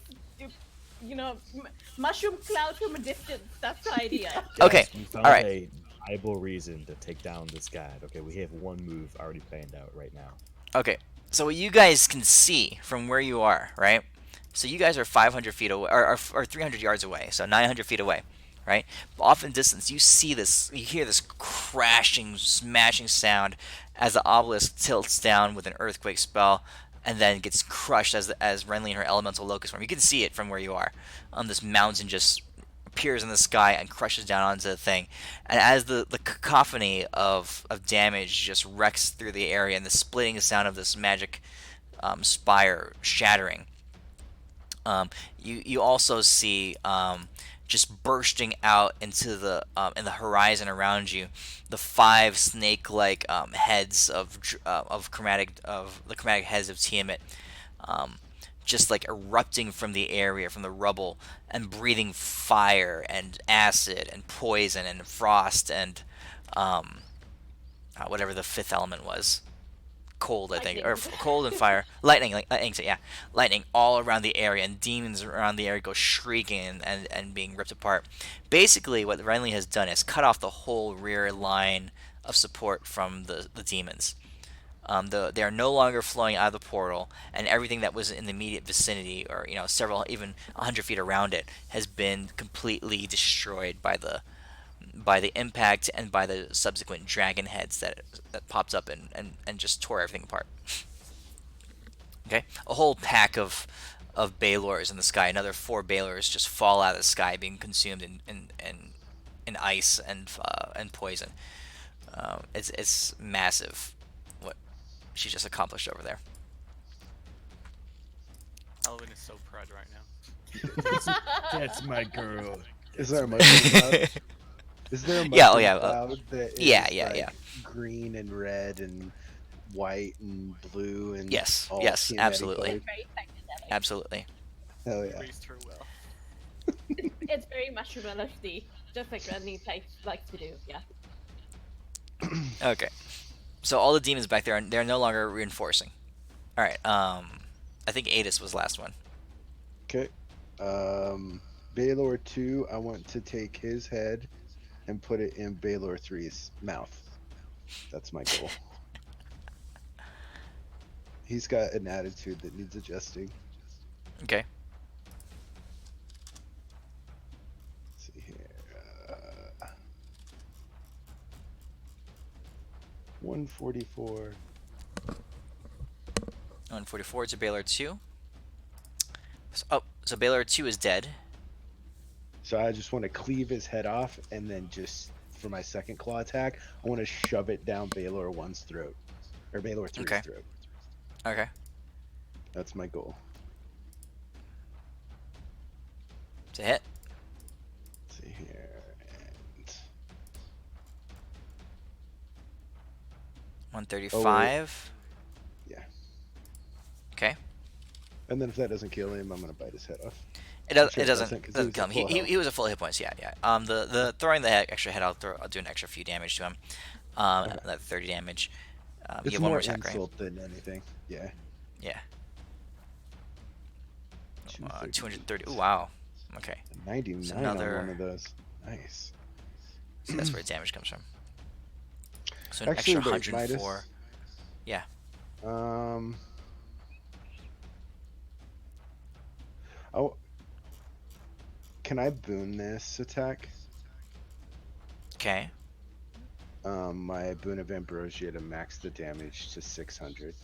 mushroom cloud from a distance. That's the idea. Okay, Guys, we found all right. a viable reason to take down this guy. Okay, we have one move already planned out right now. Okay. So what you guys can see from where you are, right? So you guys are 500 feet away, or 300 yards away, so 900 feet away, right? Off in distance, you hear this crashing, smashing sound as the obelisk tilts down with an earthquake spell, and then gets crushed as Renly and her elemental locust form. You can see it from where you are. This mountain just appears in the sky and crushes down onto the thing. And as the cacophony of damage just wrecks through the area, and the splitting sound of this magic spire shattering, you also see just bursting out into the in the horizon around you, the 5 snake-like heads of the chromatic heads of Tiamat, just like erupting from the area, from the rubble, and breathing fire and acid and poison and frost and whatever the 5th element was. Cold, I think, or Lightning. cold and fire, lightning, lightning all around the area, and demons around the area go shrieking and being ripped apart. Basically, what Renly has done is cut off the whole rear line of support from the demons. They are no longer flowing out of the portal, and everything that was in the immediate vicinity, or several, even 100 feet around it, has been completely destroyed by the impact and by the subsequent dragon heads that popped up and just tore everything apart. Okay, a whole pack of Balors in the sky. Another 4 Balors just fall out of the sky, being consumed in ice and poison. It's massive what she just accomplished over there. Alvin is so proud right now. That's my girl. Is there a mushroom cloud? Is there a mushroom Yeah, oh yeah, cloud that is yeah. green and red and white and blue and Yes, all yes, Tiamat-y absolutely. colored? Very psychedelic. Absolutely. Hell yeah. Raised her well. It's very mushroom LSD, just like Renly likes to do. Yeah. Okay. So all the demons back there, they're no longer reinforcing. All right. I think Adis was last one. Okay. Balor 2, I want to take his head and put it in Balor 3's mouth. That's my goal. He's got an attitude that needs adjusting. Okay. Let's see here. 144. 144 to Baylor 2. So Baylor 2 is dead. So I just want to cleave his head off, and then just for my second claw attack, I want to shove it down Baylor 1's throat, or Baylor 3's Okay. throat. Okay. That's my goal. To hit. Let's see here, and 135. yeah. Okay. And then if that doesn't kill him, I'm gonna bite his head off. It I'm does. sure It doesn't. 'cause Doesn't was kill at him. full health. He was a full hit points. Yeah. Yeah. The throwing the extra head. I'll do an extra few damage to him. Okay. That 30 damage. You It's have one more more attack, right? insult than anything. Yeah. Yeah. 230. 230. Oh wow. Okay. 99 So on another- one of those. Nice. So that's where the damage comes from. So an Actually, extra wait, 104. Midas. Yeah. Oh, can I boon this attack? Okay. My boon of ambrosia to max the damage to 600.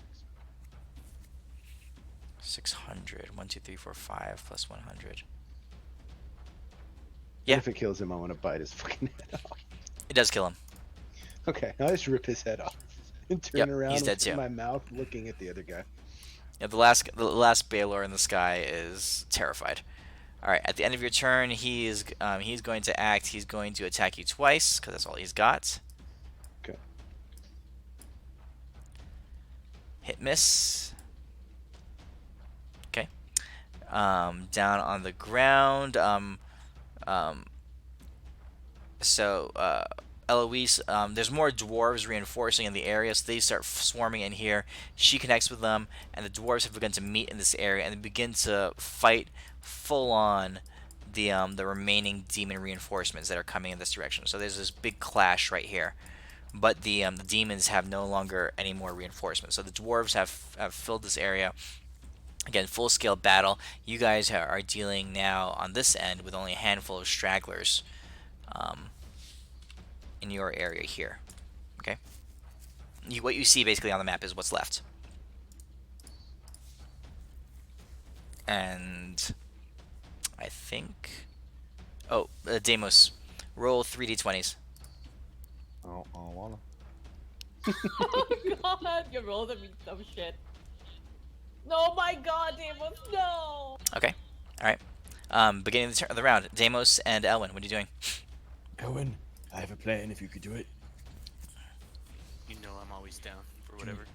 600. 1, 2, 3, 4, 5 plus 100. And Yeah. if it kills him, I want to bite his fucking head off. It does kill him. Okay, I'll just rip his head off and turn Yep, around he's dead with too. my mouth looking at the other guy. Yeah. The last Baylor in the sky is terrified. All right. At the end of your turn, he's going to act. He's going to attack you twice because that's all he's got. Okay. Hit miss. Okay. Down on the ground. So Eloise, there's more dwarves reinforcing in the area, so they start swarming in here. She connects with them, and the dwarves have begun to meet in this area, and they begin to fight full on the remaining demon reinforcements that are coming in this direction. So there's this big clash right here. But the demons have no longer any more reinforcements. So the dwarves have filled this area. Again, full scale battle. You guys are dealing now on this end with only a handful of stragglers in your area here. Okay? What you see basically on the map is what's left. And I think. Oh, Deimos, roll 3d20s. Oh, I wanna. Oh god, you rolled me some shit. No, my god, Amos, no! Okay. All right. Beginning of the round, Deimos and Elwin, what are you doing? Owen, I have a plan if you could do it. You know I'm always down for whatever.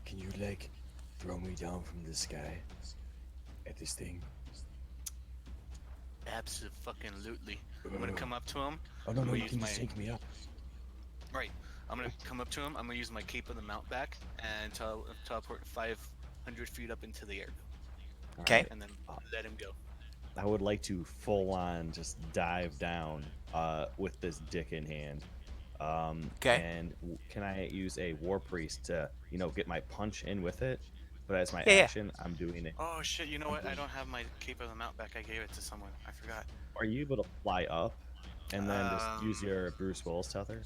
Can you, like, throw me down from the sky at this thing? Absolutely. I'm gonna come up to him. Oh, no, I'm no, gonna you use can my just take me up. right. I'm gonna come up to him. I'm gonna use my cape of the mount back and teleport 500 feet up into the air, Okay. and then let him go. I would like to full on just dive down with this dick in hand. Okay. And can I use a war priest to, get my punch in with it? But as my Yeah, yeah. action, I'm doing it. Oh shit! You know what? I don't have my cape of the mount back. I gave it to someone. I forgot. Are you able to fly up and then just use Um, your Bruce Willis tether?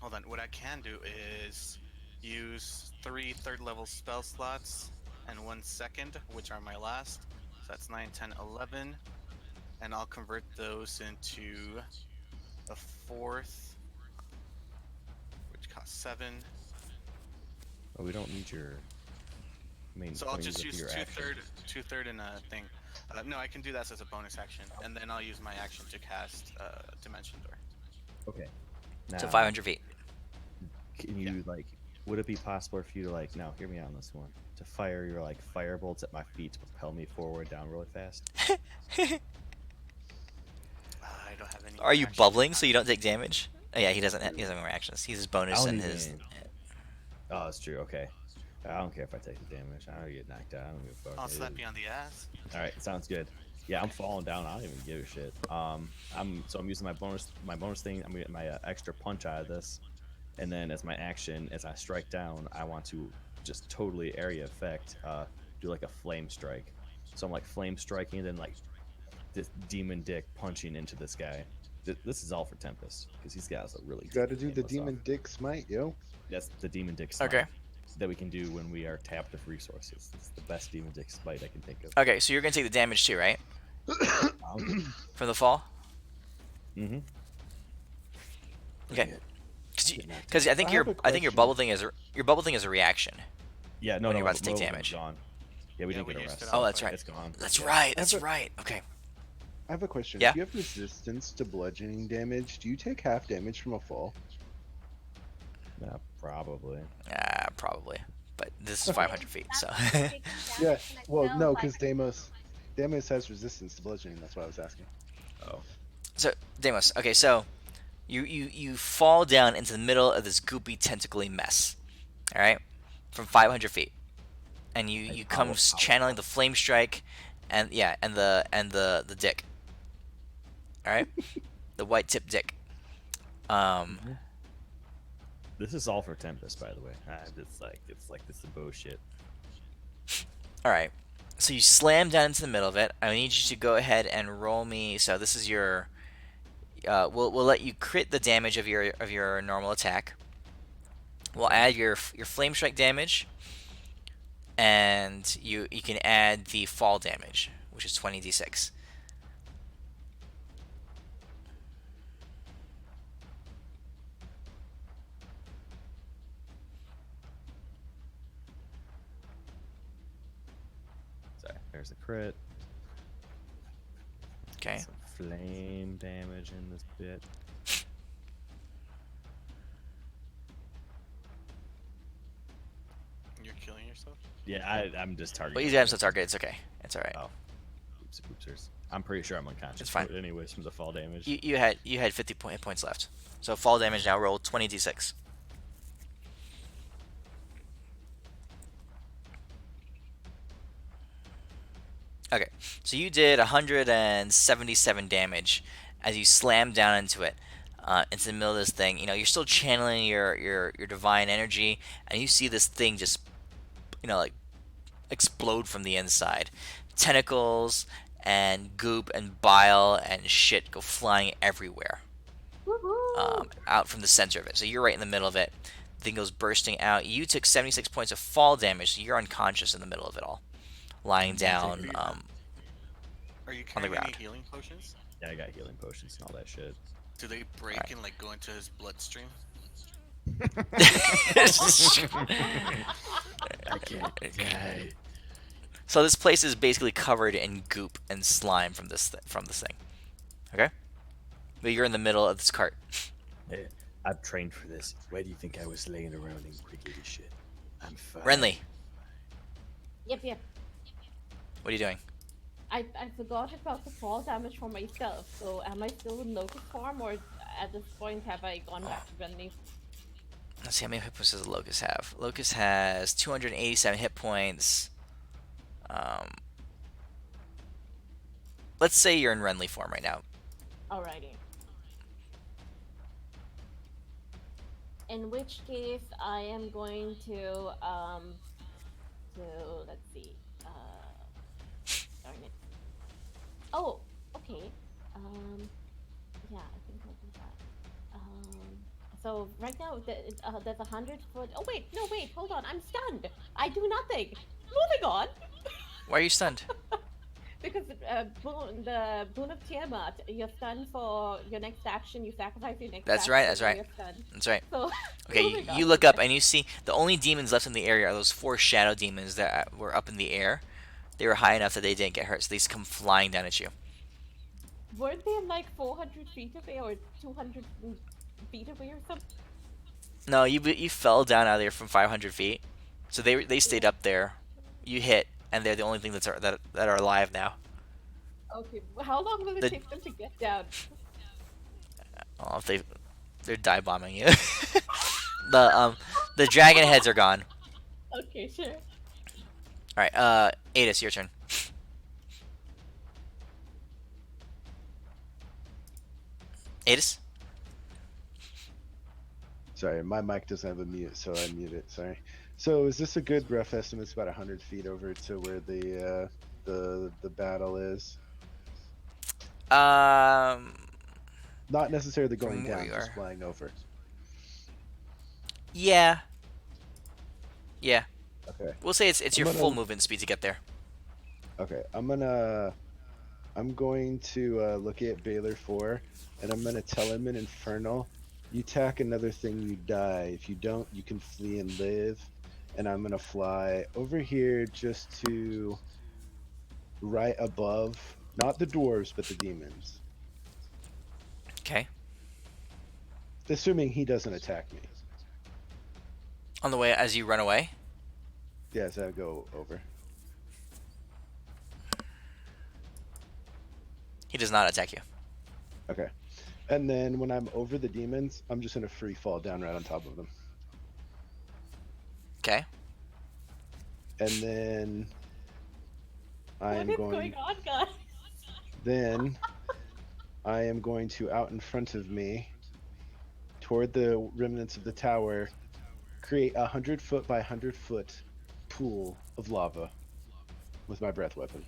Hold on. What I can do is use 3 third-level spell slots and 1 second, which are my last. So that's 9, 10, 11, and I'll convert those into a 4th, which costs 7. Oh, we don't need your main. So I'll point just of use your action. two third and a thing. No, I can do that as a bonus action, and then I'll use my action to cast Dimension Door. Okay. So Now, 500 feet. Can you Would it be possible for you to now hear me out on this one? To fire your fire bolts at my feet to propel me forward down really fast? I don't have any. Are you actions. bubbling so you don't take damage? Oh, yeah, he doesn't have any reactions. He's his bonus I'll and need his. it. Oh, that's true. Okay. I don't care if I take the damage. I don't get knocked out. I don't give a fuck. I'll slap you on the ass. All right, sounds good. Yeah, I'm falling down. I don't even give a shit. I'm using my bonus thing. I'm gonna get my extra punch out of this, and then as my action, as I strike down, I want to just totally area effect, do a flame strike. So I'm flame striking, and then this demon dick punching into this guy. This is all for Tempest because he's got us a really. You got to do the game us demon off. dick smite, yo. That's the demon dick smite Okay. that we can do when we are tapped of resources. It's the best demon dick smite I can think of. Okay, so you're gonna take the damage too, right? From the fall. Mm-hmm. Okay. Did not Because I think I have your a I think your question. bubble thing is your bubble thing is a reaction. Yeah, no, When no, you're about to take Mobile's damage. Gone. Yeah, we Yeah, didn't we get a used rest. it Oh, up, that's but- right. It's gone. That's Yeah. right. That's I have a- right. Okay. I have a question. Yeah? If you have resistance to bludgeoning damage, do you take half damage from a fall? Yeah, probably. Probably. But this is 500 feet, so. Yeah. Well, no, because Deimos has resistance to bludgeoning. That's why I was asking. Oh. So, Deimos, okay, so you fall down into the middle of this goopy, tentacly mess, all right, from 500 feet, and you come channeling the flame strike, and yeah, and the dick, all right, the white tip dick. This is all for Tempest, by the way. It's like this is bullshit. All right, so you slam down into the middle of it. I need you to go ahead and roll me. So this is your. We'll let you crit the damage of your normal attack. We'll add your flame strike damage, and you can add the fall damage, which is 20d6. Sorry, there's a crit. Okay. Some flame damage in this bit. You're killing yourself? Yeah, I'm just targeting. Well, easy items to target. It's okay. It's all right. Oh, oopsers. I'm pretty sure I'm unconscious. It's fine. But anyways, from the fall damage. You had 50 hit points left. So fall damage now. Roll 20d6. Okay, so you did 177 damage as you slammed down into it, into the middle of this thing. You know, you're still channeling your divine energy, and you see this thing just, like explode from the inside. Tentacles and goop and bile and shit go flying everywhere, out from the center of it. So you're right in the middle of it. The thing goes bursting out. You took 76 points of fall damage, so you're unconscious in the middle of it all, lying down Are you on the carrying ground. any healing potions? Yeah, I got healing potions and all that shit. Do they break Alright. and like go into his bloodstream? I can't die. So this place is basically covered in goop and slime from this thing. Okay, but you're in the middle of this cart. Hey, I've trained for this. Why do you think I was laying around in crickety shit? I'm fine. Renly, Yep. what are you doing? I forgot about the fall damage for myself. So am I still in locust form, or at this point have I gone back to friendly? Let's see how many hit points does the Locust have. Locust has 287 hit points. Let's say you're in Renly form right now. Alrighty. In which case, I am going to let's see, darn it. Oh, okay. Yeah, I think I'll do that. So right now, there's 100 foot. Oh wait, no wait, hold on, I'm stunned. I do nothing. Moving on. Why are you stunned? Because the boon of Tiamat, you're stunned for your next action. You sacrifice your next. That's action, right. That's and right. You're stunned. That's right. So, Okay, moving you on. look up and you see the only demons left in the area are those 4 shadow demons that were up in the air. They were high enough that they didn't get hurt, so they just come flying down at you. Weren't they like 400 feet away or 200 feet away or something? No, you fell down out of there from 500 feet, so they stayed up there. You hit, and they're the only thing that are alive now. Okay, well, how long will it The- take them to get down? Oh, if they're dive bombing you. The dragon heads are gone. Okay, sure. All right, Adis, your turn. Adis? Sorry, my mic doesn't have a mute, so I mute it. Sorry. So is this a good rough estimate? It's about 100 feet over to where the battle is. Not necessarily going from where down, you just are. flying over. Yeah, yeah. Okay. We'll say it's I'm your full gonna. movement speed to get there. Okay. I'm going to look at Baylor 4, and I'm gonna tell him in Infernal, you tack another thing, you die. If you don't, you can flee and live. And I'm gonna fly over here just to right above, not the dwarves, but the demons. Okay. Assuming he doesn't attack me. On the way as you run away. Yes, I go over. He does not attack you. Okay. And then when I'm over the demons, I'm just gonna free fall down right on top of them. Okay. And then I What am is going going on, guys? then I am going to out in front of me toward the remnants of the tower create 100 foot by 100 foot pool of lava with my breath weapon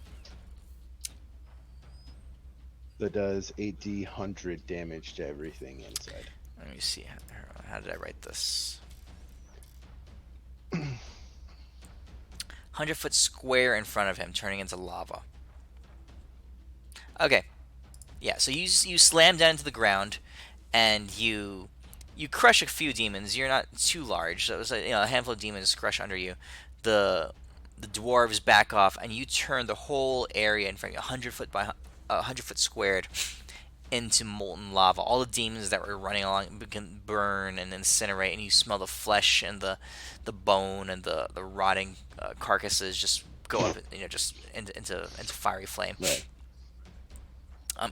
that does 8d100 damage to everything inside. Let me see. How did I write this? 100-foot square in front of him, turning into lava. Okay. Yeah. So you slam down into the ground, and you crush a few demons. You're not too large, so it was a handful of demons crush under you. The the dwarves back off, and you turn the whole area in front of you, 100 foot by 100 foot squared, into molten lava. All the demons that were running along begin burn and incinerate, and you smell the flesh and the bone and the rotting carcasses just go up, just into fiery flame. Right.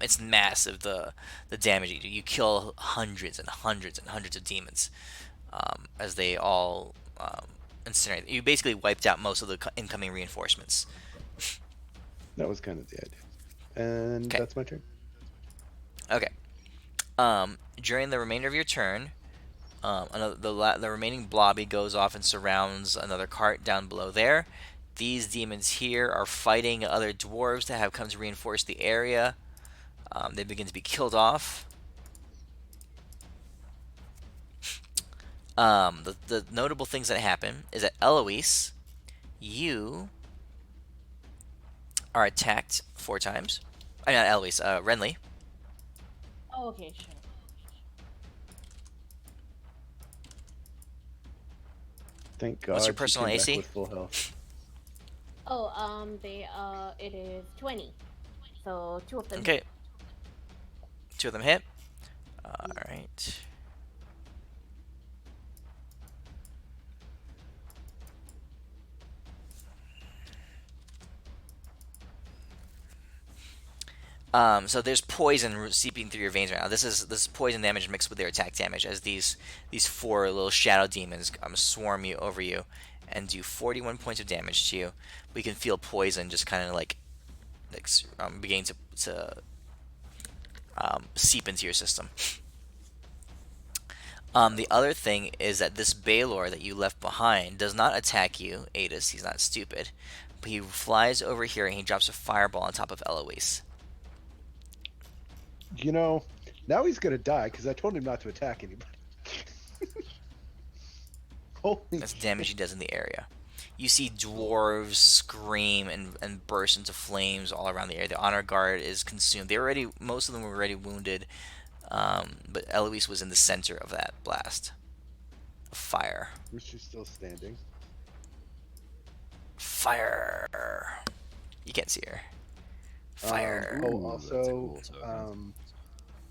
It's massive, the damage you do. You kill hundreds and hundreds and hundreds of demons as they all incinerate. You basically wiped out most of the incoming reinforcements. That was kind of the idea. And Okay. that's my turn. Okay. During the remainder of your turn, the remaining blobby goes off and surrounds another cart down below there. These demons here are fighting other dwarves that have come to reinforce the area. They begin to be killed off. The notable things that happen is that Eloise, you are attacked 4 times. Not Eloise, Renly. Oh, okay, sure. Thank What's your God she personal came back AC? with full health. Oh, it is 20. So two of them. Okay. 2 of them hit. Alright. So there's poison seeping through your veins right now. This is poison damage mixed with their attack damage, as these 4 little shadow demons swarm you over you and do 41 points of damage to you. We can feel poison just kind of like beginning to seep into your system. The other thing is that this Baylor that you left behind does not attack you, Adis. He's not stupid, but he flies over here and he drops a fireball on top of Eloise. You know, now he's gonna die because I told him not to attack anybody. Holy That's the damage he shit. does in the area. You see dwarves scream and burst into flames all around the area. The honor guard is consumed. Most of them were already wounded, but Eloise was in the center of that blast of fire. Was she still standing? Fire! You can't see her. Fire. Oh, Ooh, that's a also, cool token.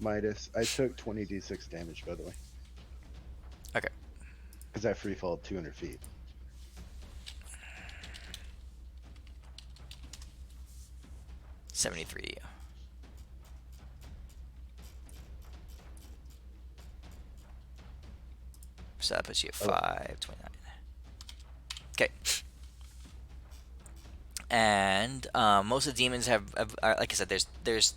Midas, I took 20d6 damage, by the way. Okay. Because I free fall 200 feet. $73 to you. So that puts you at 529. Okay. And most of the demons like I said, there's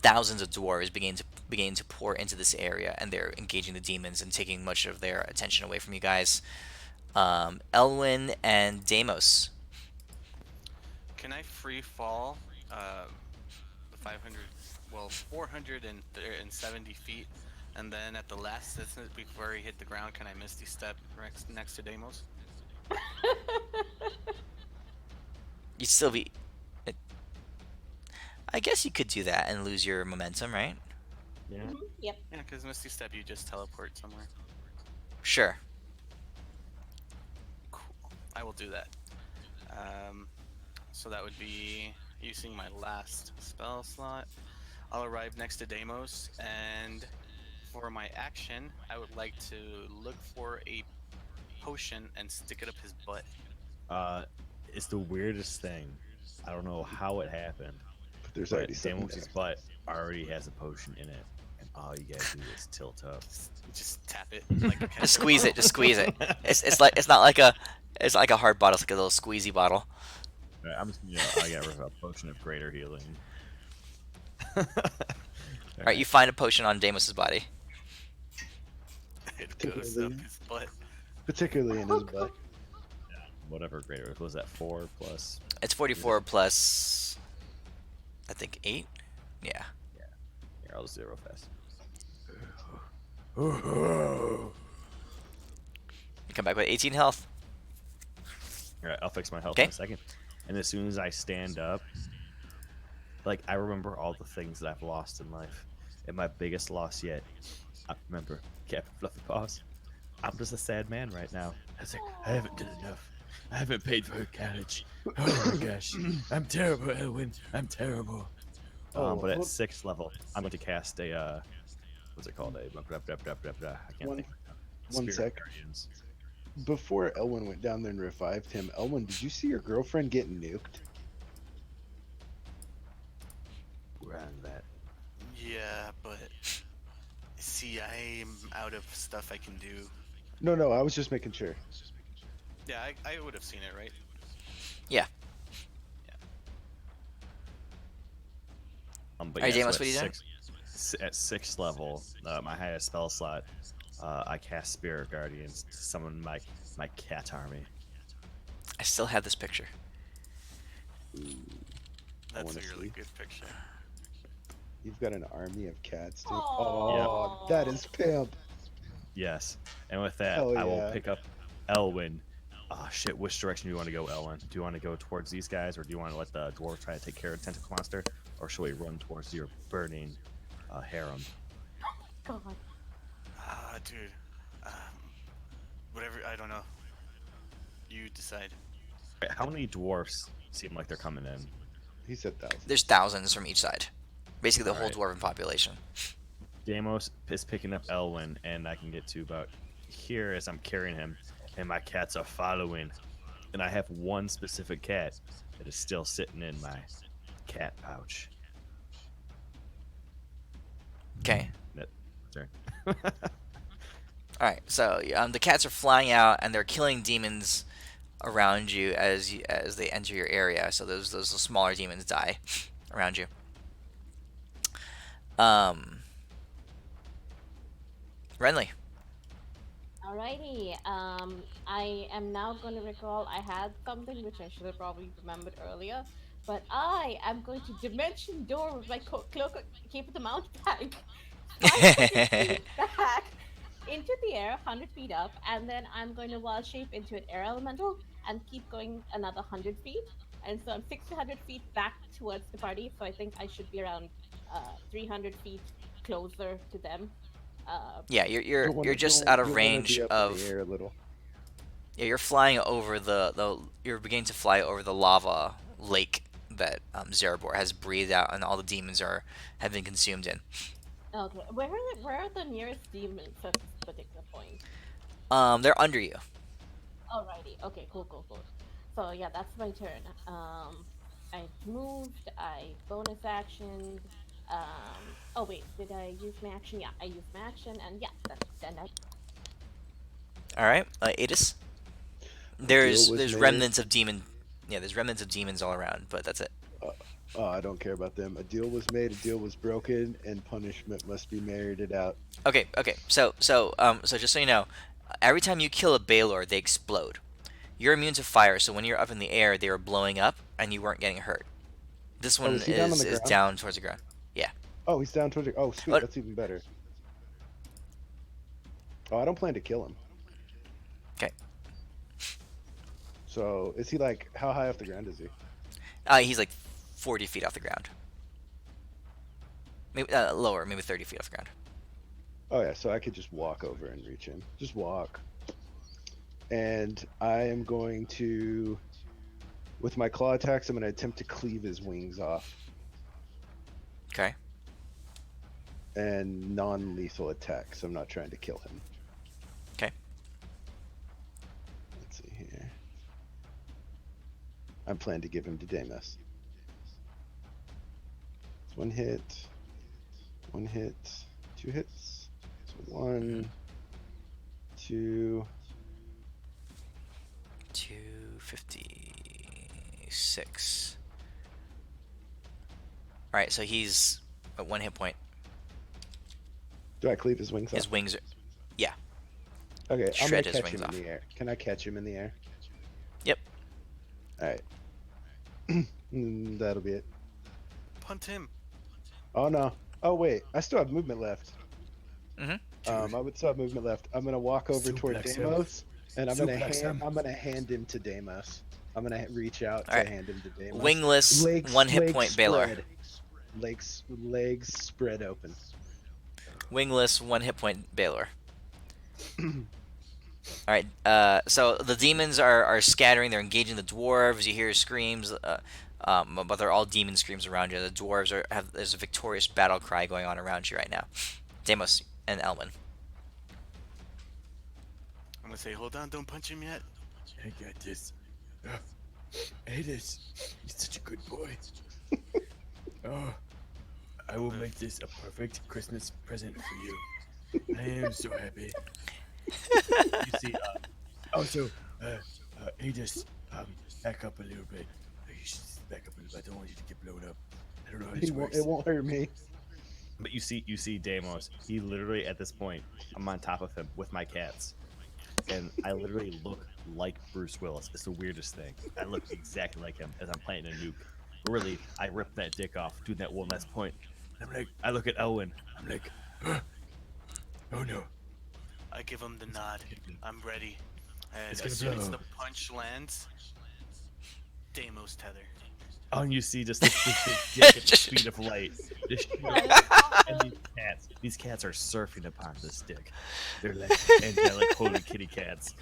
thousands of dwarves beginning to pour into this area, and they're engaging the demons and taking much of their attention away from you guys. Elwyn and Deimos. Can I free fall the 500 well, 470 feet, and then at the last distance before he hit the ground, can I Misty Step next to Deimos? You'd still be. it- I guess you could do that and lose your momentum, right? Yeah. Yep. Yeah, because Misty Step, you just teleport somewhere. Sure. Cool. I will do that. Um, so that would be using my last spell slot. I'll arrive next to Deimos, and for my action, I would like to look for a potion and stick it up his butt. Uh, it's the weirdest thing. I don't know how it happened, But there's but already something Damos's there. butt already has a potion in it, and all you gotta do is tilt up. Just tap it like a ketchup Just squeeze it. bottle. Just squeeze it. It's not like a hard bottle. It's like a little squeezy bottle. Right, I'm just I got rid of a potion of greater healing. All right, you find a potion on Damos's body. It goes up his butt. Particularly in his butt. Whatever greater was that 4 plus. It's 44 plus, I think 8. Yeah. Here, I'll just do it real fast. You come back with 18 health. All right, I'll fix my health Okay. in a second. And as soon as I stand up, like I remember all the things that I've lost in life, and my biggest loss yet, I remember Captain Fluffy Paws. I'm just a sad man right now. I was like, I haven't done enough. I haven't paid for her carriage. Oh my gosh, I'm terrible, Elwin. I'm terrible. But at hold- 6th level, I'm going to cast a what's it called? I can't One- think. one Spirit sec. Guardians. Before Elwin went down there and revived him, Elwin, did you see your girlfriend getting nuked? We're on that. Yeah, but see, I am out of stuff I can do. No, I was just making sure. Yeah, I would have seen it, right? But Alright, yeah, James, so what are you doing? at 6th level, my highest spell slot, I cast Spirit Guardians to summon my cat army. I still have this picture. That's wanna a really see. good picture. You've got an army of cats, dude. Aw. Oh, that is pimp. Yes, and with that, Hell I will yeah. pick up Elwin. Oh shit, which direction do you want to go, Elwin? Do you want to go towards these guys, or do you want to let the dwarf try to take care of the tentacle monster, or should we run towards your burning harem? God. Dude. Whatever, I don't know. You decide. Right, how many dwarfs seem like they're coming in? He said thousands. There's thousands from each side. Basically, the whole Alright. dwarven population. Deimos is picking up Elwin, and I can get to about here as I'm carrying him, and my cats are following. And I have one specific cat that is still sitting in my cat pouch. Okay. Sorry. All right. So the cats are flying out, and they're killing demons around you as they enter your area. So those smaller demons die around you. Renly. Alrighty. I am now going to recall I had something which I should have probably remembered earlier, but I am going to dimension door with my cloak, keep it the mount back, 500 feet back into the air, 100 feet up, and then I'm going to wild shape into an air elemental and keep going another 100 feet. And so I'm 600 feet back towards the party, so I think I should be around 300 feet closer to them. Yeah, You'll wanna- you're just you'll- out of you'll wanna be range up in of. the air a little. Yeah, you're flying over you're beginning to fly over the lava lake that Zerebor has breathed out, and all the demons have been consumed in. Okay, where are the nearest demons at this particular point? They're under you. Alrighty, okay, cool. So yeah, that's my turn. I moved, I bonus actioned. Oh wait, did I use my action? Yeah, I used my action, and yeah, that's stand up. All right, Adis. deal There's was made. remnants of demon. Yeah, there's remnants of demons all around, but that's it. Oh, I don't care about them. A deal was made, a deal was broken, and punishment must be merited out. Okay. So just so you know, every time you kill a Baylor, they explode. You're immune to fire, so when you're up in the air, they were blowing up, and you weren't getting hurt. This one is he down on the is ground? down towards the ground. Oh, he's down towards. Oh, sweet. Oh, That's even better. Oh, I don't plan to kill him. okay. So is he like how high off the ground is he? He's like 40 feet off the ground. Maybe lower, maybe 30 feet off the ground. Oh yeah, so I could just walk over and reach him. Just walk. And I am going to, with my claw attacks, I'm going to attempt to cleave his wings off. Okay. And non-lethal attacks. I'm not trying to kill him. Okay. Let's see here. I'm planning to give him to Deimos. One hit. One hit. Two hits. So 1, 2. 256. All right, so he's at 1 hit point. Do I cleave his wings His off? wings are, yeah, Okay, I'm shred gonna his catch wings him off. in the air. Can I catch him in the air? Yep. Alright. That'll be it. Punt him. Oh no. Oh wait, I still have movement left. Mm-hmm. I would still have movement left. I'm gonna walk over toward Suplex him. Deimos, and I'm Suplex him. gonna hand him to Deimos. I'm gonna reach out to Alright. hand him to Deimos. Wingless, Legs, 1 hit legs point Baylor. spread. Legs spread open. Wingless, 1 hit point Baylor. All right. So the demons are scattering. They're engaging the dwarves. You hear screams, but they're all demon screams around you. The dwarves have. There's a victorious battle cry going on around you right now. Deimos and Elwin. I'm gonna say, hold on, don't punch him yet. I got this. Adis, you're such a good boy. Oh, I will make this a perfect Christmas present for you. I am so happy. You see, also, Adis, back up a little bit. You should back up a little bit. I don't want you to get blown up. I don't know how this works. It won't hurt me. But you see Deimos. He literally at this point, I'm on top of him with my cats, and I literally look like Bruce Willis. It's the weirdest thing. I look exactly like him as I'm planting a nuke. Really, I ripped that dick off, doing that one last point. I'm like, I look at Elwin. I'm like, oh no. I give him the nod. I'm ready. And It's as gonna soon as blow. the punch lands, Deimos tether. Oh, and you see just this dick at the speed of light. Just and these cats are surfing upon this dick. They're like angelic, holy kitty cats.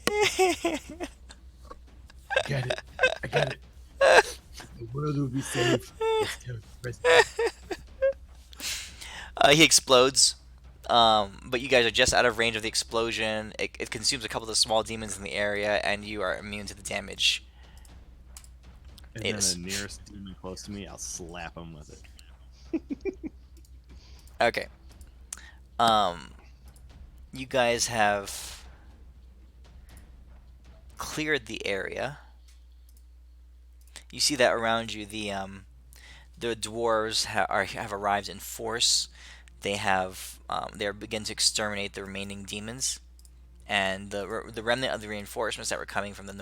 I got it. I got it. The world will be saved. Let's tell the president. He explodes. But you guys are just out of range of the explosion. It consumes a couple of the small demons in the area, and you are immune to the damage. And then Yes. the nearest demon close to me, I'll slap him with it. Okay. You guys have cleared the area. You see that around you, the dwarves have arrived in force. They're beginning to exterminate the remaining demons, and the remnant of the reinforcements that were coming from the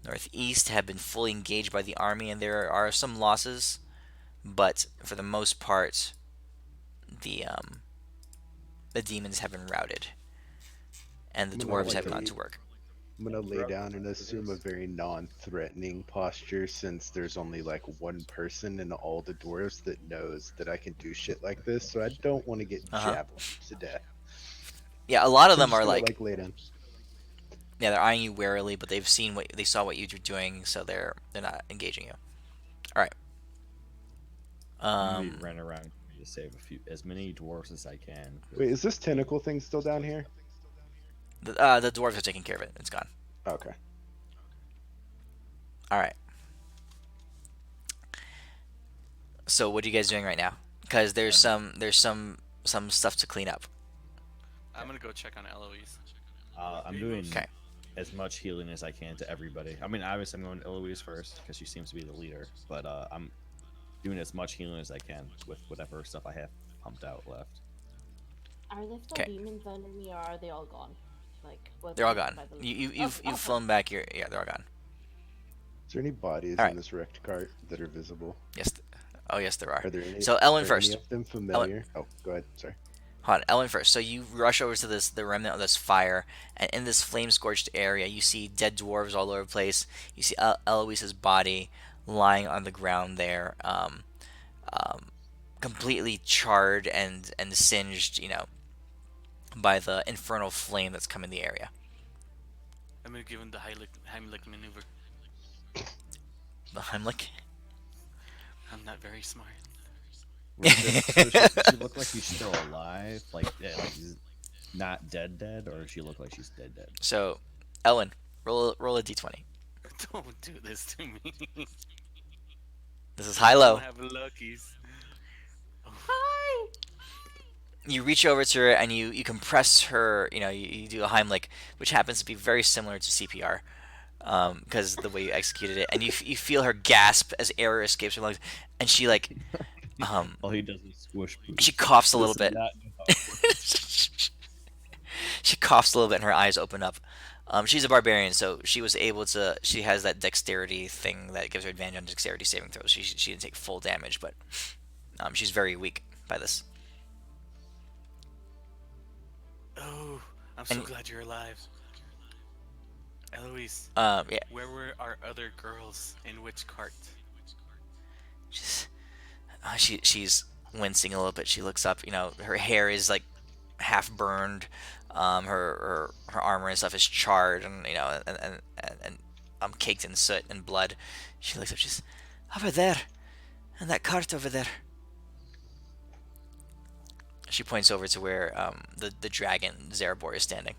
northeast have been fully engaged by the army, and there are some losses, but for the most part, the demons have been routed, and the I'm gonna dwarves have gone leave. to work. I'm gonna lay down and assume a very non-threatening posture since there's only like one person in all the dwarves that knows that I can do shit like this, so I don't want to get jabbed to death. Yeah, a lot of So I'm them just are gonna, like, lay down. yeah, they're eyeing you warily, but they saw what you were doing, so they're not engaging you. All right. I'm gonna run around to save as many dwarves as I can. Wait, is this tentacle thing still down here? The dwarves are taking care of it. It's gone. Okay. All right. So what are you guys doing right now? Because there's some stuff to clean up. I'm gonna go check on Eloise. I'm doing Okay. as much healing as I can to everybody. I mean, obviously I'm going to Eloise first because she seems to be the leader, but I'm doing as much healing as I can with whatever stuff I have pumped out left. Are there still 'Kay. demons under me, or are they all gone? Like They're all by gone. the- You've Okay. flown back. Yeah, they're all gone. Is there any bodies Alright. in this wrecked cart that are visible? Yes. Oh yes, there are. Are there any So Ellen are any first. of them Ellen, familiar? Oh, go ahead. Sorry. hold on, Ellen first. So you rush over to the remnant of this fire, and in this flame scorched area, you see dead dwarves all over the place. You see Eloise's body lying on the ground there, completely charred and singed, by the infernal flame that's come in the area. I'm gonna give him the Heimlich maneuver. The Heimlich. I'm not very smart. Wait, does she look like she's still alive? Like she's not dead, or does she look like she's dead? So, Ellen, roll a d20. Don't do this to me. This is I high don't low. have luckies. Hi. You reach over to her and you compress her. You do a Heimlich, which happens to be very similar to CPR, because the way you executed it, and you feel her gasp as air escapes her lungs, and she All he does is squish. she coughs a little Does bit. not know how it works. She coughs a little bit, and her eyes open up. She's a barbarian, so she was able to. She has that dexterity thing that gives her advantage on dexterity saving throws. She didn't take full damage, but she's very weak by this. Oh, I'm so And- glad you're alive. Eloise, Yeah, where were our other girls? In which cart? she's she's wincing a little bit. She looks up. Her hair is like half burned. Her armor and stuff is charred, and caked in soot and blood. She looks up. She's over there, and that cart over there. She points over to where the dragon Zerebor is standing.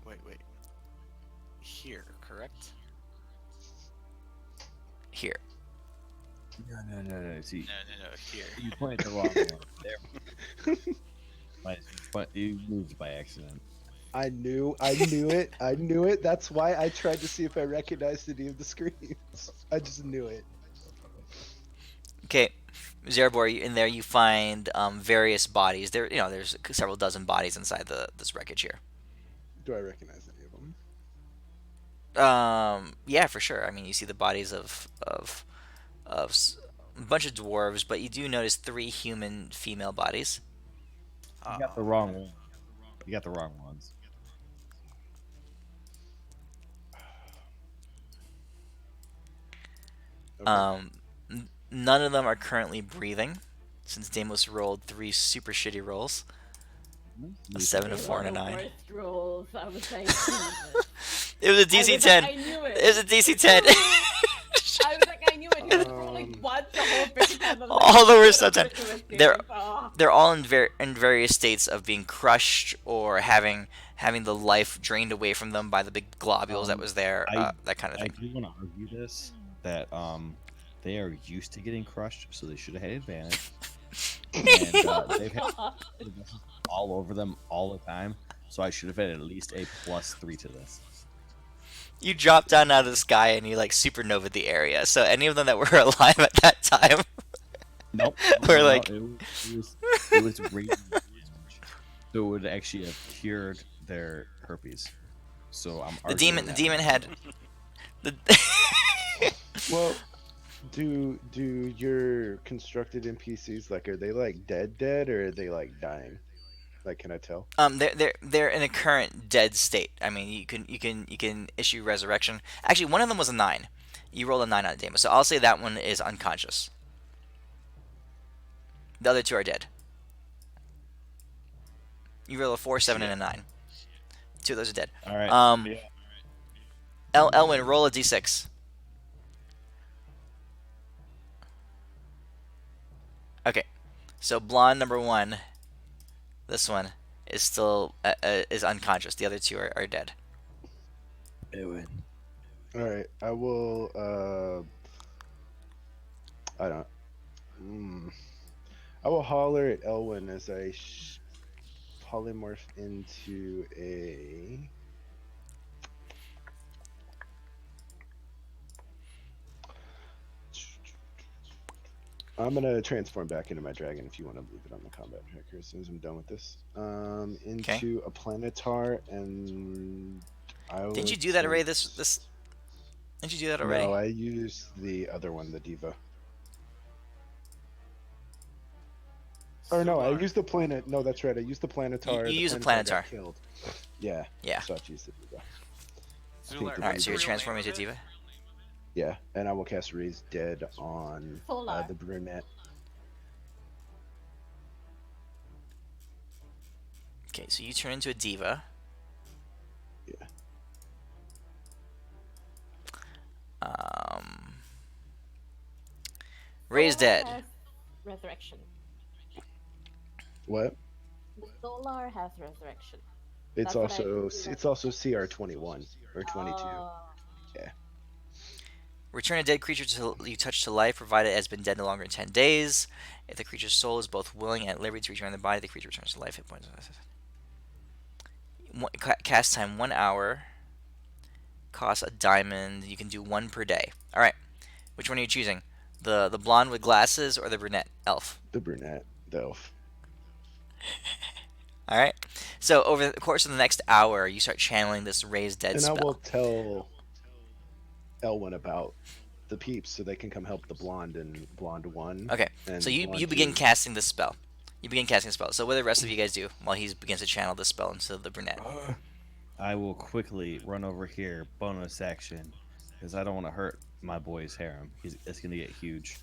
Wait. Here, correct? Here. No. See, No, here. you pointed the wrong one. There. You moved by accident. I knew it. That's why I tried to see if I recognized any of the screams. I just knew it. Okay, Zerebor, in there you find various bodies. There's several dozen bodies inside this wreckage here. Do I recognize any of them? Yeah, for sure. I mean, you see the bodies of a bunch of dwarves, but you do notice 3 human female bodies. You got the wrong one. You got the wrong ones. Okay. None of them are currently breathing, since Deimos rolled 3 super shitty rolls. A 7, a They 4, were and a the 9. worst rolls. I was like, Jesus. It was a I DC was 10. like, I knew it. It was a DC 10. I was like, I knew it. He was rolling once the whole freaking time. I was like, All the worst "Shut up, sometimes. Mr. Whiskey." They're Oh. they're all in various states of being crushed or having the life drained away from them by the big globules that was there, that kind of I thing. do want to argue this that they are used to getting crushed, so they should have had advantage. And they've had all over them all the time, so I should have had at least a +3 to this. You dropped down out of the sky and you supernovaed the area. So any of them that were alive at that time, Nope. We're like- it was great. So it would actually have cured their herpes. So I'm the demon had the Well, do your constructed NPCs are they dead or are they dying? Can I tell? they're in a current dead state. I mean, you can issue resurrection. Actually, one of them was a 9. You rolled a 9 on Deimos, so I'll say that one is unconscious. The other 2 are dead. You roll a 4, 7, and a 9. 2 of those are dead. All right. Elwin, roll a d6. Okay, so blonde number 1, this one is still is unconscious. The other 2 are dead. Ewan. All right, I will. I don't. I will holler at Elwin as I polymorph into a. I'm gonna transform back into my dragon if you want to leave it on the combat tracker as soon as I'm done with this. Into a planetar, and I will. Didn't you do that already? This Didn't you do that already? No, I used the other one, the diva. Or no, I Zular. used the planet. No, that's right. I used the You planetar. The use a planetar got planetar. killed. Yeah. Yeah. So I used the diva. I think Zular, the All right. what's So the you're diva. real name transforming of into it? diva. Yeah, and I will cast Raise Dead on Solar. the brunette. Okay. So you turn into a diva. Yeah. Um, Raise Solar dead. has resurrection. What? The solar has resurrection. It's That's what I also realized. it's also CR 21 or 22. Oh. Yeah. Return a dead creature to you touch to life, provided it has been dead no longer than 10 days. If the creature's soul is both willing and at liberty to return the body, the creature returns to life. Hit points. Cast time 1 hour. Costs a diamond. You can do one per day. All right. Which one are you choosing? The blonde with glasses or the brunette elf? The brunette, the elf. All right. So over the course of the next hour, you start channeling this raise dead And I will spell. tell Elwyn about the peeps so they can come help the blonde and blonde one Okay. So and you blonde begin two. casting this spell. You begin casting the spell. So what do the rest of you guys do while he begins to channel this spell into the brunette? I will quickly run over here, bonus action, because I don't want to hurt my boy's harem. It's going to get huge.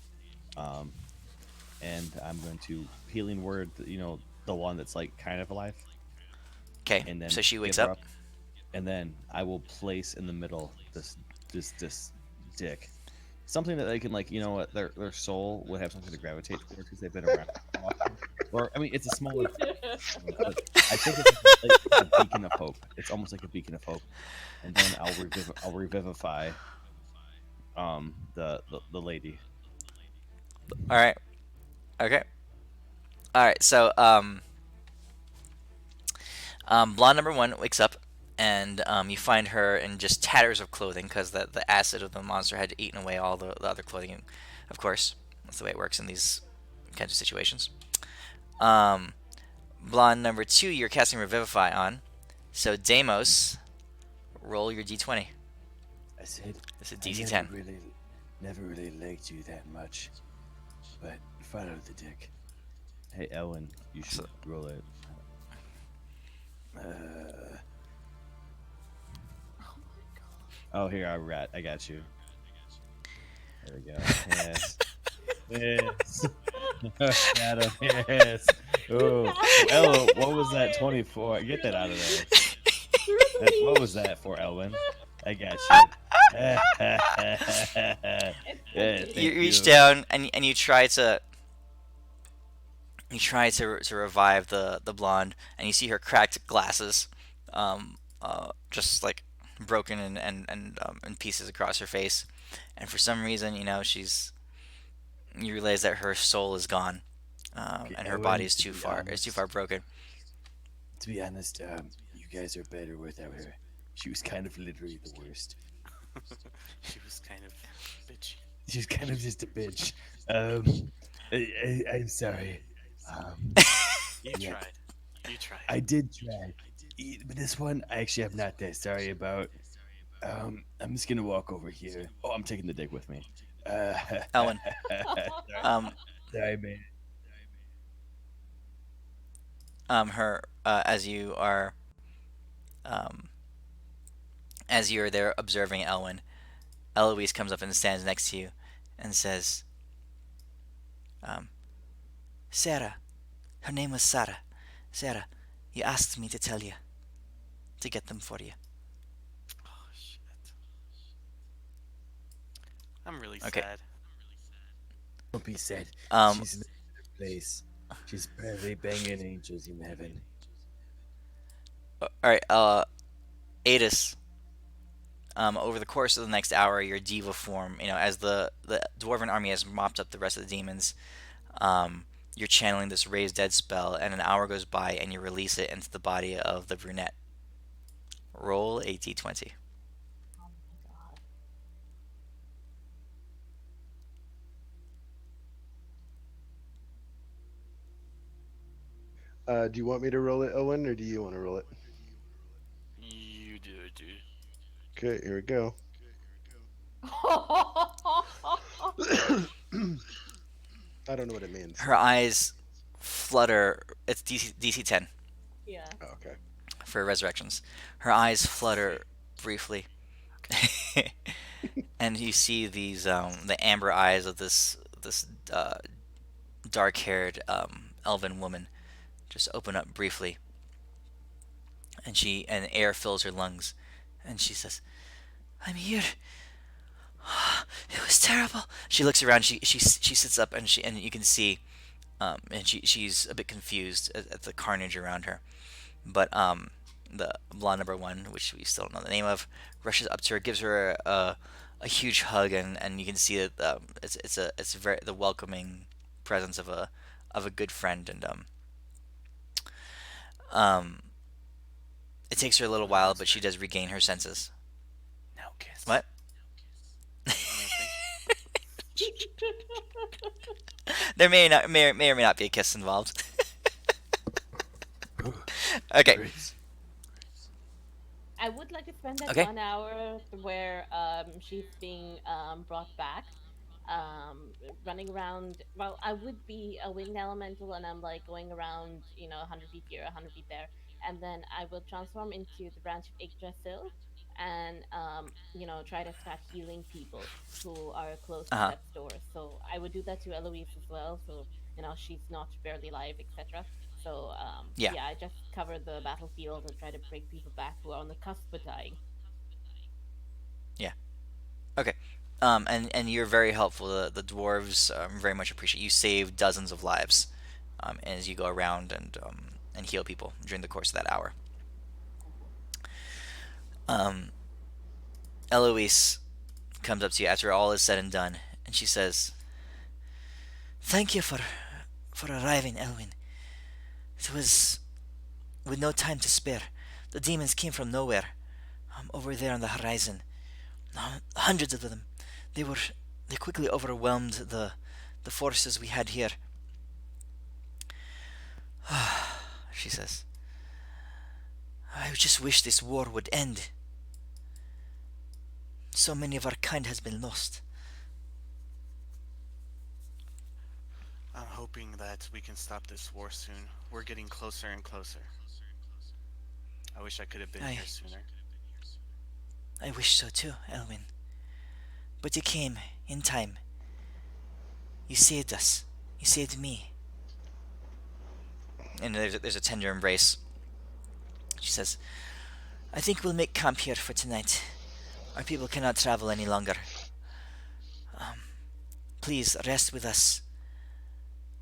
Um, and I'm going to healing word, the one that's like kind of alive, Okay. and then So she wakes give her up. up, and then I will place in the middle this dick, something that they can like, what their soul would have something to gravitate towards because they've been around so often. Or I mean, it's a smaller, but I think it's like a beacon of hope. It's almost like a beacon of hope, and then I'll revivify the lady. All right. Okay. All right. So blonde number one wakes up, and you find her in just tatters of clothing because the acid of the monster had eaten away all the other clothing. And of course, that's the way it works in these kinds of situations. Um, blonde number two, you're casting Revivify on. So Deimos, roll your d20. I said, It's a I DC 10. never really liked you that much, but follow the dick. Hey Ellen, you should So, roll it. Uh, Oh, here I got you. There we go. Yes. Yes. Got him. Yes. Oh, Ella, what was that 24? Get that out of there. What was that for, Elwin? I got you. Yeah, It's you thank reach you. down and you try to revive the blonde, and you see her cracked glasses, just like broken and in pieces across her face, and for some reason, you realize that her soul is gone, okay, and her body Ellen, is too far broken. to be honest, you guys are better without her. She was kind of literally the worst. She was kind of bitchy. She's kind of just a bitch. I'm sorry. Um, You yeah, tried. You tried. I did try. But this one, I actually am not that sorry about. I'm just gonna walk over here. Oh, I'm taking the dick with me. Uh, Elwin, um, sorry, man. her um, as you're there observing Elwin, Eloise comes up and stands next to you, and says, um, "Sarah, her name was Sarah. Sarah, you asked me to tell you to get them for you." Oh shit. I'm really Okay. sad. Don't be sad. Um, She's in a better place. She's probably banging angels in heaven. all right. Adis. Over the course of the next hour, your diva form, as the dwarven army has mopped up the rest of the demons, you're channeling this raise dead spell, and an hour goes by, and you release it into the body of the brunette. Roll a d20. oh my god. Do you want me to roll it, Owen, or do you want to roll it? You do it, dude. Okay, here we go. I don't know what it means. Her eyes flutter. It's DC 10 Yeah. Oh, okay. for resurrections. Her eyes flutter briefly, and you see these the amber eyes of this dark-haired elven woman just open up briefly, and air fills her lungs, and she says, "I'm here. It was terrible." She looks around. She sits up, and you can see, and she's a bit confused at the carnage around her. But the blonde number one, which we still don't know the name of, rushes up to her, gives her a huge hug, and you can see that it's very the welcoming presence of a good friend, and um, it takes her a little Oh, while, that's but she great. does regain her senses. No kiss. What? Anything? There may or may not be a kiss involved. Oh, Okay. Grace. I would like to spend that Okay. 1 hour where she's being brought back, running around. Well, I would be a winged elemental, and I'm like going around, 100 feet here, 100 feet there, and then I will transform into the branch of Yggdrasil, and try to start healing people who are close Uh to huh. that store. So I would do that to Eloise as well. So she's not barely alive, etc. So Yeah. yeah, I just cover the battlefield and try to bring people back who are on the cusp of dying. Yeah. Okay. And you're very helpful. The dwarves very much appreciate you. Save dozens of lives, as you go around and heal people during the course of that hour. Um, Eloise comes up to you after all is said and done, and she says, "Thank you for arriving, Elwin. It was with no time to spare. The demons came from nowhere, over there on the horizon. Hundreds of them. They were they quickly overwhelmed the forces we had here." She says, "I just wish this war would end. So many of our kind has been lost." I'm hoping that we can stop this war soon. We're getting closer and closer. I wish I could have been I here sooner. I wish so too, Elwin. But you came in time. You saved us. You saved me. And there's a tender embrace. She says, "I think we'll make camp here for tonight. Our people cannot travel any longer. Please rest with us.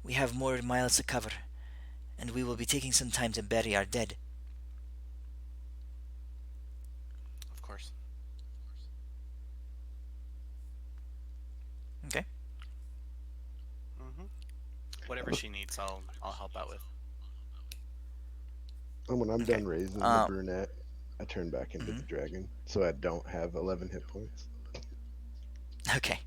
We have more miles to cover, and we will be taking some time to bury our dead." Of course. Okay. Hmm. Whatever she needs, I'll help out with. And when I'm Okay. done raising the Uh, brunette, I turn back into mhm. the dragon, so I don't have 11 hit points. Okay.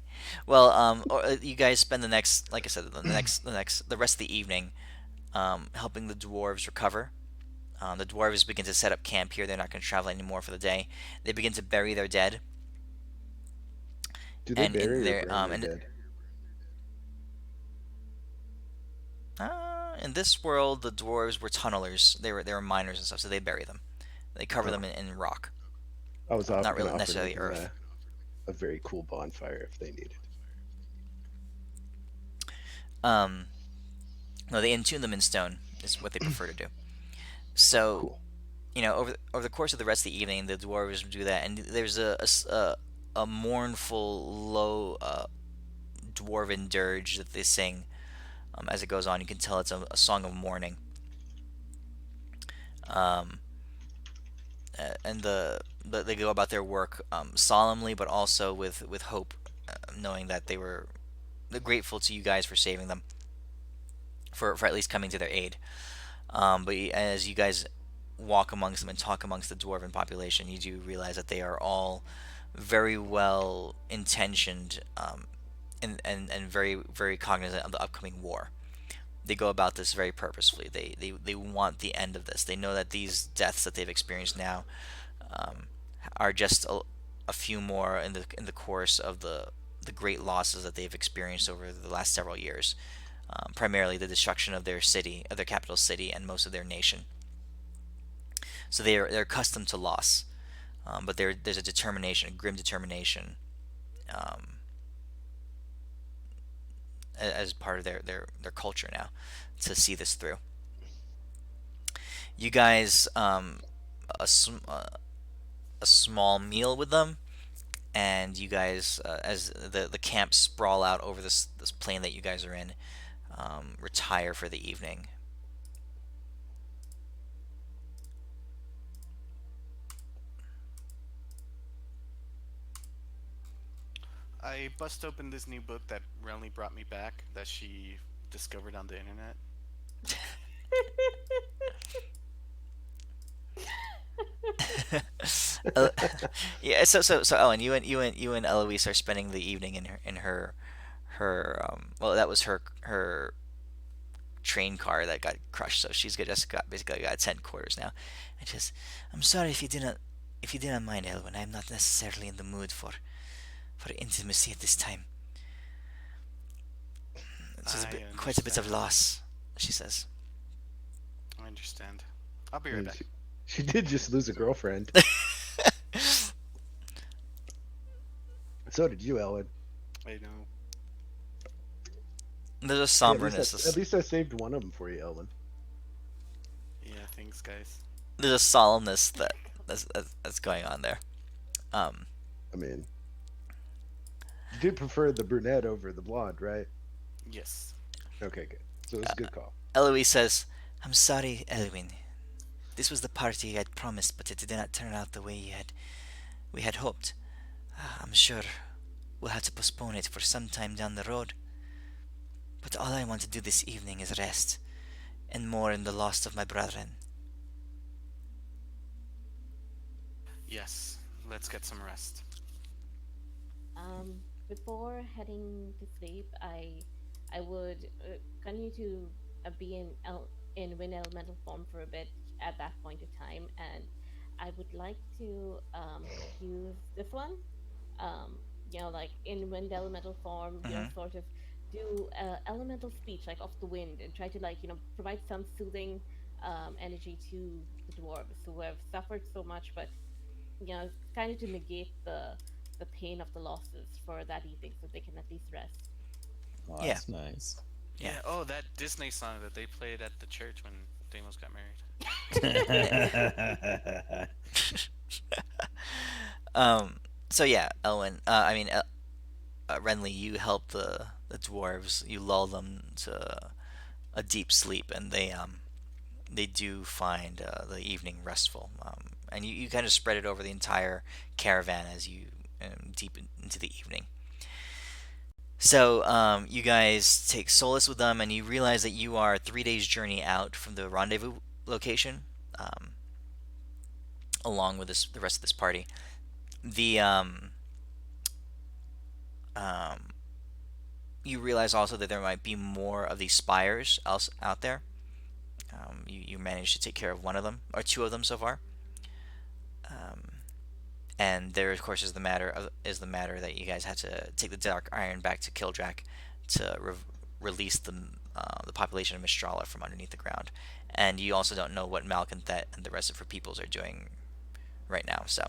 Well, you guys spend the next, like I said, the rest of the evening, helping the dwarves recover. The dwarves begin to set up camp here. They're not going to travel anymore for the day. They begin to bury their dead, Do they and in bury or their burn their dead? in this world, the dwarves were tunnelers. They were miners and stuff, so they bury them. They cover them Oh, in rock, I was not going really to offer necessarily them earth. a very cool bonfire if they needed. Um, no, they entomb them in stone. Is what they prefer to do. So Cool. over the course of the rest of the evening, the dwarves do that, and there's a mournful, low dwarven dirge that they sing as it goes on. You can tell it's a song of mourning. Um, and they go about their work solemnly, but also with hope, knowing that they're grateful to you guys for saving them, for at least coming to their aid. But as you guys walk amongst them and talk amongst the dwarven population, you do realize that they are all very well intentioned, and very very cognizant of the upcoming war. They go about this very purposefully. They want the end of this. They know that these deaths that they've experienced now, um, are just a few more in the course of the great losses that they've experienced over the last several years, primarily the destruction of their city, of their capital city, and most of their nation. So they're accustomed to loss, but there's a determination, a grim determination, um, as part of their culture now, to see this through. You guys, a, a small meal with them, and you guys, as the camp sprawl out over this plain that you guys are in, retire for the evening. I bust open this new book that Renly brought me back that she discovered on the internet. uh, yeah. So Ellen, you and Eloise are spending the evening in her well, that was her train car that got crushed. So just got basically got 10 quarters now, and just, I'm sorry if you didn't mind, Elwin. I'm not necessarily in the mood for intimacy at this time. It's just I quite a bit of understand. loss, she says. I understand. I'll be I right mean, back. she did just lose a girlfriend. So did you, Ellen. I know. There's a Hey, somberness. at least I saved one of them for you, Ellen. Yeah, thanks, guys. There's a solemnness that's going on there. Um, I mean, you did prefer the brunette over the blonde, right? Yes. Okay, good. So it was a good call. Eloise says, "I'm sorry, Elwin. This was the party you had promised, but it did not turn out the way we had hoped. I'm sure we'll have to postpone it for some time down the road. But all I want to do this evening is rest, and mourn the loss of my brethren." Yes. Let's get some rest. Before heading to sleep, I would continue to be in wind elemental form for a bit at that point of time, and I would like to use this one, like in wind elemental form, Hmm. sort of do elemental speech like off the wind and try to provide some soothing energy to the dwarves who have suffered so much, but kind of to negate the pain of the losses for that evening so they can at least rest. Oh, Yeah, that's nice. yeah. Yeah. Oh, that Disney song that they played at the church when Deimos got married. um. So yeah, Elwin. Renly, you help the dwarves. You lull them to a deep sleep, and they do find the evening restful. And you kind of spread it over the entire caravan as you deep into the evening. So you guys take solace with them, and you realize that you are 3 days journey out from the rendezvous location, um, along with the rest of this party. The um, you realize also that there might be more of these spires else out there. You managed to take care of one of them, or two of them so far. Um, and there, of course, is the matter that you guys had to take the Dark Iron back to Kildrak to release the population of Mistrala from underneath the ground. And you also don't know what Malconthet and the rest of her peoples are doing right now. So